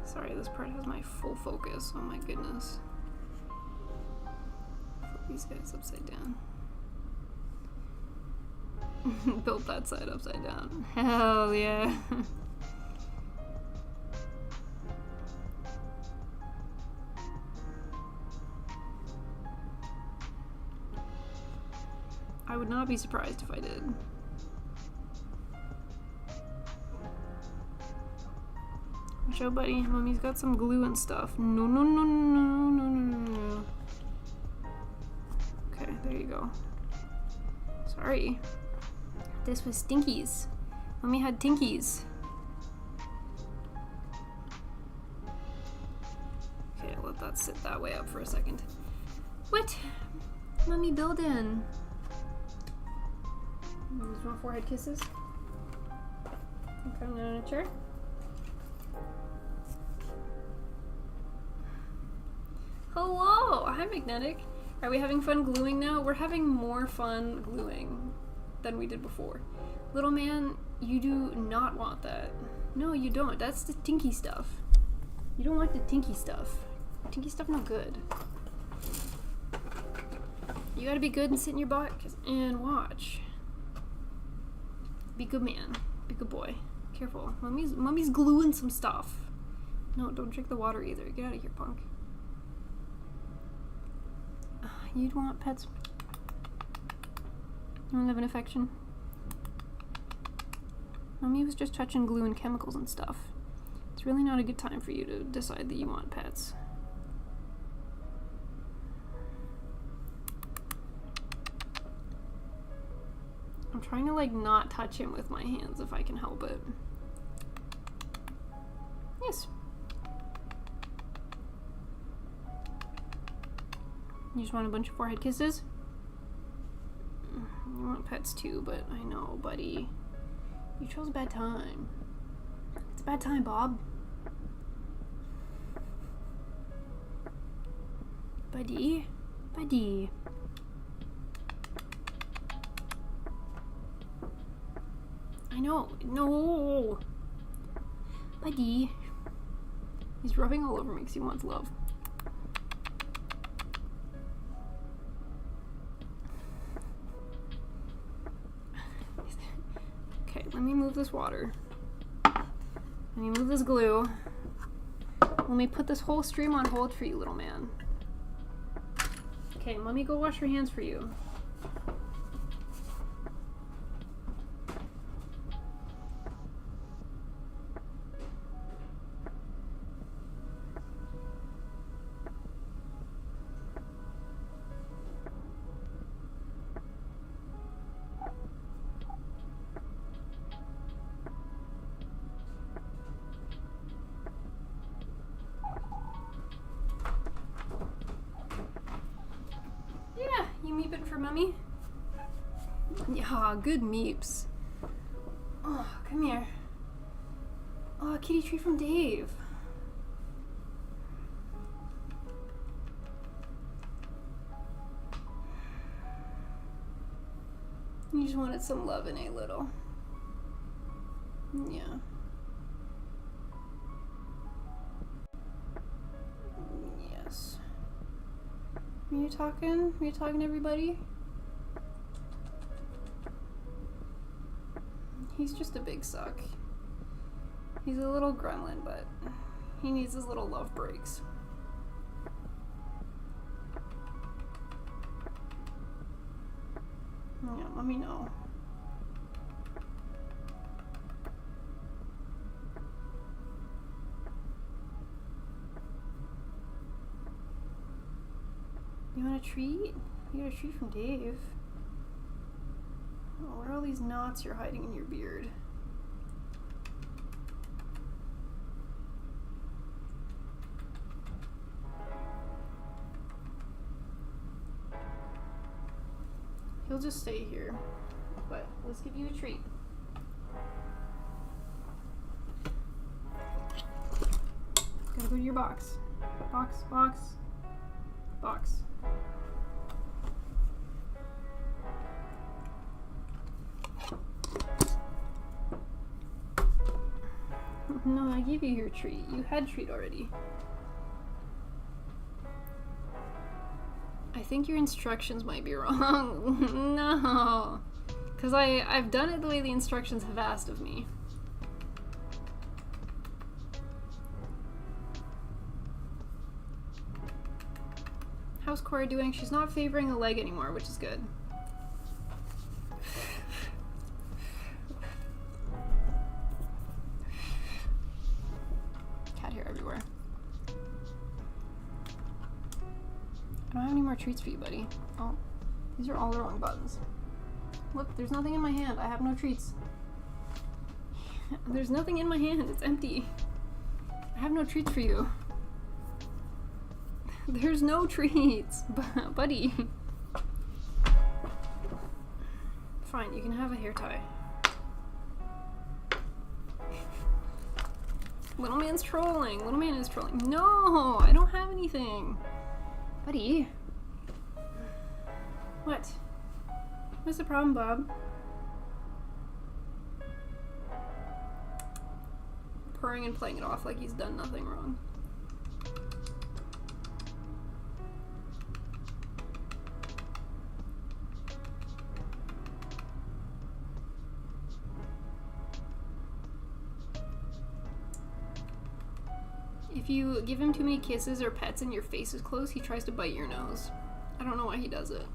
Sorry, this part has my full focus. Oh my goodness. Flip these guys upside down. Build that side upside down. Hell yeah. I would not be surprised if I did. Show, buddy. Mommy's got some glue and stuff. No, no, no, no, no, no, no, no. Okay, there you go. Sorry. This was Stinkies. Mommy had Tinkies. Okay, I'll let that sit that way up for a second. What? Mommy building. These want forehead kisses? Okay, I'm on a chair. Hello! Hi, Magnetic. Are we having fun gluing now? We're having more fun gluing than we did before. Little man, you do not want that. No, you don't. That's the tinky stuff. You don't want the tinky stuff. Tinky stuff no good. You gotta be good and sit in your box and watch. Be good man. Be good boy. Careful. Mommy's gluing some stuff. No, don't drink the water either. Get out of here, punk. You'd want pets. You want love and affection? Mommy was just touching glue and chemicals and stuff. It's really not a good time for you to decide that you want pets. I'm trying to like not touch him with my hands if I can help it. Yes. You just want a bunch of forehead kisses? You want pets too, but I know, buddy. You chose a bad time. It's a bad time, Bob. Buddy. Buddy. I know. No. Buddy. He's rubbing all over me because he wants love. Okay, let me move this water. Let me move this glue. Let me put this whole stream on hold for you, little man. Okay, let me go wash your hands for you. For mommy? Yeah, good meeps. Oh, come here. Oh, kitty treat from Dave. You just wanted some love in a little. Yeah. Yes. Are you talking? Are you talking to everybody? He's just a big suck. He's a little gremlin, but he needs his little love breaks. Yeah, let me know. You want a treat? You got a treat from Dave. Oh, what are all these knots you're hiding in your beard? He'll just stay here, but let's give you a treat. Gotta go to your box. Box, box, box. No, I gave you your treat. You had treat already. I think your instructions might be wrong. No. Because I've done it the way the instructions have asked of me. How's Cora doing? She's not favoring a leg anymore, which is good. Cat hair everywhere. I don't have any more treats for you, buddy. Oh, these are all the wrong buttons. Look, there's nothing in my hand. I have no treats. There's nothing in my hand. It's empty. I have no treats for you. There's no treats, buddy. Fine, you can have a hair tie. Little man's trolling. Little man is trolling. No, I don't have anything. Buddy. What? What's the problem, Bob? Purring and playing it off like he's done nothing wrong. If you give him too many kisses or pets and your face is close, he tries to bite your nose. I don't know why he does it.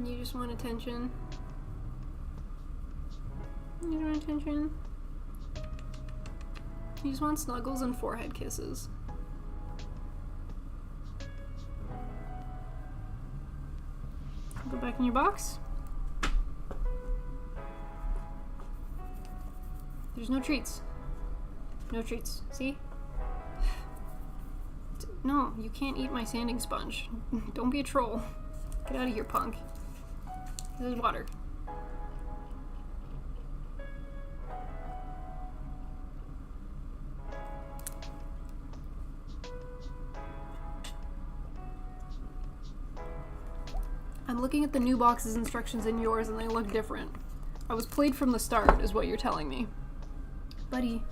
You just want attention. You just want attention. You just want snuggles and forehead kisses. Go back in your box. There's no treats. No treats. See? No, you can't eat my sanding sponge. Don't be a troll. Get out of here, punk. This is water. I'm looking at the new box's instructions and yours, and they look different. I was played from the start, is what you're telling me. Buddy,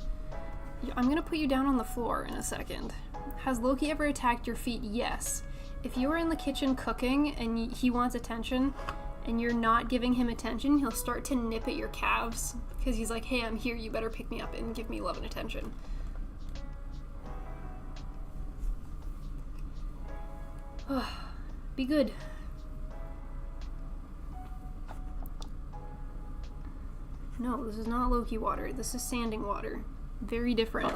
I'm gonna put you down on the floor in a second. Has Loki ever attacked your feet? Yes. If you are in the kitchen cooking and he wants attention and you're not giving him attention, he'll start to nip at your calves because he's like, hey, I'm here, you better pick me up and give me love and attention. Be good. No, this is not Loki water. This is sanding water. Very different.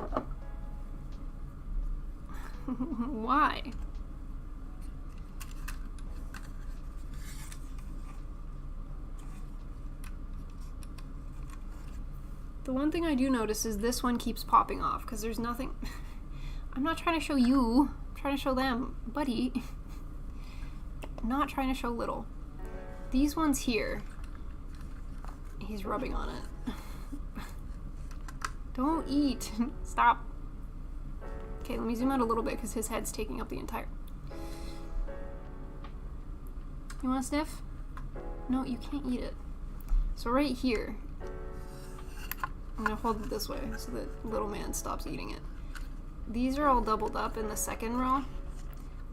Why? The one thing I do notice is this one keeps popping off because there's nothing. I'm not trying to show you. I'm trying to show them. Buddy. I'm not trying to show little. These ones here. He's rubbing on it. Don't eat. Stop. Okay, let me zoom out a little bit because his head's taking up the entire... You want to sniff? No, you can't eat it. So right here, I'm going to hold it this way so that little man stops eating it. These are all doubled up in the second row.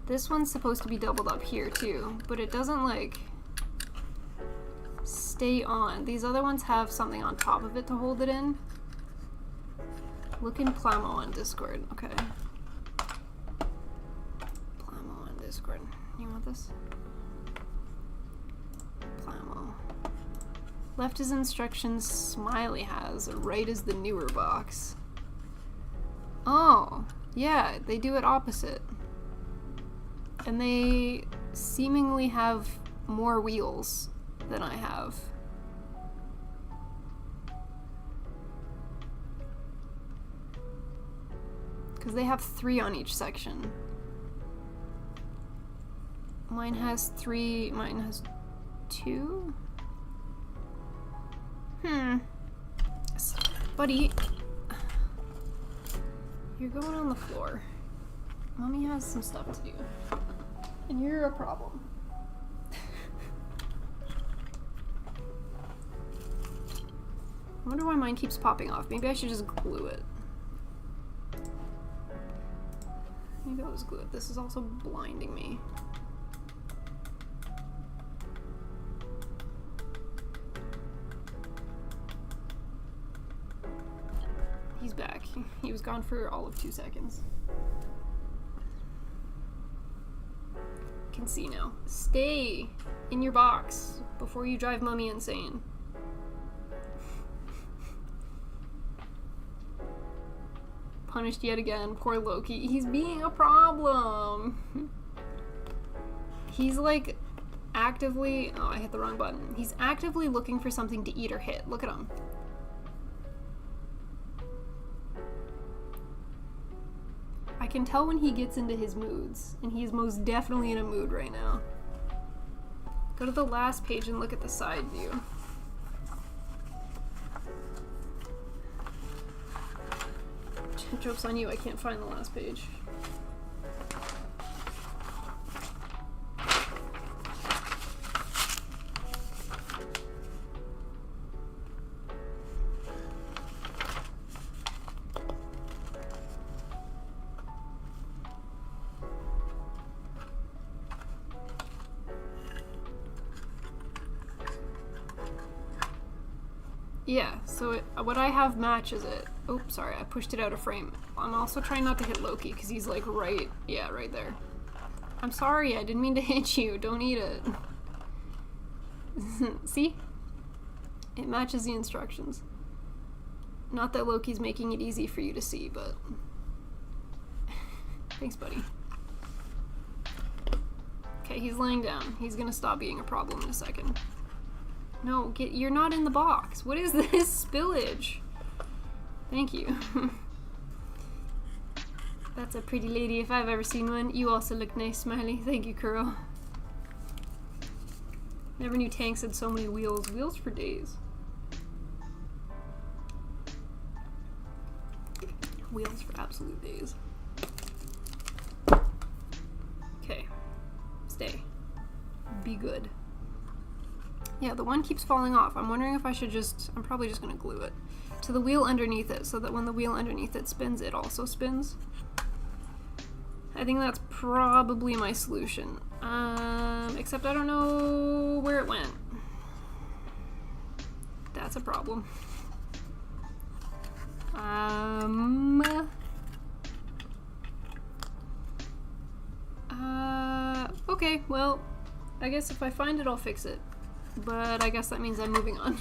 This one's supposed to be doubled up here too, but it doesn't like stay on. These other ones have something on top of it to hold it in. Look in Plamo on Discord. Okay. Plamo on Discord. You want this? Plamo. Left is instructions Smiley has, right is the newer box. Oh, yeah, they do it opposite. And they seemingly have more wheels than I have. Because they have 3 on each section. Mine has 3, mine has 2? Buddy, you're going on the floor. Mommy has some stuff to do. And you're a problem. I wonder why mine keeps popping off. Maybe I should just glue it. Maybe I'll just glue it. This is also blinding me. He's back. He was gone for all of 2 seconds. Can see now. Stay in your box before you drive Mummy insane. Punished yet again. Poor Loki. He's being a problem. He's like actively... Oh, I hit the wrong button. He's actively looking for something to eat or hit. Look at him. I can tell when he gets into his moods, and he's most definitely in a mood right now. Go to the last page and look at the side view. Joke's on you, I can't find the last page. Yeah, so what I have matches it. Oops, sorry, I pushed it out of frame. I'm also trying not to hit Loki, because he's like right there. I'm sorry, I didn't mean to hit you. Don't eat it. See? It matches the instructions. Not that Loki's making it easy for you to see, but... Thanks, buddy. Okay, he's laying down. He's gonna stop being a problem in a second. No, you're not in the box. What is this spillage? Thank you. That's a pretty lady if I've ever seen one. You also look nice, Smiley. Thank you, Kuro. Never knew tanks had so many wheels. Wheels for days. Wheels for absolute days. Okay. Stay. Be good. Yeah, the one keeps falling off. I'm wondering if I should I'm probably just gonna glue it to the wheel underneath it so that when the wheel underneath it spins, it also spins. I think that's probably my solution. Except I don't know where it went. That's a problem. Okay, well, I guess if I find it, I'll fix it. But I guess that means I'm moving on.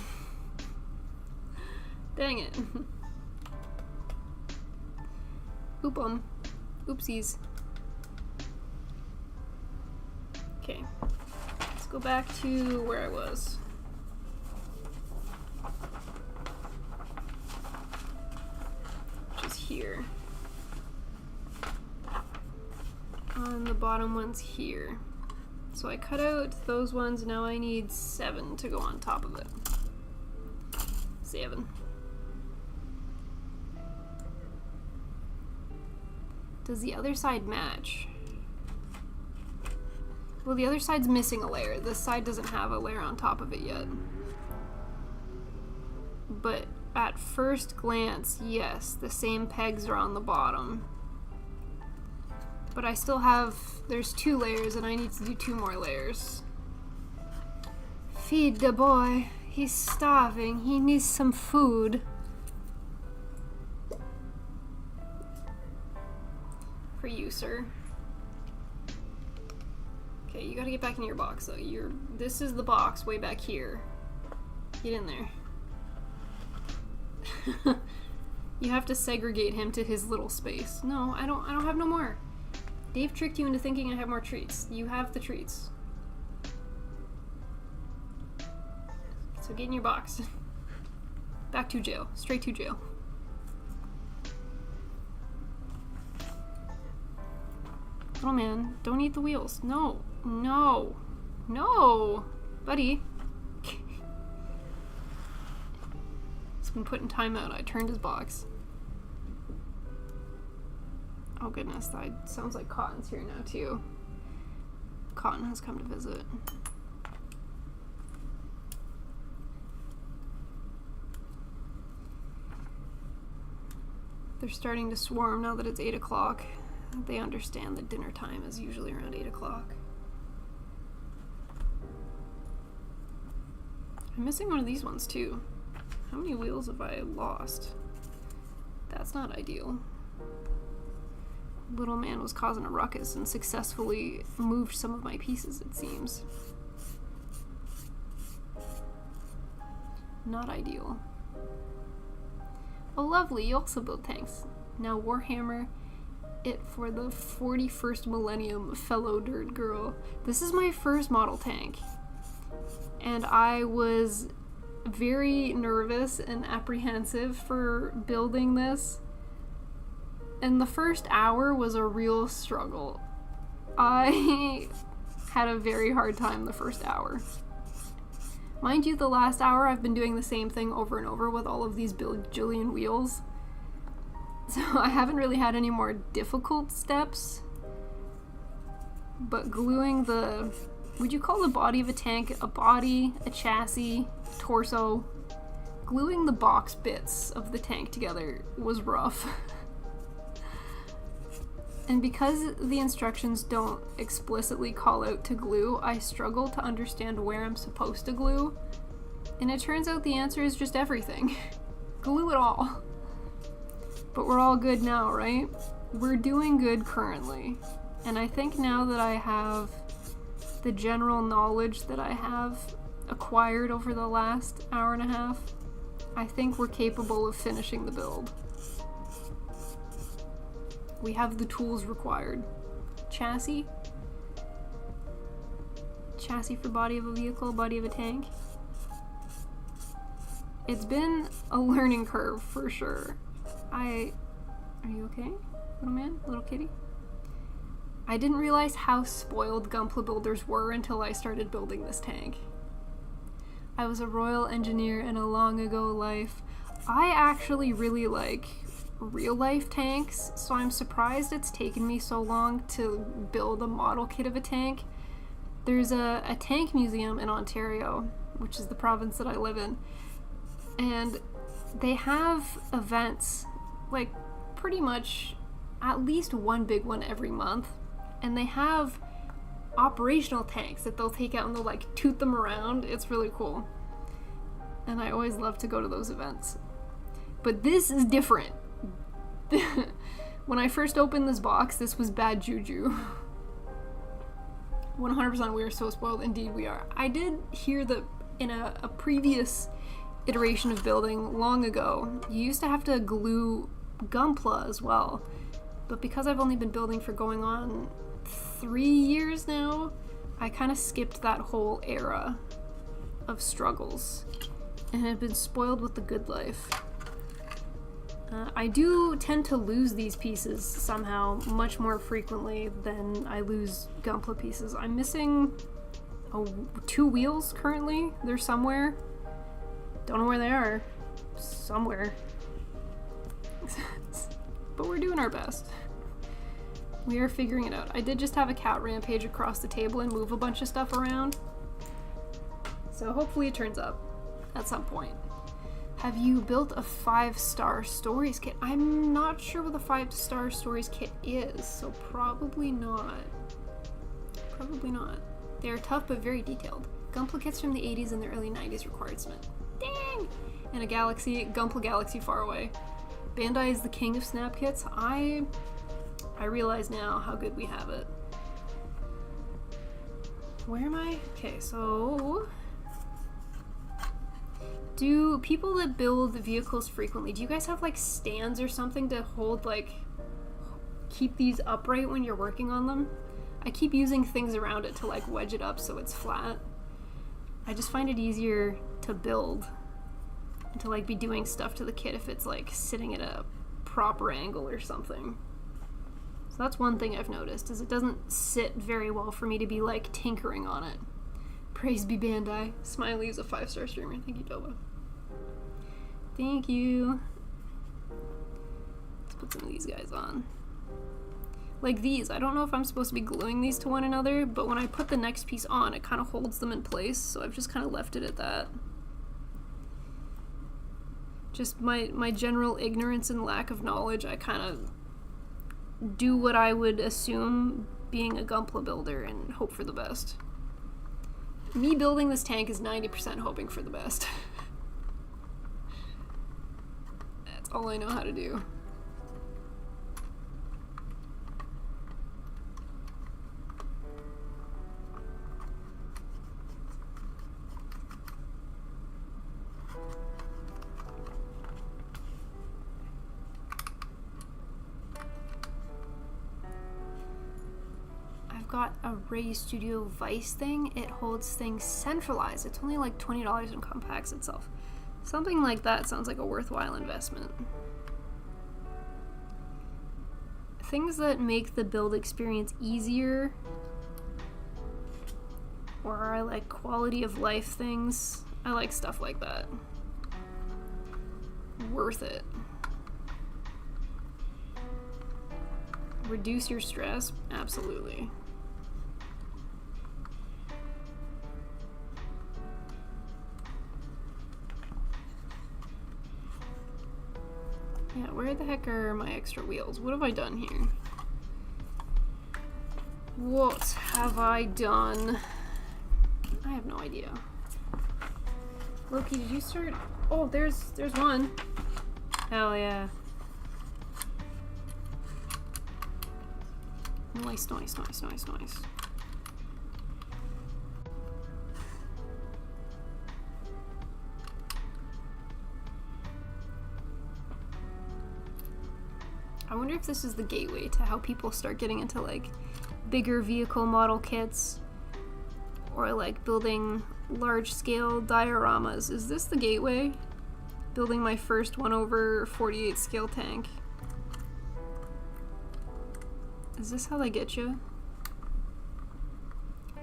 Dang it. Oopsies. Okay. Let's go back to where I was. Which is here. And the bottom one's here. So I cut out those ones, now I need 7 to go on top of it. 7. Does the other side match? Well, the other side's missing a layer. This side doesn't have a layer on top of it yet. But at first glance, yes, the same pegs are on the bottom. But I still have, there's 2 layers and I need to do 2 more layers. Feed the boy. He's starving. He needs some food. For you, sir. Okay, you gotta get back in your box though. This is the box way back here. Get in there. You have to segregate him to his little space. No, I don't have no more. Dave tricked you into thinking I have more treats. You have the treats. So get in your box. Back to jail. Straight to jail. Little man, don't eat the wheels. No. No. No. Buddy. He's been put in timeout. I turned his box. Oh goodness, that sounds like Cotton's here now too. Cotton has come to visit. They're starting to swarm now that it's 8 o'clock. They understand that dinner time is usually around 8 o'clock. I'm missing one of these ones too. How many wheels have I lost? That's not ideal. Little man was causing a ruckus and successfully moved some of my pieces, it seems. Not ideal. Oh lovely, you also build tanks. Now Warhammer it for the 41st millennium, fellow nerd girl. This is my first model tank. And I was very nervous and apprehensive for building this. And the first hour was a real struggle. I had a very hard time the first hour. Mind you, the last hour I've been doing the same thing over and over with all of these bajillion wheels. So I haven't really had any more difficult steps. But gluing the... Would you call the body of a tank a body, a chassis, torso? Gluing the box bits of the tank together was rough. And because the instructions don't explicitly call out to glue, I struggle to understand where I'm supposed to glue. And it turns out the answer is just everything. Glue it all. But we're all good now, right? We're doing good currently. And I think now that I have the general knowledge that I have acquired over the last hour and a half, I think we're capable of finishing the build. We have the tools required. Chassis. Chassis for body of a vehicle, body of a tank. It's been a learning curve for sure. Are you okay, little man? Little kitty? I didn't realize how spoiled Gunpla builders were until I started building this tank. I was a royal engineer in a long ago life. I actually really like real life tanks, so I'm surprised it's taken me so long to build a model kit of a tank. There's a tank museum in Ontario, which is the province that I live in, and they have events, like pretty much at least one big one every month, and they have operational tanks that they'll take out and they'll like toot them around. It's really cool, and I always love to go to those events. But this is different. When I first opened this box, this was bad juju. 100% we are so spoiled. Indeed we are. I did hear that in a previous iteration of building long ago, you used to have to glue Gunpla as well. But because I've only been building for going on 3 years now, I kind of skipped that whole era of struggles and had been spoiled with the good life. I do tend to lose these pieces somehow much more frequently than I lose Gunpla pieces. I'm missing 2 wheels currently. They're somewhere. Don't know where they are. Somewhere. But we're doing our best. We are figuring it out. I did just have a cat rampage across the table and move a bunch of stuff around. So hopefully it turns up at some point. Have you built a 5-star stories kit? I'm not sure what the 5-star stories kit is, so probably not. Probably not. They are tough but very detailed. Gunpla kits from the 80s and the early 90s required cement. Dang! And a galaxy, Gunpla Galaxy far away. Bandai is the king of snap kits. I realize now how good we have it. Where am I? Okay, so Do people that build vehicles frequently, do you guys have like stands or something to hold, like, keep these upright when you're working on them? I keep using things around it to like wedge it up so it's flat. I just find it easier to build and to like be doing stuff to the kit if it's like sitting at a proper angle or something. So that's one thing I've noticed, is it doesn't sit very well for me to be like tinkering on it. Praise be Bandai. Smiley is a 5-star streamer. Thank you, Doba. Thank you. Let's put some of these guys on. Like these, I don't know if I'm supposed to be gluing these to one another, but when I put the next piece on, it kind of holds them in place, so I've just kind of left it at that. Just my general ignorance and lack of knowledge, I kind of do what I would assume being a Gunpla builder and hope for the best. Me building this tank is 90% hoping for the best. That's all I know how to do. Got a Ray Studio Vice thing. It holds things centralized. It's only like $20 and compacts itself. Something like that sounds like a worthwhile investment. Things that make the build experience easier, or I like quality of life things. I like stuff like that. Worth it. Reduce your stress? Absolutely. Yeah, where the heck are my extra wheels? What have I done here? What have I done? I have no idea. Loki, did you start? Oh, there's one. Hell yeah. Nice. I wonder if this is the gateway to how people start getting into like bigger vehicle model kits or like building large scale dioramas. Is this the gateway? Building my first 1/48 scale tank. Is this how they get you?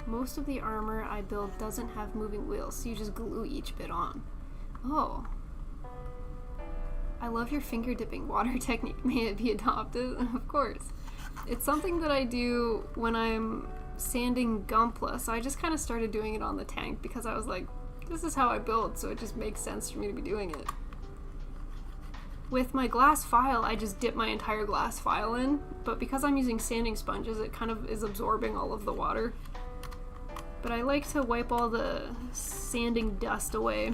Most of the armor I build doesn't have moving wheels, so you just glue each bit on. Oh. I love your finger dipping water technique. May it be adopted? Of course. It's something that I do when I'm sanding Gunpla, so I just kind of started doing it on the tank because I was like, this is how I build, so it just makes sense for me to be doing it. With my glass file, I just dip my entire glass file in, but because I'm using sanding sponges, it kind of is absorbing all of the water. But I like to wipe all the sanding dust away,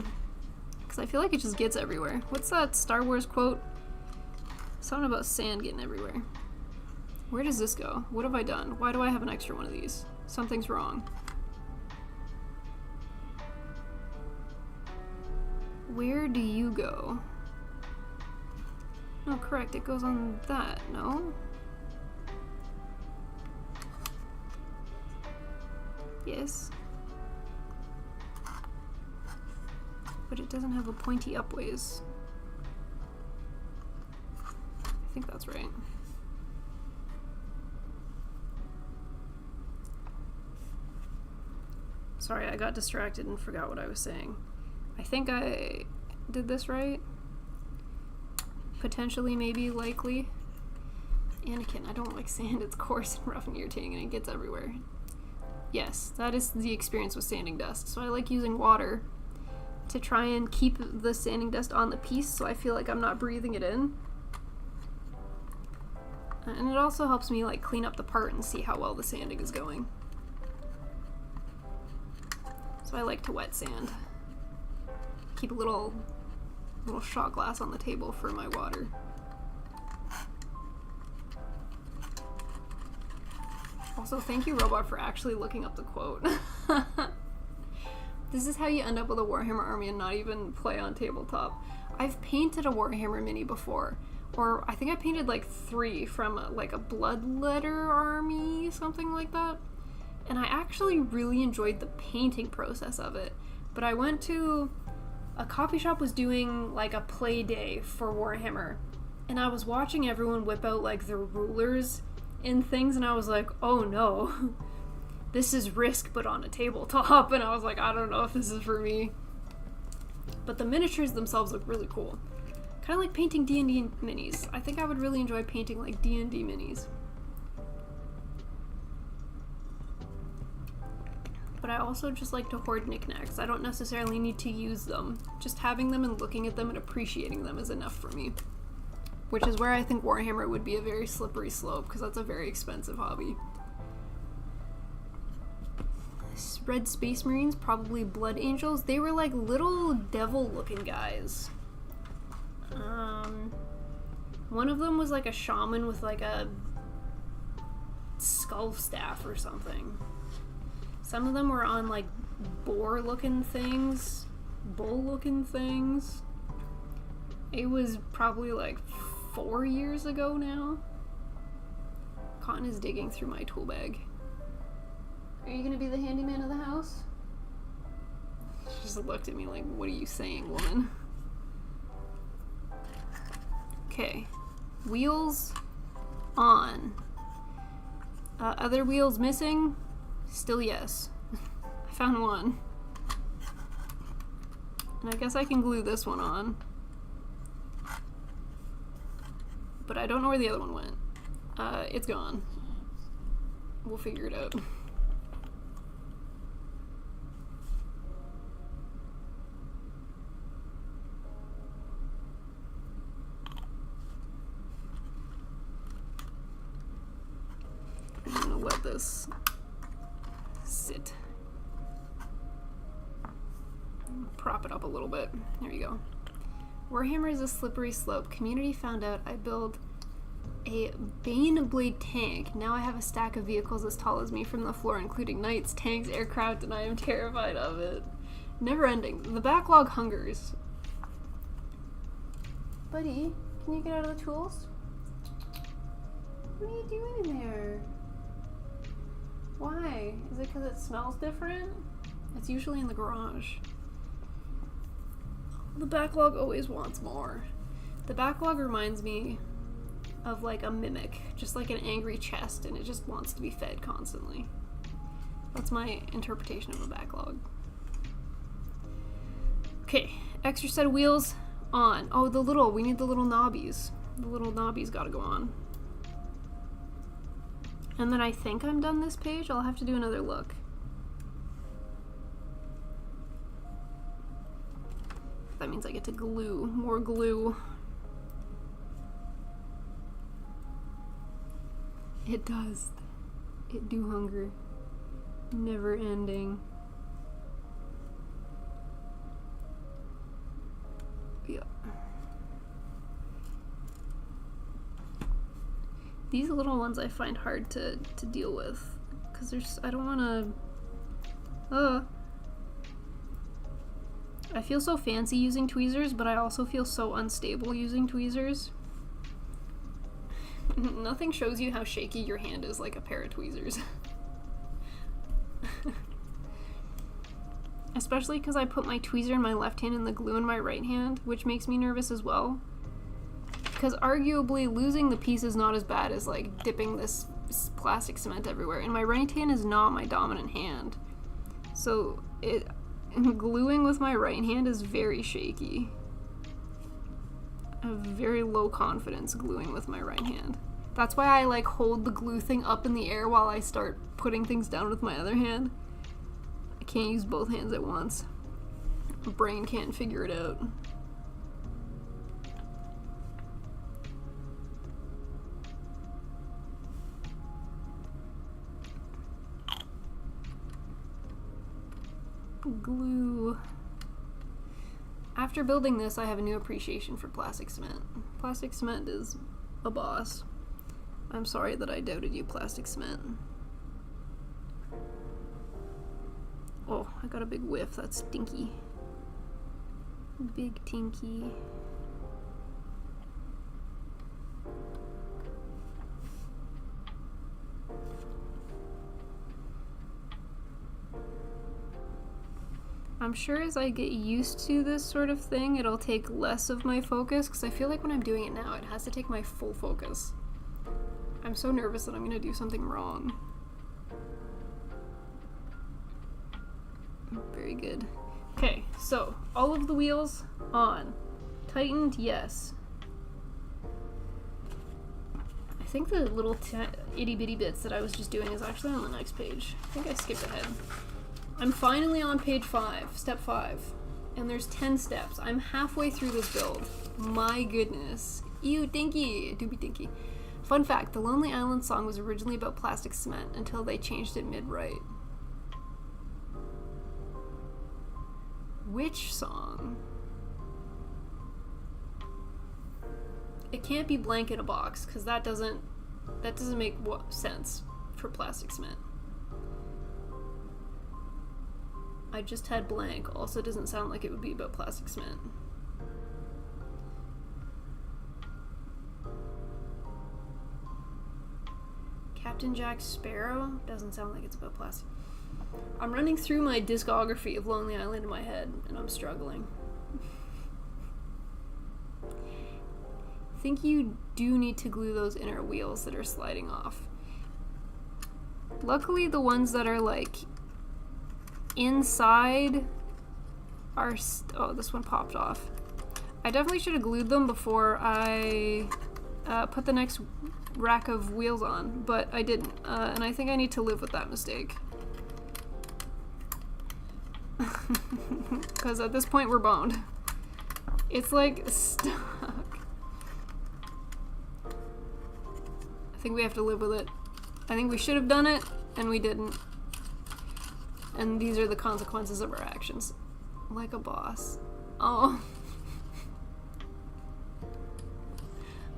because I feel like it just gets everywhere. What's that Star Wars quote? Something about sand getting everywhere. Where does this go? What have I done? Why do I have an extra one of these? Something's wrong. Where do you go? No, correct, it goes on that, no? Yes. But it doesn't have a pointy upways. I think that's right. Sorry, I got distracted and forgot what I was saying. I think I did this right. Potentially, maybe, likely. Anakin, I don't like sand. It's coarse and rough and irritating and it gets everywhere. Yes, that is the experience with sanding dust. So I like using water to try and keep the sanding dust on the piece so I feel like I'm not breathing it in. And it also helps me like clean up the part and see how well the sanding is going. So I like to wet sand. Keep a little shot glass on the table for my water. Also, thank you, Robot, for actually looking up the quote. This is how you end up with a Warhammer army and not even play on tabletop. I've painted a Warhammer mini before, or I think I painted like 3 from like a Bloodletter army, something like that. And I actually really enjoyed the painting process of it. But I went to a coffee shop was doing like a play day for Warhammer, and I was watching everyone whip out like their rulers and things, and I was like, oh no, this is Risk but on a tabletop. And I was like, I don't know if this is for me. But the miniatures themselves look really cool. Kind of like painting D&D minis. I think I would really enjoy painting like D&D minis. But I also just like to hoard knickknacks. I don't necessarily need to use them. Just having them and looking at them and appreciating them is enough for me. Which is where I think Warhammer would be a very slippery slope, because that's a very expensive hobby. Red Space Marines, probably Blood Angels. They were like little devil-looking guys. One of them was like a shaman with like a skull staff or something. Some of them were on like boar-looking things, bull-looking things. It was probably like 4 years ago now. Cotton is digging through my tool bag. Are you gonna be the handyman of the house? She just looked at me like, what are you saying, woman? Okay. Wheels on. Other wheels missing? Still yes. I found one. And I guess I can glue this one on. But I don't know where the other one went. It's gone. We'll figure it out. I'm gonna let this sit. Prop it up a little bit. There you go. Warhammer is a slippery slope. Community found out I build a Baneblade tank. Now I have a stack of vehicles as tall as me from the floor, including knights, tanks, aircraft, and I am terrified of it. Never ending. The backlog hungers. Buddy, can you get out of the tools? What are you doing in there? Why? Is it because it smells different? It's usually in the garage. The backlog always wants more. The backlog reminds me of like a mimic, just like an angry chest, and it just wants to be fed constantly. That's my interpretation of a backlog. Okay, extra set of wheels on. Oh, we need the little knobbies. The little knobbies gotta go on. And then I think I'm done this page. I'll have to do another look. That means I get to glue, more glue. It does. It do hunger. Never ending. Yeah. These little ones I find hard to deal with, because there's, I don't want to, I feel so fancy using tweezers, but I also feel so unstable using tweezers. Nothing shows you how shaky your hand is like a pair of tweezers. Especially because I put my tweezer in my left hand and the glue in my right hand, which makes me nervous as well. Because arguably losing the piece is not as bad as like dipping this plastic cement everywhere, and my right hand is not my dominant hand. So gluing with my right hand is very shaky. I have very low confidence gluing with my right hand. That's why I like hold the glue thing up in the air while I start putting things down with my other hand. I can't use both hands at once. My brain can't figure it out. Glue. After building this, I have a new appreciation for plastic cement. Plastic cement is a boss. I'm sorry that I doubted you, plastic cement. Oh, I got a big whiff. That's stinky. Big tinky. I'm sure as I get used to this sort of thing, it'll take less of my focus, because I feel like when I'm doing it now, it has to take my full focus. I'm so nervous that I'm gonna do something wrong. Very good. Okay, so all of the wheels on. Tightened, yes. I think the little itty bitty bits that I was just doing is actually on the next page. I think I skipped ahead. I'm finally on page 5, step 5, and there's 10 steps. I'm halfway through this build. My goodness. Ew, dinky. Doobie dinky. Fun fact, the Lonely Island song was originally about plastic cement until they changed it mid-write. Which song? It can't be Blank in a Box, because that doesn't make sense for plastic cement. I just had blank. Also doesn't sound like it would be about plastic cement. Captain Jack Sparrow doesn't sound like it's about plastic. I'm running through my discography of Lonely Island in my head, and I'm struggling. I think you do need to glue those inner wheels that are sliding off. Luckily, the ones that are like inside are oh, this one popped off. I definitely should have glued them before I put the next rack of wheels on, but I didn't, and I think I need to live with that mistake. Because at this point we're boned. It's like stuck. I think we have to live with it. I think we should have done it, and we didn't. And these are the consequences of our actions. Like a boss. Oh.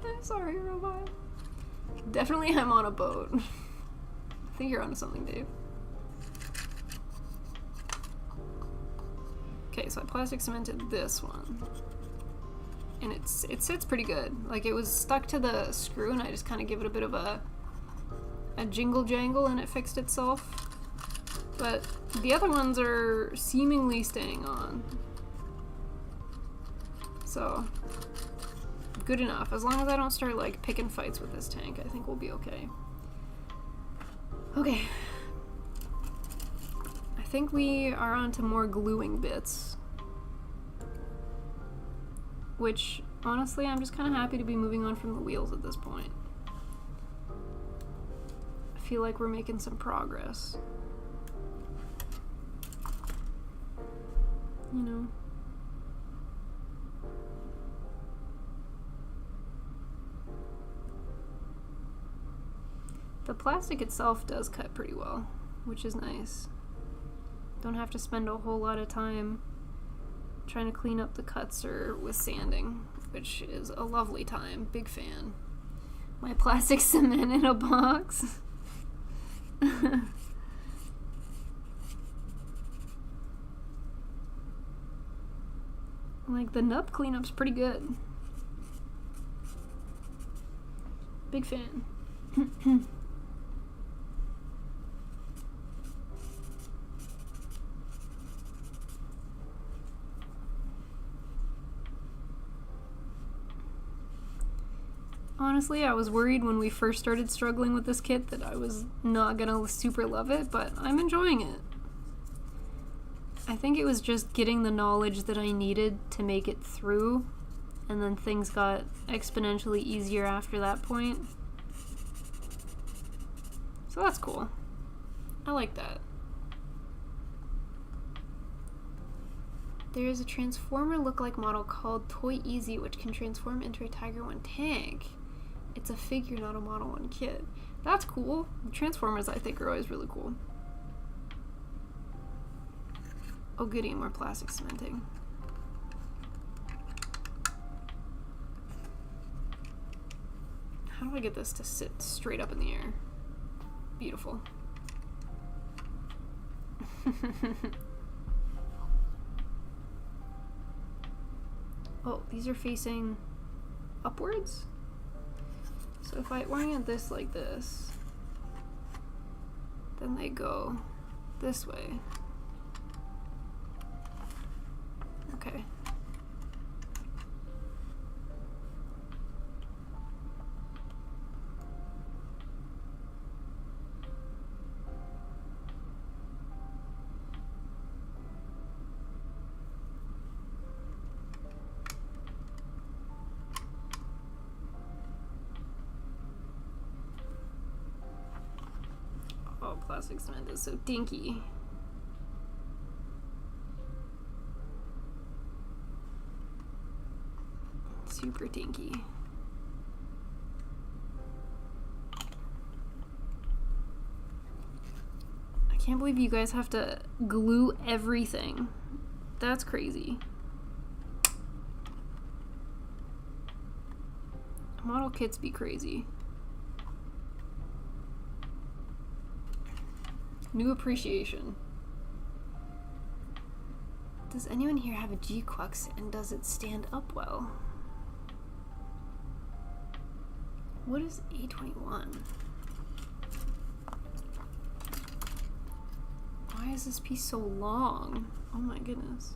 I'm sorry, robot. Definitely I'm on a boat. I think you're onto something, Dave. Okay, so I plastic cemented this one. And it sits pretty good. Like, it was stuck to the screw, and I just kind of give it a bit of a jingle jangle, and it fixed itself. But the other ones are seemingly staying on. So, good enough. As long as I don't start, like, picking fights with this tank, I think we'll be okay. Okay. I think we are on to more gluing bits. Which, honestly, I'm just kind of happy to be moving on from the wheels at this point. I feel like we're making some progress. You know? The plastic itself does cut pretty well, which is nice. Don't have to spend a whole lot of time trying to clean up the cuts or with sanding, which is a lovely time. Big fan. My plastic cement in a box. Like, the nub cleanup's pretty good. Big fan. Honestly, I was worried when we first started struggling with this kit that I was not gonna super love it, but I'm enjoying it. I think it was just getting the knowledge that I needed to make it through, and then things got exponentially easier after that point. So that's cool. I like that. There is a Transformer look-alike model called Toy Easy, which can transform into a Tiger One tank. It's a figure, not a Model 1 kit. That's cool. Transformers, I think, are always really cool. Oh goody, more plastic cementing. How do I get this to sit straight up in the air? Beautiful. Oh, these are facing upwards? So if I orient this like this, then they go this way. Okay. Oh, plastic cement is so dinky. Super dinky. I can't believe you guys have to glue everything. That's crazy. Model kits be crazy. New appreciation. Does anyone here have a G-Quux, and does it stand up well? What is A21? Why is this piece so long? Oh my goodness.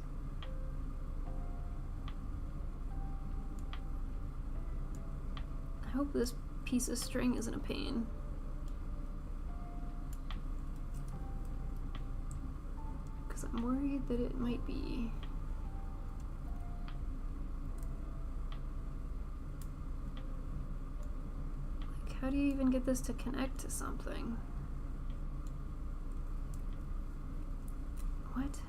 I hope this piece of string isn't a pain. Because I'm worried that it might be. Like, how do you even get this to connect to something? What?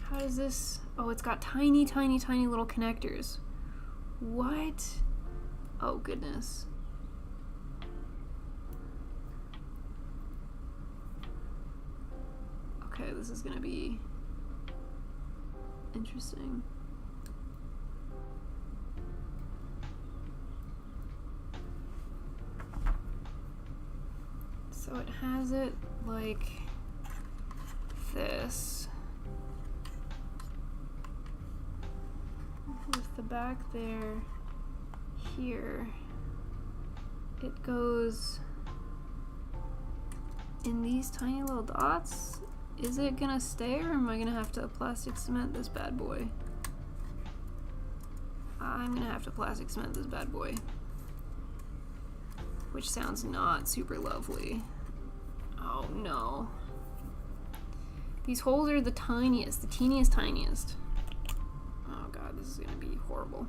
How does this... Oh, it's got tiny, tiny, tiny little connectors. What? Oh, goodness. Okay, this is gonna be interesting. So it has it like this. With the back there, here, it goes in these tiny little dots. Is it gonna stay, or am I gonna have to plastic cement this bad boy? I'm gonna have to plastic cement this bad boy. Which sounds not super lovely. Oh no. These holes are the tiniest, the teeniest, tiniest. Oh god, this is gonna be horrible.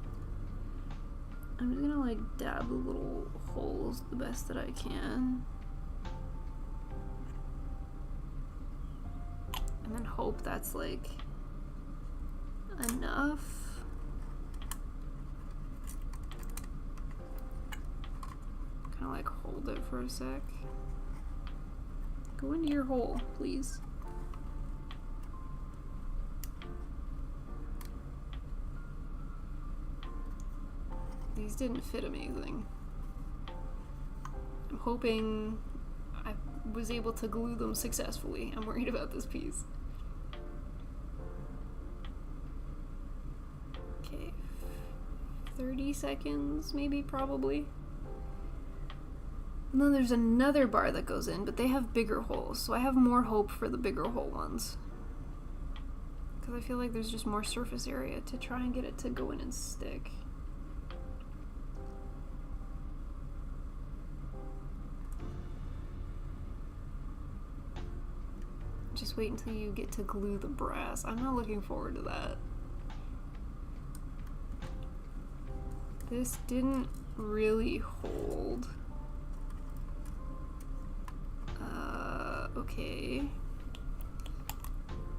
I'm just gonna like dab the little holes the best that I can. And then hope that's like enough. Kind of like hold it for a sec. Go into your hole, please. These didn't fit amazing. I'm hoping I was able to glue them successfully. I'm worried about this piece. Okay, 30 seconds maybe, probably. And then there's another bar that goes in, but they have bigger holes, so I have more hope for the bigger hole ones. Because I feel like there's just more surface area to try and get it to go in and stick. Just wait until you get to glue the brass. I'm not looking forward to that. This didn't really hold. Okay.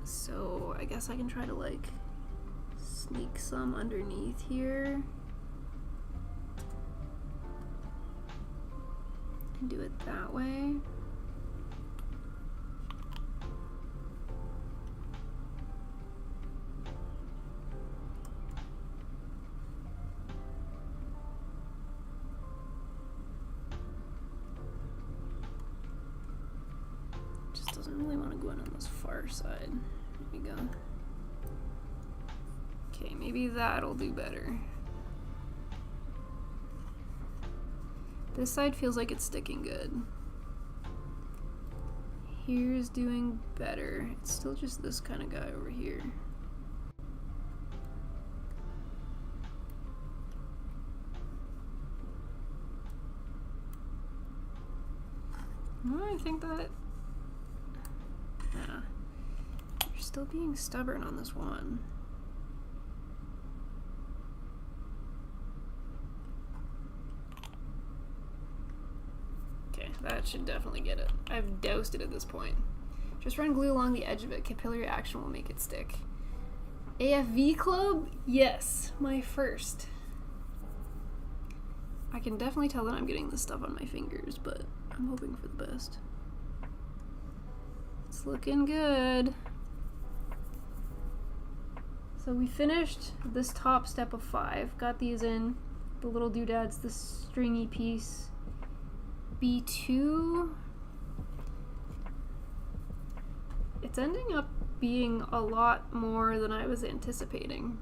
So I guess I can try to like sneak some underneath here. And do it that way. one on this far side. There we go. Okay, maybe that'll do better. This side feels like it's sticking good. Here's doing better. It's still just this kind of guy over here. I think that... Nah. You're still being stubborn on this one. Okay, that should definitely get it. I've doused it at this point. Just run glue along the edge of it. Capillary action will make it stick. AFV Club? Yes, my first. I can definitely tell that I'm getting this stuff on my fingers, but I'm hoping for the best. It's looking good. So we finished this top step of 5. Got these in. The little doodads, the stringy piece. B2. It's ending up being a lot more than I was anticipating.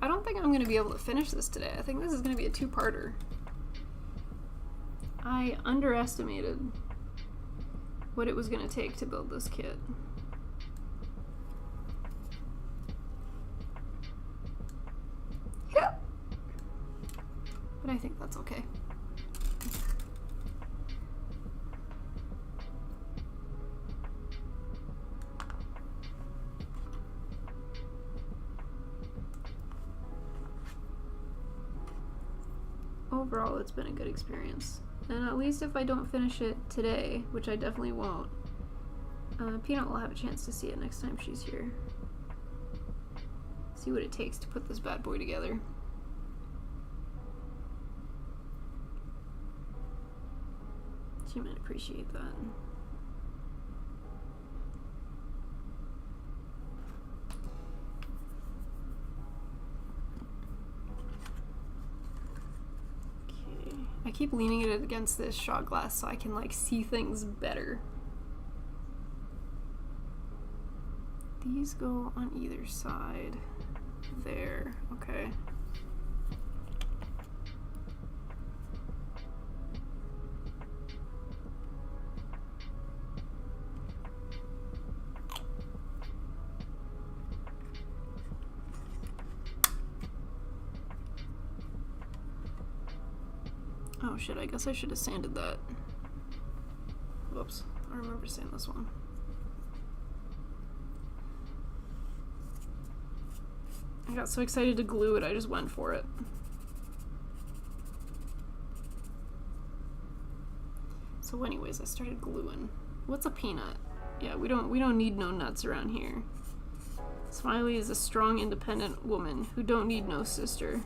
I don't think I'm going to be able to finish this today. I think this is going to be a 2-parter. I underestimated what it was going to take to build this kit. Yeah. But I think that's okay. Overall, it's been a good experience. And at least if I don't finish it today, which I definitely won't, Peanut will have a chance to see it next time she's here. See what it takes to put this bad boy together. She might appreciate that. I keep leaning it against this shot glass so I can like see things better. These go on either side. There, okay. Oh shit, I guess I should have sanded that. Whoops, I remember saying this one. I got so excited to glue it, I just went for it. So anyways, I started gluing. What's a peanut? Yeah, we don't need no nuts around here. Smiley is a strong, independent woman who don't need no sister.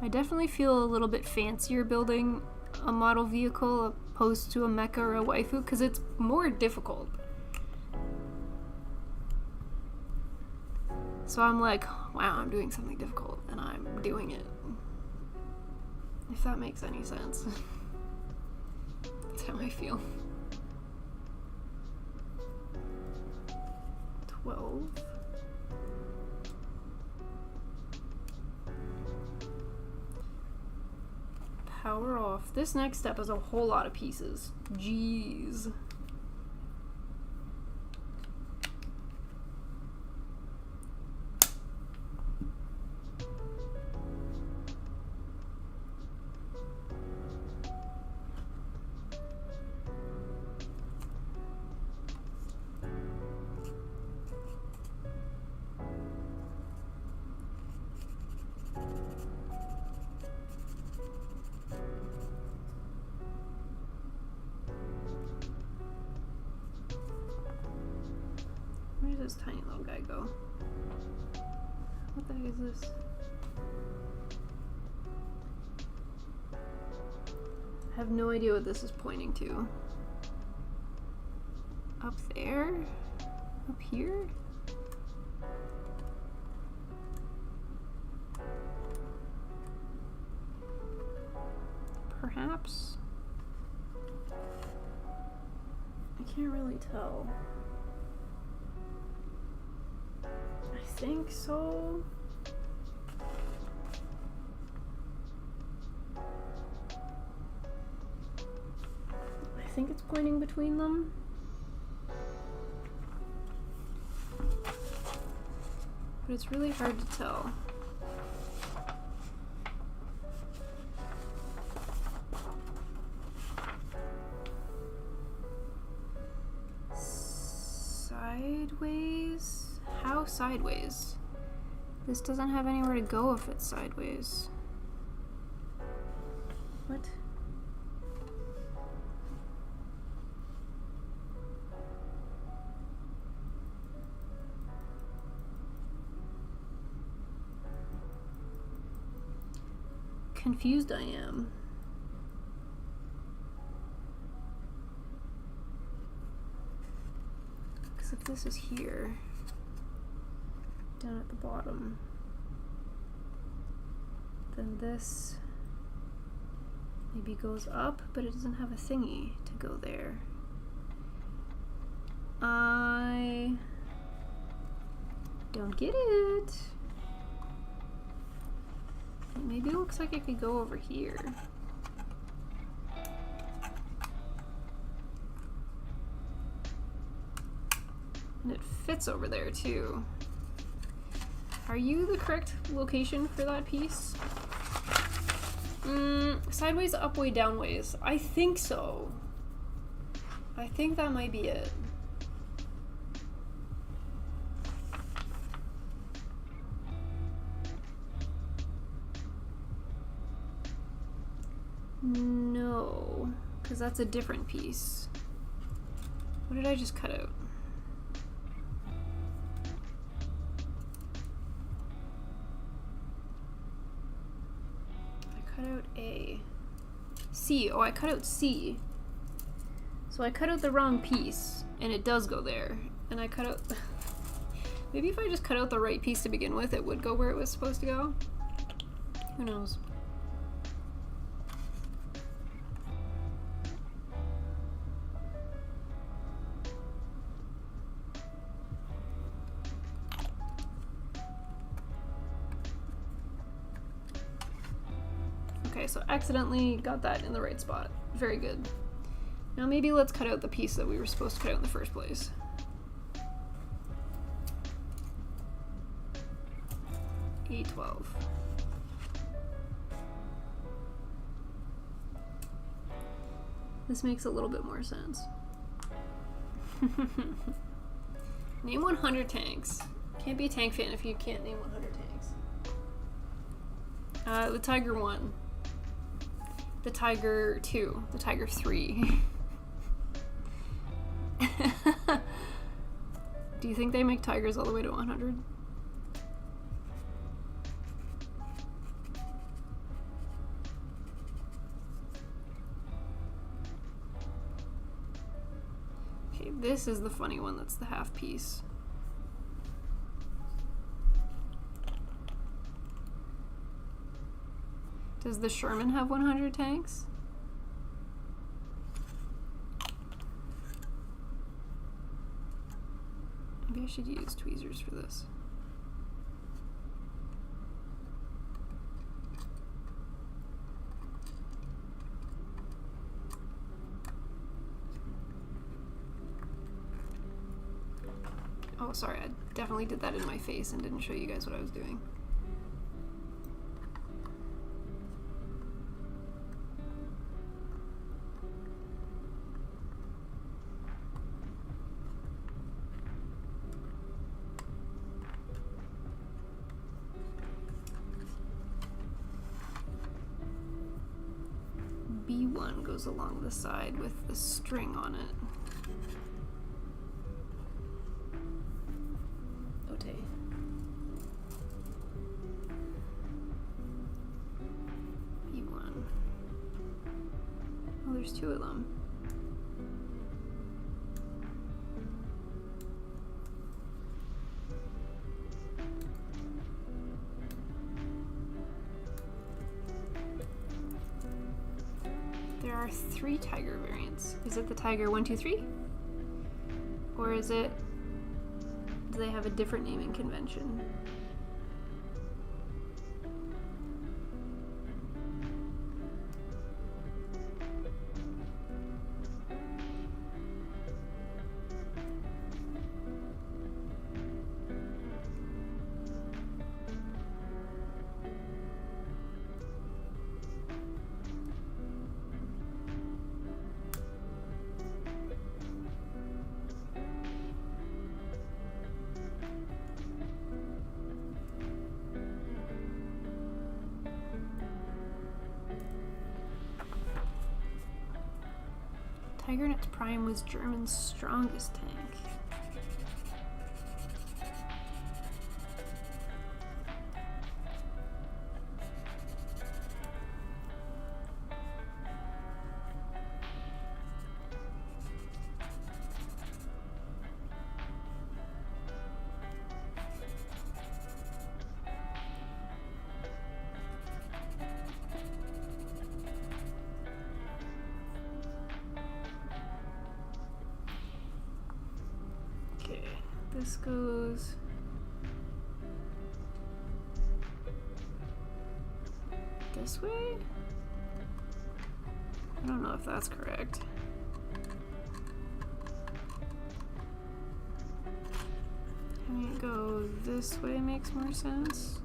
I definitely feel a little bit fancier building a model vehicle opposed to a mecha or a waifu because it's more difficult. So I'm like, wow, I'm doing something difficult and I'm doing it. If that makes any sense. That's how I feel. 12. Power off. This next step is a whole lot of pieces. Jeez. Where does this tiny little guy go? What the heck is this? have no idea what this is pointing to. Up there? Up here? Perhaps? I can't really tell. I think so. I think it's pointing between them. But it's really hard to tell. Sideways? How sideways? This doesn't have anywhere to go if it's sideways. What? Confused I am. Because if this is here, down at the bottom, then this maybe goes up, but it doesn't have a thingy to go there. I don't get it. Maybe it looks like it could go over here. And it fits over there too. Are you the correct location for that piece? Sideways, upway, downways. I think so. I think that might be it. No, because that's a different piece. What did I just cut out? I cut out A. C. Oh, I cut out C. So I cut out the wrong piece, and it does go there. And I cut out... Maybe if I just cut out the right piece to begin with, it would go where it was supposed to go. Who knows? Okay, so accidentally got that in the right spot. Very good. Now maybe let's cut out the piece that we were supposed to cut out in the first place. A12. This makes a little bit more sense. Name 100 tanks. Can't be a tank fan if you can't name 100 tanks. The Tiger 1. The Tiger 2. The Tiger 3. Do you think they make Tigers all the way to 100? Okay, this is the funny one that's the half piece. Does the Sherman have 100 tanks? Maybe I should use tweezers for this. Oh, sorry, I definitely did that in my face and didn't show you guys what I was doing. B1 goes along the side with the string on it. Okay. B1. There's two of them. There are 3 tiger variants. Is it the tiger 1, 2, 3? Or is it... do they have a different naming convention? Tigernet's Prime was German's strongest tank. This goes this way? I don't know if that's correct. Having it go this way makes more sense.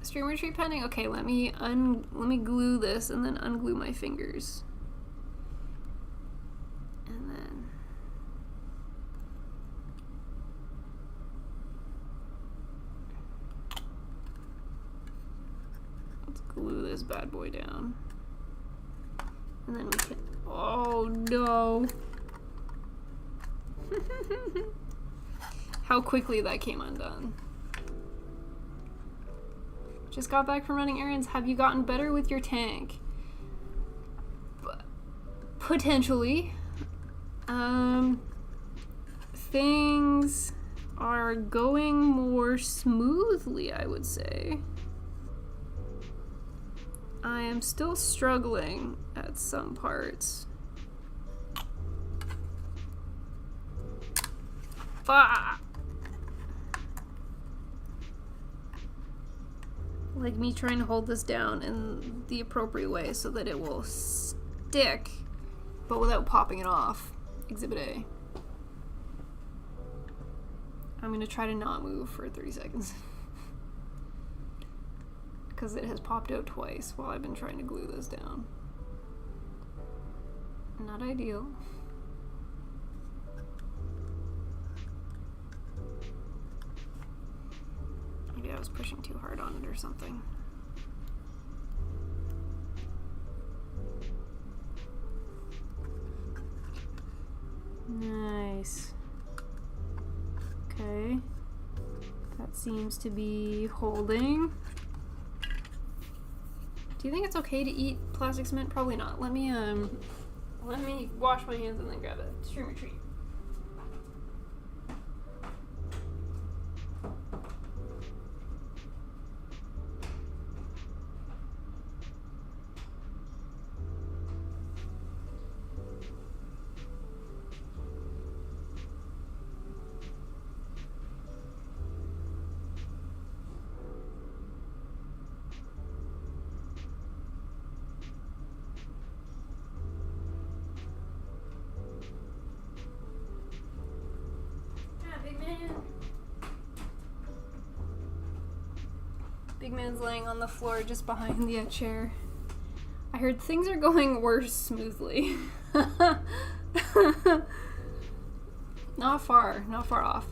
Stream retreat pending? Okay, let me glue this and then unglue my fingers. And then let's glue this bad boy down. And then we can, oh no. How quickly that came undone. Just got back from running errands. Have you gotten better with your tank? Potentially. Things are going more smoothly, I would say. I am still struggling at some parts. Fuck! Like me trying to hold this down in the appropriate way so that it will stick, but without popping it off. Exhibit A. I'm gonna try to not move for 30 seconds. Because it has popped out twice while I've been trying to glue this down. Not ideal. Maybe I was pushing too hard on it or something. Nice. Okay. That seems to be holding. Do you think it's okay to eat plastic cement? Probably not. Let me wash my hands and then grab a stream retreat. Big man's laying on the floor just behind the chair. I heard things are going worse smoothly. Not far off.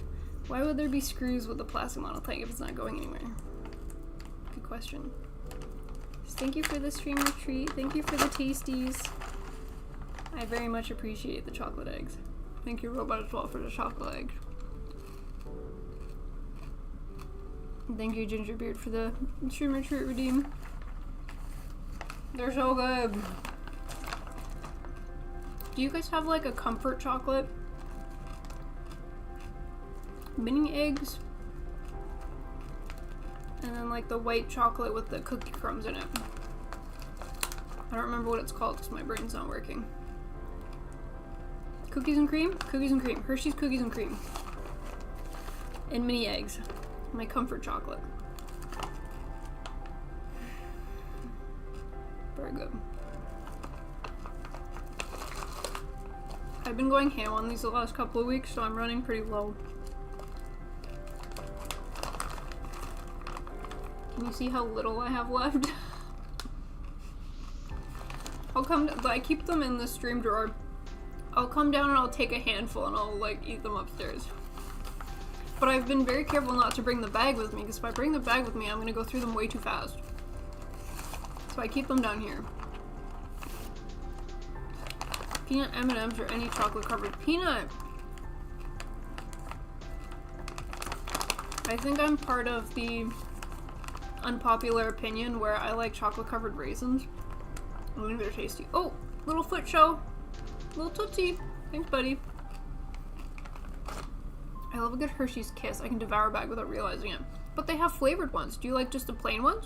Why would there be screws with the plastic model tank if it's not going anywhere? Good question. Thank you for the streamer treat. Thank you for the tasties. I very much appreciate the chocolate eggs. Thank you, Robot, as well, for the chocolate eggs. Thank you, Gingerbeard, for the streamer treat redeem. They're so good. Do you guys have like a comfort chocolate? Mini eggs? And then like the white chocolate with the cookie crumbs in it. I don't remember what it's called because my brain's not working. Cookies and cream? Cookies and cream. Hershey's cookies and cream. And mini eggs. My comfort chocolate. Very good. I've been going ham on these the last couple of weeks, so I'm running pretty low. Can you see how little I have left? I keep them in the stream drawer. I'll come down and I'll take a handful and I'll like eat them upstairs. But I've been very careful not to bring the bag with me, because if I bring the bag with me, I'm gonna go through them way too fast. So I keep them down here. Peanut M&Ms or any chocolate covered peanut. I think I'm part of the unpopular opinion where I like chocolate covered raisins. I think they're tasty. Oh, little foot show. Little Tootsie. Thanks, buddy. I love a good Hershey's Kiss. I can devour a bag without realizing it. But they have flavored ones. Do you like just the plain ones?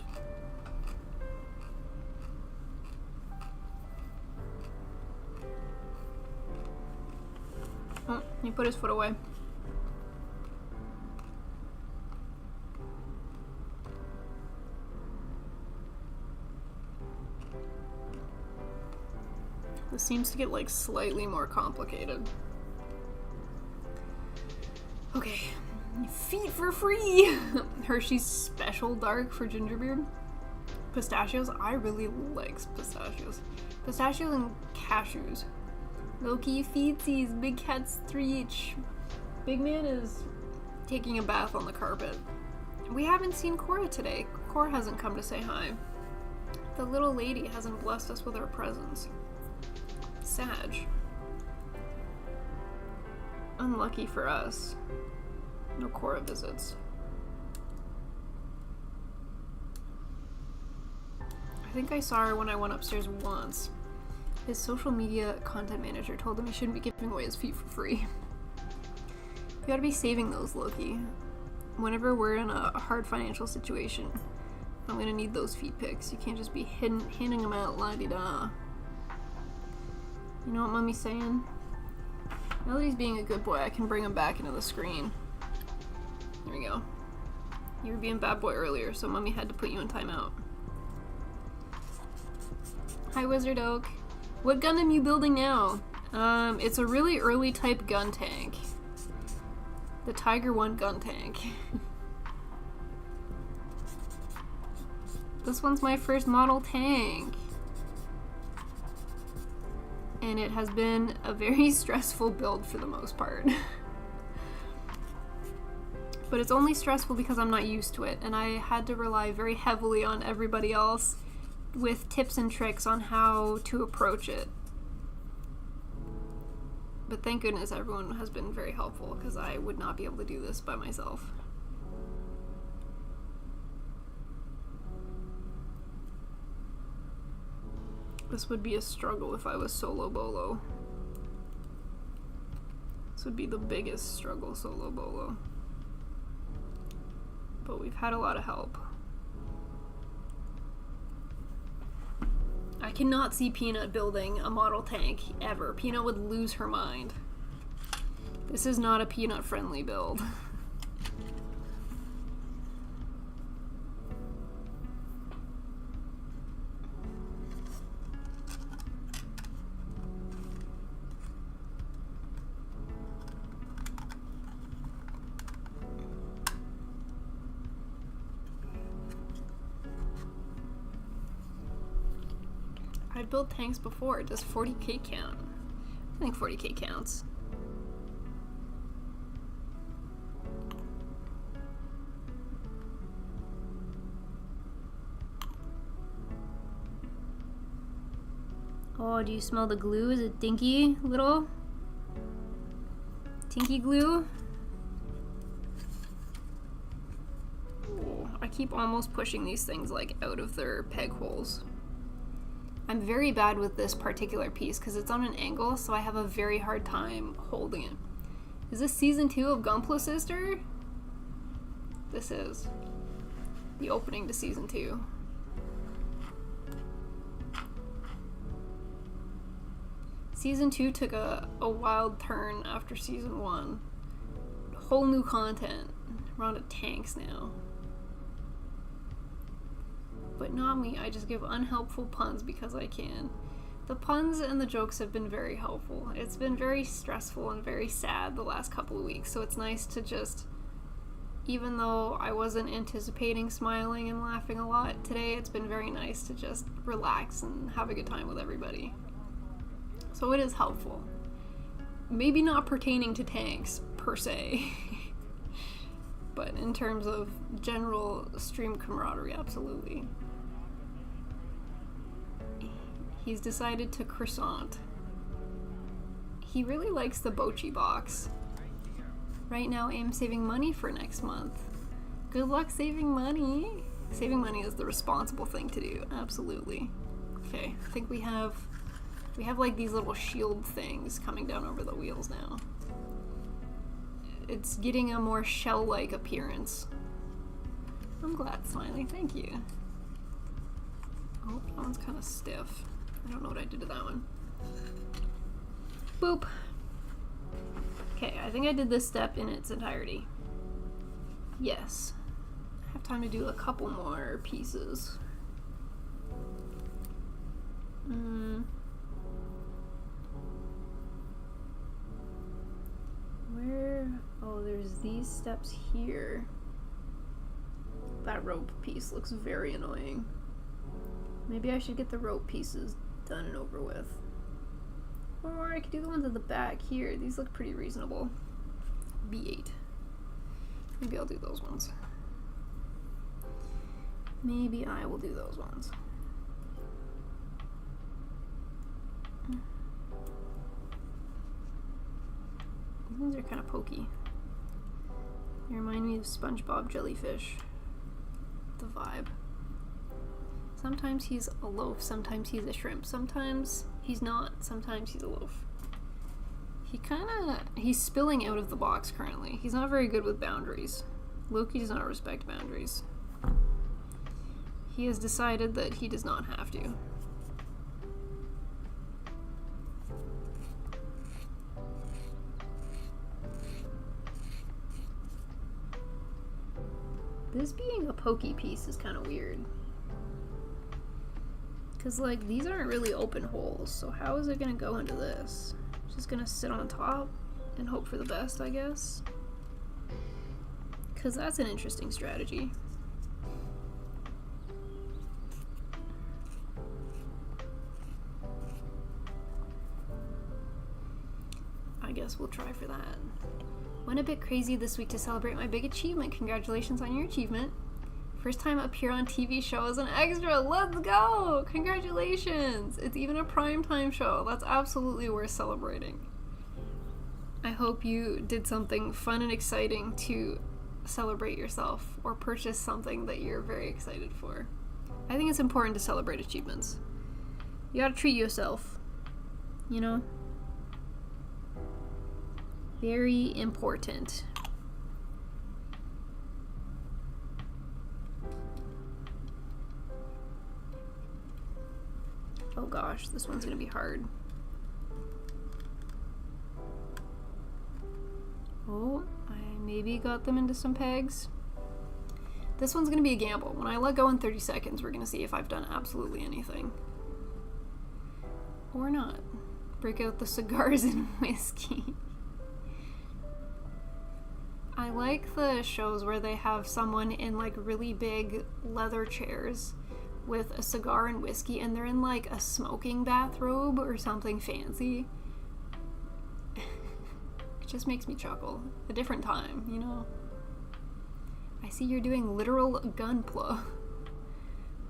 Oh, he put his foot away. This seems to get like slightly more complicated. Okay, feet for free! Hershey's Special Dark for Gingerbeard. Pistachios, I really like pistachios. Pistachios and cashews. Loki feetsies, big cats 3 each. Big man is taking a bath on the carpet. We haven't seen Cora today. Cora hasn't come to say hi. The little lady hasn't blessed us with her presence. Sag. Unlucky for us. No Cora visits. I think I saw her when I went upstairs once. His social media content manager told him he shouldn't be giving away his feet for free. You gotta be saving those, Loki. Whenever we're in a hard financial situation, I'm gonna need those feet pics. You can't just be handing them out la-di-da. You know what Mummy's saying? Now that he's being a good boy, I can bring him back into the screen. There we go. You were being bad boy earlier, so Mummy had to put you in timeout. Hi, Wizard Oak. What Gundam are you building now? It's a really early type gun tank. The Tiger 1 gun tank. This one's my first model tank. And it has been a very stressful build for the most part. But it's only stressful because I'm not used to it, and I had to rely very heavily on everybody else with tips and tricks on how to approach it. But thank goodness everyone has been very helpful, because I would not be able to do this by myself. This would be a struggle if I was solo bolo. This would be the biggest struggle solo bolo. But we've had a lot of help. I cannot see Peanut building a model tank ever. Peanut would lose her mind. This is not a Peanut friendly build. I built tanks before. Does 40k count? I think 40k counts. Oh, do you smell the glue? Is it dinky little? Tinky glue? Oh, I keep almost pushing these things like out of their peg holes. I'm very bad with this particular piece because it's on an angle, so I have a very hard time holding it. Is this season 2 of Gunpla Sister? This is the opening to season 2. Season 2 took a wild turn after season 1. Whole new content. We're on to tanks now. But not me, I just give unhelpful puns because I can. The puns and the jokes have been very helpful. It's been very stressful and very sad the last couple of weeks, so it's nice to just, even though I wasn't anticipating smiling and laughing a lot today, it's been very nice to just relax and have a good time with everybody. So it is helpful. Maybe not pertaining to tanks, per se. But in terms of general stream camaraderie, absolutely. He's decided to croissant. He really likes the Bochi box. Right now, I'm saving money for next month. Good luck saving money. Saving money is the responsible thing to do, absolutely. Okay, I think we have like these little shield things coming down over the wheels now. It's getting a more shell-like appearance. I'm glad, Smiley, thank you. Oh, that one's kind of stiff. I don't know what I did to that one. Boop. Okay, I think I did this step in its entirety. Yes. I have time to do a couple more pieces. Where? Oh, there's these steps here. That rope piece looks very annoying. Maybe I should get the rope pieces done and over with. Or I could do the ones at the back here. These look pretty reasonable. B8. Maybe I'll do those ones. Maybe I will do those ones. These ones are kind of pokey. They remind me of SpongeBob jellyfish. The vibe. Sometimes he's a loaf, sometimes he's a shrimp, sometimes he's not, sometimes he's a loaf. He's spilling out of the box currently. He's not very good with boundaries. Loki does not respect boundaries. He has decided that he does not have to. This being a pokey piece is kind of weird. Because, like, these aren't really open holes, so how is it going to go into this? It's just going to sit on top and hope for the best, I guess. Because that's an interesting strategy. I guess we'll try for that. Went a bit crazy this week to celebrate my big achievement. Congratulations on your achievement. First time up here on TV show as an extra. Let's go! Congratulations! It's even a primetime show. That's absolutely worth celebrating. I hope you did something fun and exciting to celebrate yourself or purchase something that you're very excited for. I think it's important to celebrate achievements. You gotta treat yourself. You know? Very important. Oh gosh, this one's gonna be hard. Oh, I maybe got them into some pegs. This one's gonna be a gamble. When I let go in 30 seconds, we're gonna see if I've done absolutely anything. Or not. Break out the cigars and whiskey. I like the shows where they have someone in like really big leather chairs with a cigar and whiskey, and they're in like a smoking bathrobe or something fancy. It just makes me chuckle. A different time, you know? I see you're doing literal gunpla.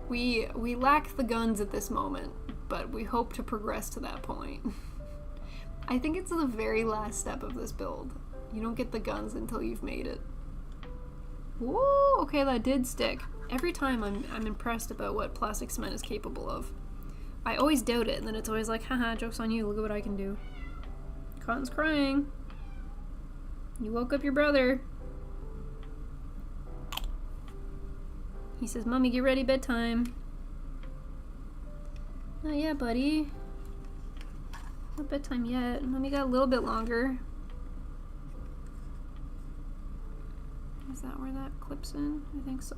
We lack the guns at this moment, but we hope to progress to that point. I think it's the very last step of this build. You don't get the guns until you've made it. Whoa, okay, that did stick. Every time I'm impressed about what plastic cement is capable of. I always doubt it, and then it's always like, haha, joke's on you, look at what I can do. Cotton's crying. You woke up your brother. He says, Mommy, get ready, bedtime. Not yet, buddy. Not bedtime yet. Mommy got a little bit longer. Is that where that clips in? I think so.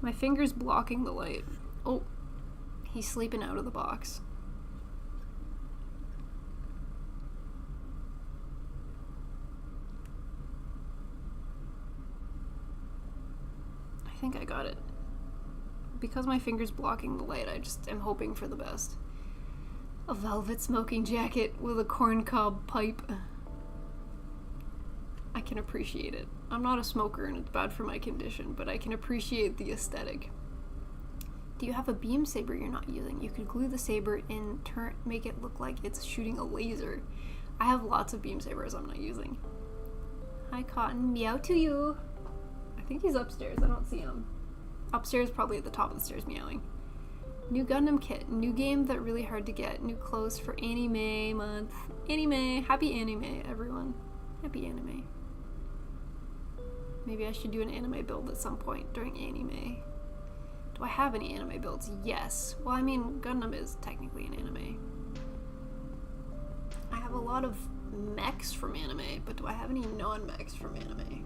My finger's blocking the light. Oh, he's sleeping out of the box. I think I got it. Because my finger's blocking the light, I just am hoping for the best. A velvet smoking jacket with a corncob pipe. I can appreciate it. I'm not a smoker and it's bad for my condition, but I can appreciate the aesthetic. Do you have a beam saber you're not using? You could glue the saber and make it look like it's shooting a laser. I have lots of beam sabers I'm not using. Hi, Cotton. Meow to you. I think he's upstairs. I don't see him. Upstairs, probably at the top of the stairs, meowing. New Gundam kit. New game that really hard to get. New clothes for Anime month. Anime. Happy Anime, everyone. Happy Anime. Maybe I should do an anime build at some point during Anime. Do I have any anime builds? Yes. Well, I mean, Gundam is technically an anime. I have a lot of mechs from anime, but do I have any non-mechs from anime?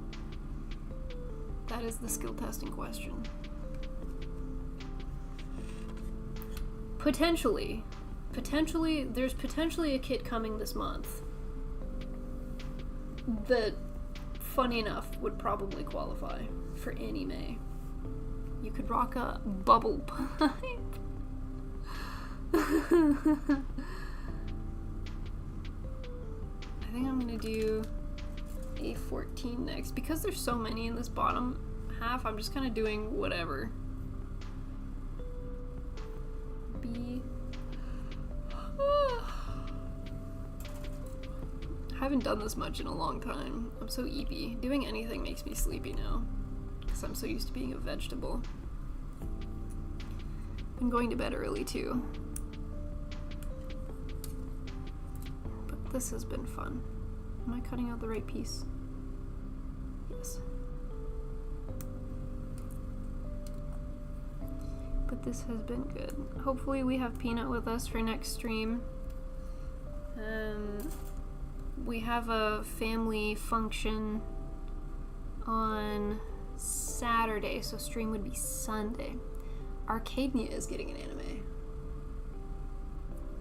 That is the skill testing question. Potentially, there's potentially a kit coming this month that, funny enough, would probably qualify for Anime. You could rock a bubble pipe. I think I'm gonna do A14 next. Because there's so many in this bottom half, I'm just kind of doing whatever. B. I haven't done this much in a long time. I'm so eepy. Doing anything makes me sleepy now. Because I'm so used to being a vegetable. I'm going to bed early too. But this has been fun. Am I cutting out the right piece? Yes. But this has been good. Hopefully we have Peanut with us for next stream. We have a family function on Saturday, so stream would be Sunday. Arcadia is getting an anime.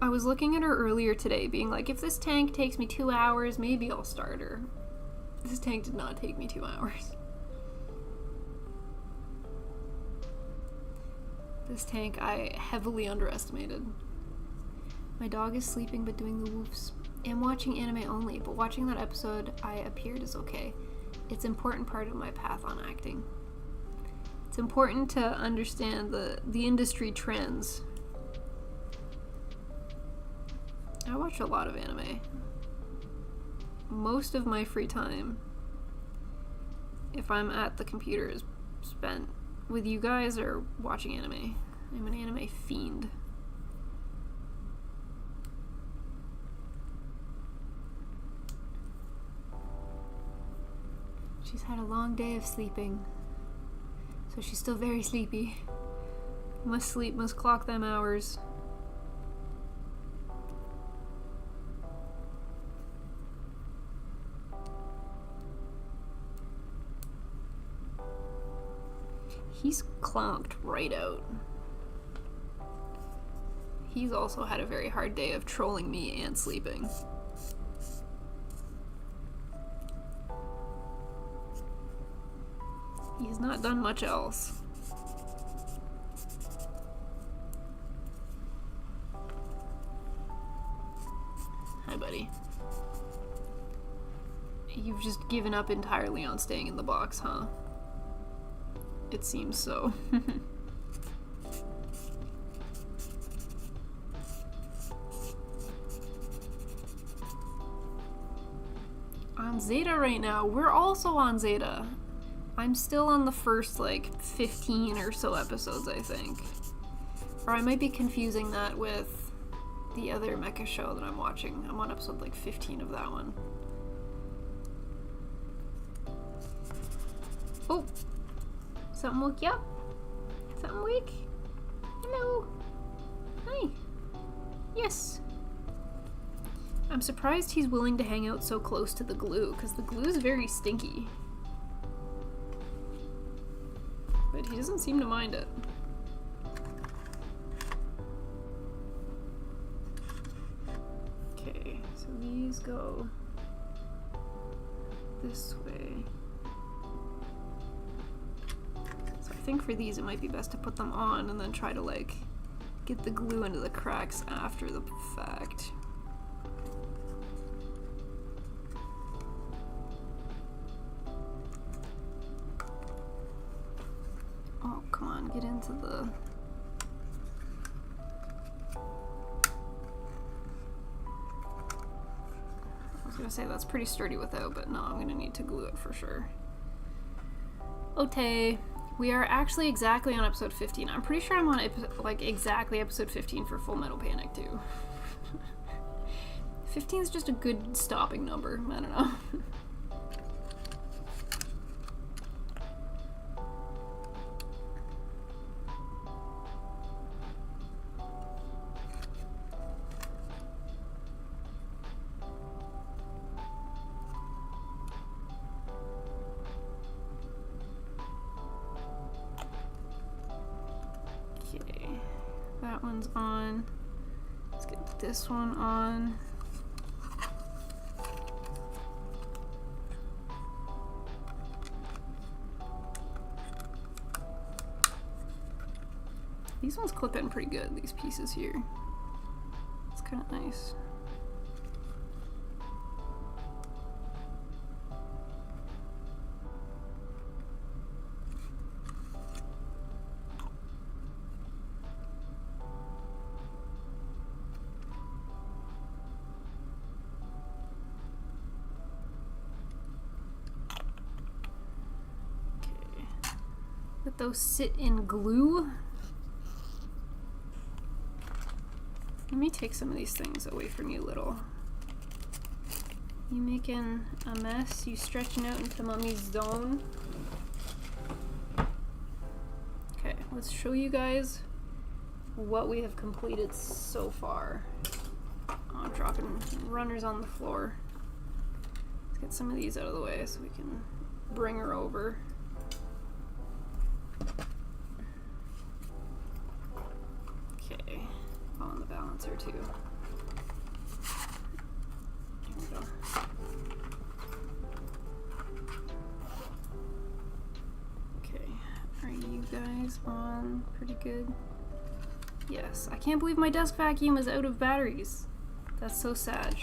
I was looking at her earlier today, being like, if this tank takes me 2 hours, maybe I'll start her. This tank did not take me 2 hours. This tank I heavily underestimated. My dog is sleeping but doing the woofs. I'm watching anime only, but watching that episode I appeared is okay. It's an important part of my path on acting. It's important to understand the industry trends. I watch a lot of anime. Most of my free time, if I'm at the computer, is spent with you guys or watching anime. I'm an anime fiend. She's had a long day of sleeping, so she's still very sleepy. Must sleep, must clock them hours. He's clonked right out. He's also had a very hard day of trolling me and sleeping. He's not done much else. You've just given up entirely on staying in the box, huh? It seems so. On Zeta right now. We're also on Zeta. I'm still on the first, like, 15 or so episodes, I think. Or I might be confusing that with the other mecha show that I'm watching. I'm on episode, like, 15 of that one. Oh! Something woke you up? Something awake? Hello! Hi! Yes! I'm surprised he's willing to hang out so close to the glue, because the glue is very stinky. But he doesn't seem to mind it. Okay, so these go this way. So I think for these it might be best to put them on and then try to, like, get the glue into the cracks after the fact. Oh, come on, get into the... I was gonna say that's pretty sturdy without, but no, I'm gonna need to glue it for sure. Okay, we are actually exactly on episode 15. I'm pretty sure I'm on like exactly episode 15 for Full Metal Panic too. 15 is just a good stopping number, I don't know. That one's on. Let's get this one on. These ones clip in pretty good, these pieces here. It's kind of nice. Let those sit in glue. Let me take some of these things away from you, little. You making a mess? You stretching out into Mummy's zone? Okay, let's show you guys what we have completed so far. Oh, I'm dropping runners on the floor. Let's get some of these out of the way so we can bring her over. Okay, on the balancer too. Here we go. Okay, are you guys on pretty good? Yes, I can't believe my desk vacuum is out of batteries. That's so sad.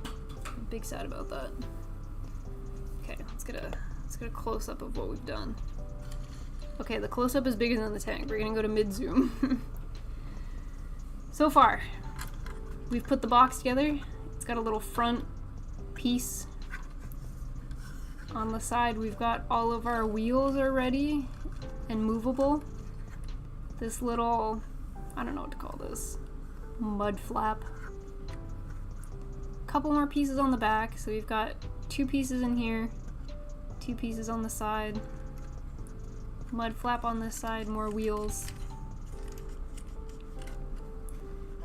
I'm big sad about that. Okay, let's get a close-up of what we've done. Okay, the close-up is bigger than the tank. We're gonna go to mid-zoom. So far, we've put the box together. It's got a little front piece. On the side, we've got all of our wheels are ready and movable. This little, I don't know what to call this, mud flap. Couple more pieces on the back, so we've got 2 pieces in here, 2 pieces on the side. Mud flap on this side, more wheels.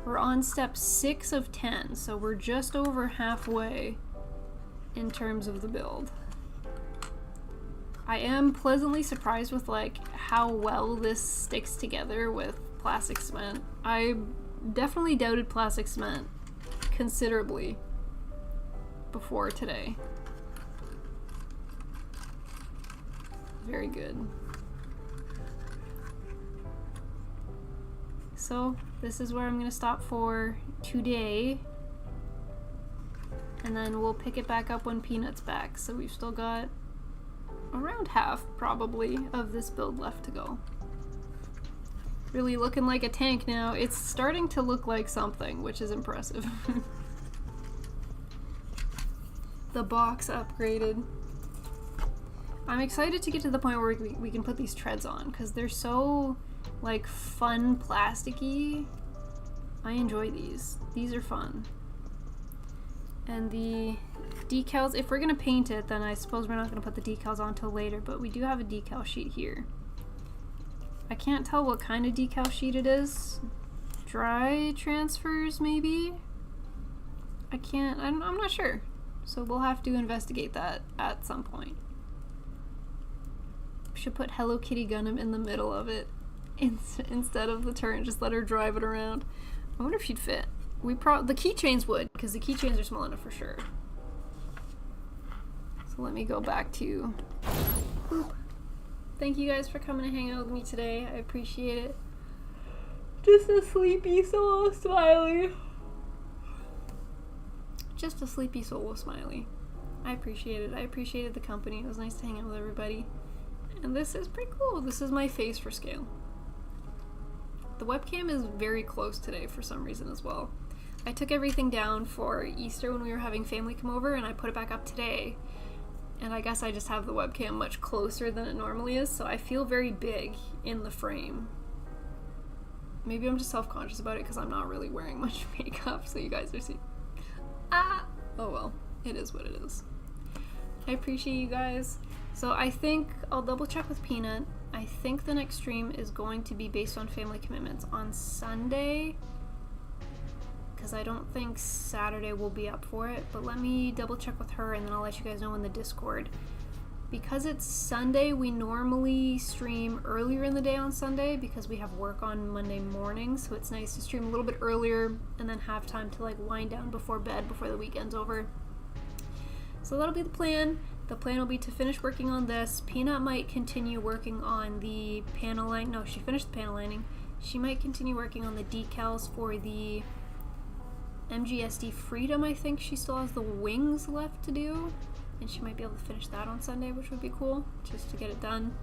We're on step 6 of 10, so we're just over halfway in terms of the build. I am pleasantly surprised with like how well this sticks together with plastic cement. I definitely doubted plastic cement considerably before today. Very good. So this is where I'm gonna stop for today, and then we'll pick it back up when Peanut's back. So we've still got around half, probably, of this build left to go. Really looking like a tank now. It's starting to look like something, which is impressive. The box upgraded. I'm excited to get to the point where we can put these treads on, because they're so, like, fun plasticky. I enjoy these. These are fun. And the decals, if we're gonna paint it, then I suppose we're not gonna put the decals on till later, but we do have a decal sheet here. I can't tell what kind of decal sheet it is. Dry transfers, maybe? I'm not sure. So we'll have to investigate that at some point. We should put Hello Kitty Gundam in the middle of it instead of the turret, just let her drive it around. I wonder if she'd fit. The keychains would, because the keychains are small enough for sure. So let me go back to... Boop. Thank you guys for coming to hang out with me today. I appreciate it. Just a sleepy solo smiley. Just a sleepy solo smiley. I appreciate it. I appreciated the company. It was nice to hang out with everybody. And this is pretty cool. This is my face for scale. The webcam is very close today for some reason as well. I took everything down for Easter when we were having family come over, and I put it back up today. And I guess I just have the webcam much closer than it normally is, so I feel very big in the frame. Maybe I'm just self-conscious about it because I'm not really wearing much makeup, so you guys are seeing. Ah! Oh well, it is what it is. I appreciate you guys. So I think I'll double check with Peanut. I think the next stream is going to be based on family commitments on Sunday, because I don't think Saturday will be up for it, but let me double check with her and then I'll let you guys know in the Discord. Because it's Sunday, we normally stream earlier in the day on Sunday because we have work on Monday morning, so it's nice to stream a little bit earlier and then have time to like wind down before bed before the weekend's over. So that'll be the plan. The plan will be to finish working on this. Peanut might continue working on the panel line. No, she finished the panel lining. She might continue working on the decals for the MGSD Freedom. I think she still has the wings left to do, and she might be able to finish that on Sunday, which would be cool, just to get it done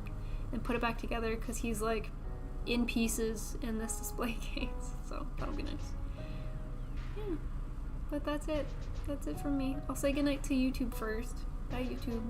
and put it back together, because he's like in pieces in this display case, so that'll be nice. Yeah, but that's it from me. I'll say goodnight to YouTube first. Bye, YouTube.